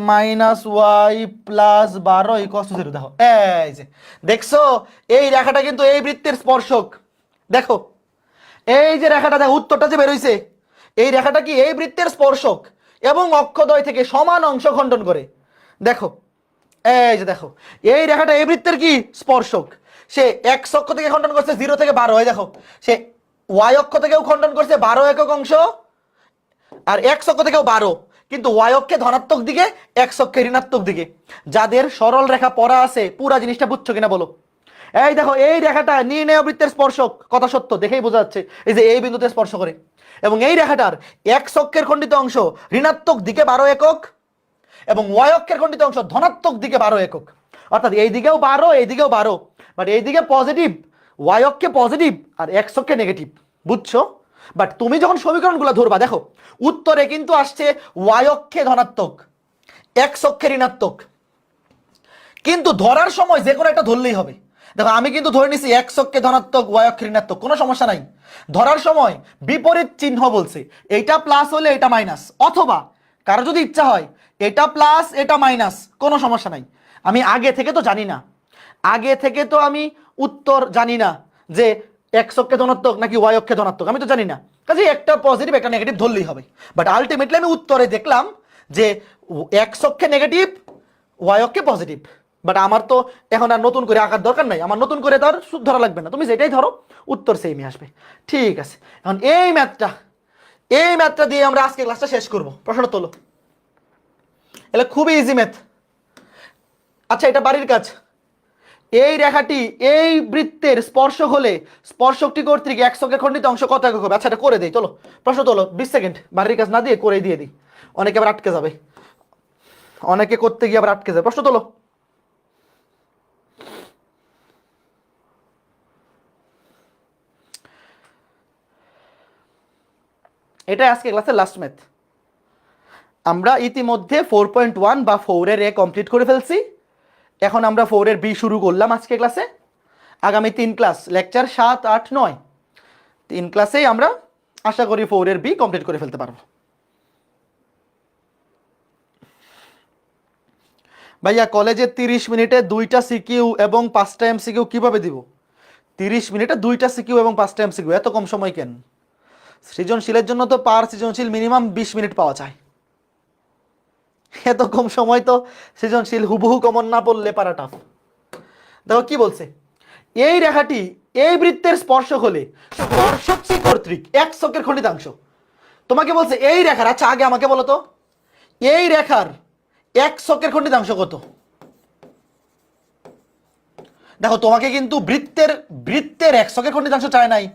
y + 12 = 0। দেখো এই যে দেখছো, এই রেখাটা কিন্তু এই বৃত্তের স্পর্শক। দেখো এই যে রেখাটা, দেখো উত্তরটা যে বেরোইছে, এই রেখাটা কি এই বৃত্তের স্পর্শক এবং অক্ষদ্বয় থেকে সমান অংশ খণ্ডন করে। দেখো এই যে দেখো এই রেখাটা এই বৃত্তের কি স্পর্শক, সে x অক্ষ থেকে খণ্ডন করছে 0 থেকে 12, এই দেখো সে y অক্ষ থেকেও খণ্ডন করছে 12 একক অংশ, আর x অক্ষ থেকেও 12, কিন্তু y অক্ষে ধনাত্মক দিকে, x অক্ষে ঋণাত্মক দিকে। যাদের সরল রেখা পড়া আছে পুরো জিনিসটা বুঝছো কিনা বলো? এই দেখো এই রেখাটা নির্ণেয় বৃত্তের স্পর্শক, কথা সত্য, দেখেই বোঝা যাচ্ছে এই যে এই বিন্দুতে স্পর্শ করে। এবং এই রেখাটার x অক্ষের খণ্ডিত অংশ ঋণাত্মক দিকে 12 একক এবং y অক্ষের খণ্ডিত অংশ ধনাত্মক দিকে 12 একক, অর্থাৎ এই দিকেও 12 এই দিকেও 12, বাট এই দিকে পজিটিভ, y অক্ষে পজিটিভ আর x অক্ষে নেগেটিভ। বুঝছো? বাট তুমি যখন সমীকরণগুলো ধরবা দেখো উত্তরে কিন্তু আসছে y অক্ষে ধনাত্মক, x অক্ষে ঋণাত্মক, কিন্তু ধরার সময় যে কোনো একটা ধরলেই হবে। দেখো আমি কিন্তু ধরে নিছি এক্স অক্ষে ধনাত্মক ওয়াই অক্ষে ঋণাত্মক, কোনো সমস্যা নাই। ধরার সময় বিপরীত চিহ্ন বলছে, এইটা প্লাস হলে এটা মাইনাস, অথবা কারো যদি ইচ্ছা হয় এটা প্লাস এটা মাইনাস, কোনো সমস্যা নাই। আমি আগে থেকে তো জানি না, আগে থেকে তো আমি উত্তর জানি না যে এক্স অক্ষে ধনাত্মক নাকি ওয়াই অক্ষে ধনাত্মক, আমি তো জানি না। কাজে একটা পজিটিভ একটা নেগেটিভ ধরলেই হবে। বাট আলটিমেটলি আমি উত্তরে দেখলাম যে এক্স অক্ষে নেগেটিভ ওয়াই অক্ষে পজিটিভ। বাট আমার তো এখন আর নতুন করে আঁকার দরকার নাই, আমার নতুন করে তার সুদ ধরা লাগবে না, তুমি যেটাই ধরো উত্তর সেমই আসবে। ঠিক আছে, এখন এই ম্যাথটা দিয়ে আমরা আজকে ক্লাসটা শেষ করব। প্রশ্ন তোলো, এলে খুবই ইজি ম্যাথ। আচ্ছা এটা বাড়ির কাজ। এই রেখাটি এই বৃত্তের স্পর্শক হলে স্পর্শকটি কর্তৃক এক অক্ষের খণ্ডিত অংশ কত একক হবে? আচ্ছা এটা করে দেই, চলো প্রশ্ন তোলো, 20 সেকেন্ড, বাড়ির কাজ না দিয়ে করে দিয়ে দিই, অনেকে আবার আটকে যাবে, অনেকে করতে গিয়ে আবার আটকে যাবে। প্রশ্ন তোলো। এটা আজকে ক্লাসের লাস্ট ম্যাথ। আমরা ইতিমধ্যে 4.1 বা 4 এর এ কমপ্লিট করে ফেলছি। এখন আমরা 4 এর বি শুরু করলাম আজকে ক্লাসে। আগামী 3 ক্লাস, লেকচার 7, 8, 9, 3 ক্লাসেই আমরা আশা করি 4 এর বি কমপ্লিট করে ফেলতে পারবো। ভাইয়া কলেজে 30 মিনিটে 2টা সিকিউ এবং 5টা এমসিকিউ কিভাবে দিব? 30 মিনিটে 2টা সিকিউ এবং 5টা এমসিকিউ, এত কম সময় কেন? সৃজনশীলের জন্য তো পার সৃজনশীল মিনিমাম 20 মিনিট পাওয়া যায়, এত কম সময় তো সৃজনশীল হুবহু কমন না পড়লে পারা টাফ। দেখো কি বলছে, এই রেখাটি এই বৃত্তের স্পর্শক হলে স্পর্শকটি কর্তৃক এক অক্ষের খণ্ডিতাংশ। তোমাকে বলছে এই রেখার, আচ্ছা আগে আমাকে বলো তো এই রেখার এক অক্ষের খণ্ডিতাংশ কত? দেখো তোমাকে কিন্তু বৃত্তের এক অক্ষের খণ্ডিতাংশ চায় নাই,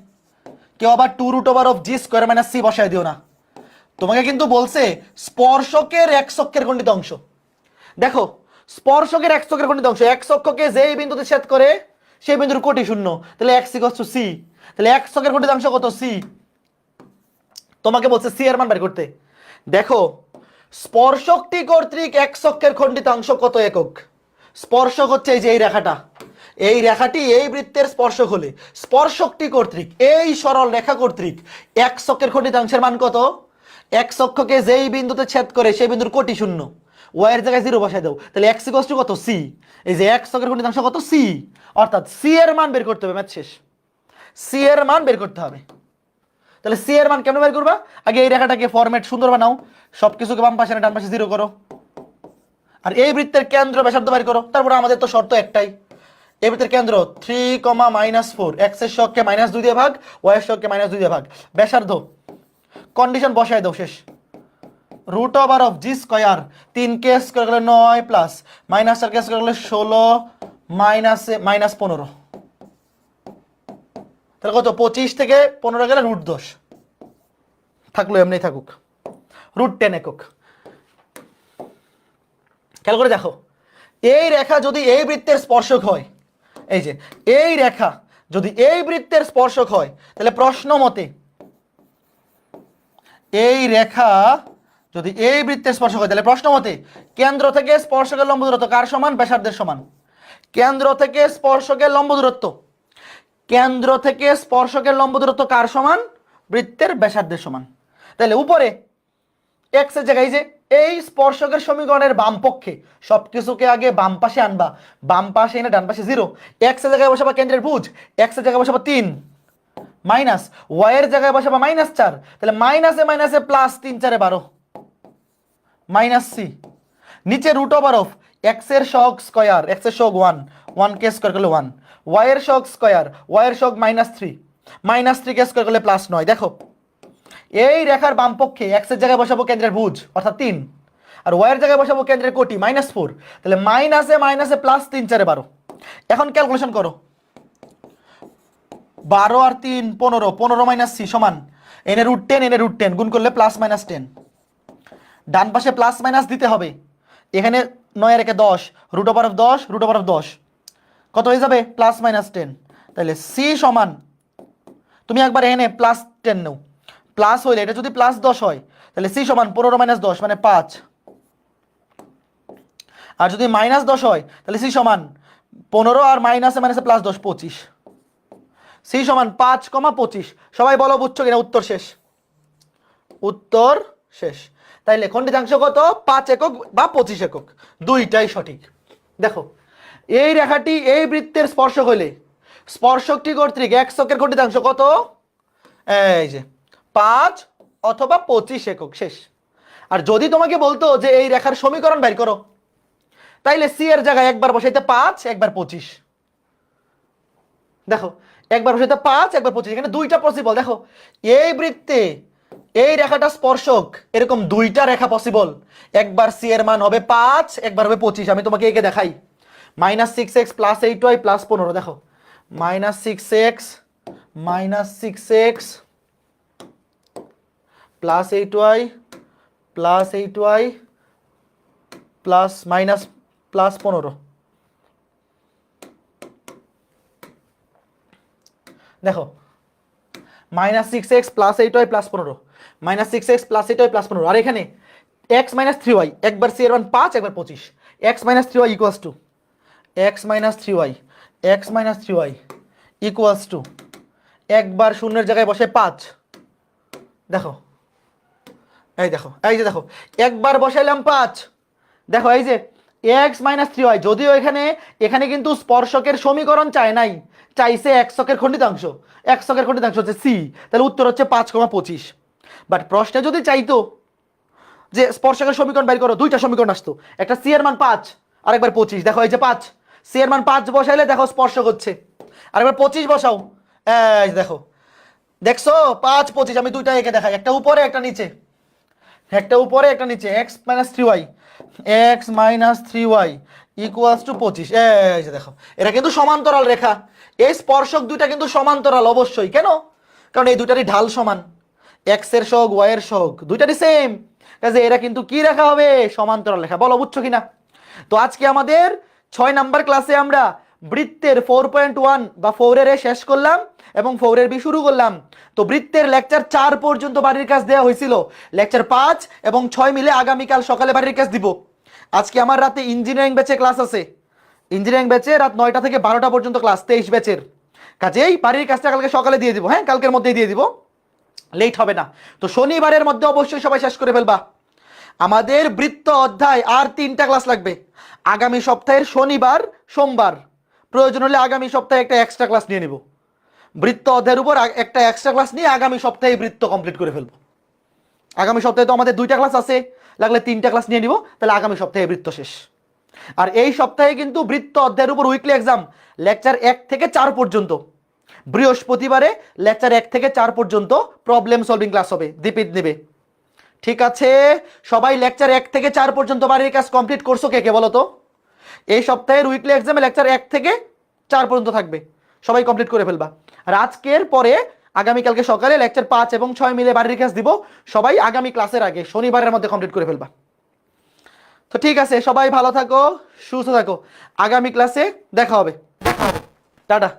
কেউ আবার 2√g² - c বসায় দিও না। তোমাকে কিন্তু বলছে স্পর্শকের এক অক্ষের খণ্ডিত অংশ। দেখো স্পর্শকের এক অক্ষের খণ্ডিত অংশ, এক অক্ষকে যেই বিন্দুতে ছেদ করে সেই বিন্দুর কোটি শূন্য, তাহলে x = c, তাহলে এক অক্ষের খণ্ডিত অংশ কত? c। তোমাকে বলছে c এর মান বের করতে। দেখো স্পর্শকটি কর্তৃক এক অক্ষের খণ্ডিতাংশ কত একক? স্পর্শক হচ্ছে এই যে এই রেখাটা, এই রেখাটি এই বৃত্তের স্পর্শক হলে স্পর্শকটি কর্তৃক এই সরল রেখা কর্তৃক এক অক্ষের খণ্ডিতাংশের মান কত? এক অক্ষকে যেই বিন্দুতে ছেদ করে সেই বিন্দুর কোটি শূন্য, ওয়াই এর জায়গায় 0 বসায় দাও, তাহলে x = কত? c। এই যে এক অক্ষের খণ্ডিতাংশ কত? c, অর্থাৎ c এর মান বের করতে হবে। ম্যাথ শেষ, c এর মান বের করতে হবে। তাহলে c এর মান কেমনে বের করবা? আগে এই রেখাটাকে ফরম্যাট সুন্দর বানাও, সবকিছুকে বাম পাশে ডান পাশে 0 করো, আর এই বৃত্তের কেন্দ্র ব্যাসার্ধ বের করো। তারপরে আমাদের তো শর্ত একটাই, এই বৃত্তের কেন্দ্র 3, -4, x এর শককে -2 দিয়ে ভাগ, y এর শককে -2 দিয়ে ভাগ, ব্যাসার্ধ কন্ডিশন বসায় দাও, শেষ। √g², 3k স্কয়ার করলে 9 প্লাস -4k স্কয়ার করলে 16 -15, তাহলে কত? 25 থেকে 15 গেলে √10 থাকলো, এমনি থাকুক, √10 একক। খেয়াল করে দেখো, এই রেখা যদি এই বৃত্তের স্পর্শক হয়, এই যে এই রেখা যদি এই বৃত্তের স্পর্শক হয়, তাহলে প্রশ্ন মতে এই রেখা যদি এই বৃত্তের স্পর্শক হয়, তাহলে প্রশ্ন মতে কেন্দ্র থেকে স্পর্শকের লম্ব দূরত্ব কার সমান? ব্যাসার্ধের সমান। কেন্দ্র থেকে স্পর্শকের লম্ব দূরত্ব, কেন্দ্র থেকে স্পর্শকের লম্ব দূরত্ব কার সমান? বৃত্তের ব্যাসার্ধের সমান। তাহলে উপরে x এর জায়গায় যে এই স্পর্শকের সমীকরণের বাম পক্ষে সবকিছুকে আগে বাম পাশে আনবা, বাম পাশে এনে ডান পাশে 0, x এর জায়গায় বসাবা কেন্দ্রের ভুজ, x এর জায়গায় বসাবা 3 মাইনাস y এর জায়গায় বসাবা -4, তাহলে মাইনাসে মাইনাসে প্লাস 3 4 12 -c, নিচে √x এর শক স্কয়ার, x এর শক 1, 1k স্কয়ার করলে 1, y এর শক স্কয়ার, y এর শক -3, -3k স্কয়ার করলে +9। দেখো এই রেখার বাম পক্ষে x এর জায়গায় বসাবো কেন্দ্রের ভুজ অর্থাৎ 3, আর y এর জায়গায় বসাবো কেন্দ্রের কোটি -4, তাহলে মাইনাসে মাইনাসে প্লাস 3 4 12। এখন ক্যালকুলেশন করো, 12 আর 3 15, 15 - c সমান এনে √10, এনে √10 গুণ করলে +-10, ডান পাশে প্লাস মাইনাস দিতে হবে। এখানে 9 আর 1 10, √10, √10 কত হয়ে যাবে? +-10। তাহলে c সমান, তুমি একবার এখানে +10 নাও, প্লাস হইলে এটা যদি +10 হয় তাহলে c সমান 15 - 10 মানে 5, আর যদি -10 হয় তাহলে সি সমান 15 আর মাইনাসে মাইনাসে +10 25। সি সমান 5,25। সবাই বলো বুঝছো কিনা? উত্তর শেষ, উত্তর শেষ। তাইলে খণ্ডিতাংশ কত? 5 একক বা 25 একক, দুইটাই সঠিক। দেখো এই রেখাটি এই বৃত্তের স্পর্শক হইলে স্পর্শকটি কর্তৃক এককের খণ্ডিতাংশ কত? এই যে 5 অথবা 25 একক, শেষ। আর যদি তোমাকে বলতো যে এই রেখার সমীকরণ বের করো, তাইলে সি এর জায়গায় একবার বসাইতে 5, একবার 25। দেখো একবার বসাইতে 5, একবার 25, এখানে দুইটা পসিবল। দেখো এই বৃত্তে এই রেখাটা স্পর্শক, এরকম দুইটা রেখা পসিবল। একবার সি এর মান হবে 5, একবার হবে 25। আমি তোমাকে একে দেখাই। -6x + 8y + 15। দেখো -6x + 8y প্লাস মাইনাস +15। দেখো -6x + 8y + 15, -6x + 8y + 15। আর এখানে x - 3y, একবার সি এর মান 5, একবার 25। x - 3y ইকুয়ালস টু একবার শূন্যের জায়গায় বসে 5। দেখো এই দেখো, এই যে দেখো একবার বসাইলাম 5। দেখো এই যে x - 3y, যদিও এখানে কিন্তু স্পর্শকের সমীকরণ চায় নাই, চাইছে এককের খণ্ডিতাংশ। এককের খণ্ডিতাংশ হচ্ছে সি, তাহলে উত্তর হচ্ছে 5,25। বাট প্রশ্নে যদি চাইতো যে স্পর্শকের সমীকরণ বের করো, দুইটা সমীকরণ আসতো, একটা সি এর মান 5, আরেকবার 25। দেখো এই যে 5, সি এর মান 5 বসাইলে দেখো স্পর্শক হচ্ছে, আরেকবার 25 বসাও, এই দেখো, দেখছো 5 25। আমি দুইটা একে দেখাই, একটা উপরে একটা নিচে, একটা উপরে একটা নিচে। x - 3y equals to 25। এই যে দেখো এটা কিন্তু সমান্তরাল রেখা। এই স্পর্শক দুইটা কিন্তু সমান্তরাল অবশ্যই। কেন? কারণ এই দুইটারই ঢাল সমান, x এর সহগ y এর সহগ দুইটারই সেম, কাজে এরা কিন্তু কি রেখা হবে? সমান্তরাল রেখা। বলো বুঝছো কিনা? তো আজকে আমাদের 6 নাম্বার ক্লাসে আমরা বৃত্তের 4.1 বা 4 এর শেষ করলাম এবং 4 এর বি শুরু করলাম। তো বৃত্তের লেকচার 4 পর্যন্ত বাড়ির কাজ দেওয়া হয়েছিল, লেকচার 5 এবং 6 মিলে আগামীকাল সকালে বাড়ির কাজ দিব। আজকে আমার রাতে ইঞ্জিনিয়ারিং ব্যাচে ক্লাস আছে, ইঞ্জিনিয়ারিং ব্যাচে রাত 9টা থেকে 12টা পর্যন্ত ক্লাস, 23 ব্যাচের। কাজেই বাড়ির কাজটা কালকে সকালে দিয়ে দিব। হ্যাঁ, কালকের মধ্যেই দিয়ে দিব, লেট হবে না। তো শনিবারের মধ্যে অবশ্যই সবাই শেষ করে ফেলবা। আমাদের বৃত্ত অধ্যায় আর 3টা ক্লাস লাগবে। আগামী সপ্তাহের শনিবার, সোমবার, প্রয়োজন হলে আগামী সপ্তাহে একটা এক্সট্রা ক্লাস নিয়ে নিব। বৃত্ত অধ্যায়ের উপর একটা এক্সট্রা ক্লাস নিয়ে আগামী সপ্তাহে বৃত্ত কমপ্লিট করে ফেলবো। আগামী সপ্তাহে তো আমাদের 2টা ক্লাস আছে, লাগলে 3টা ক্লাস নিয়ে নিব, তাহলে আগামী সপ্তাহে বৃত্ত শেষ। আর এই সপ্তাহে কিন্তু বৃত্ত অধ্যায়ের উপর উইকলি এক্সাম, লেকচার 1 থেকে 4 পর্যন্ত। বৃহস্পতিবারে লেকচার 1 থেকে 4 পর্যন্ত প্রবলেম সলভিং ক্লাস হবে, দীপিত নেবে। ঠিক আছে, সবাই লেকচার 1 থেকে 4 পর্যন্ত বাড়ির কাজ কমপ্লিট করছো কে কে বলো তো? এই সপ্তাহের উইকলি এক্সামে লেকচার 1 থেকে 4 পর্যন্ত থাকবে, সবাই কমপ্লিট করে ফেলবা। আর আজকের পরে আগামীকালকে সকালে লেকচার 5 এবং 6 মিলে বাড়ির কাজ দিব, সবাই আগামী ক্লাসের আগে শনিবারের মধ্যে কমপ্লিট করে ফেলবা। তো ঠিক আছে, সবাই ভালো থাকো, সুস্থ থাকো, আগামী ক্লাসে দেখা হবে। টাটা।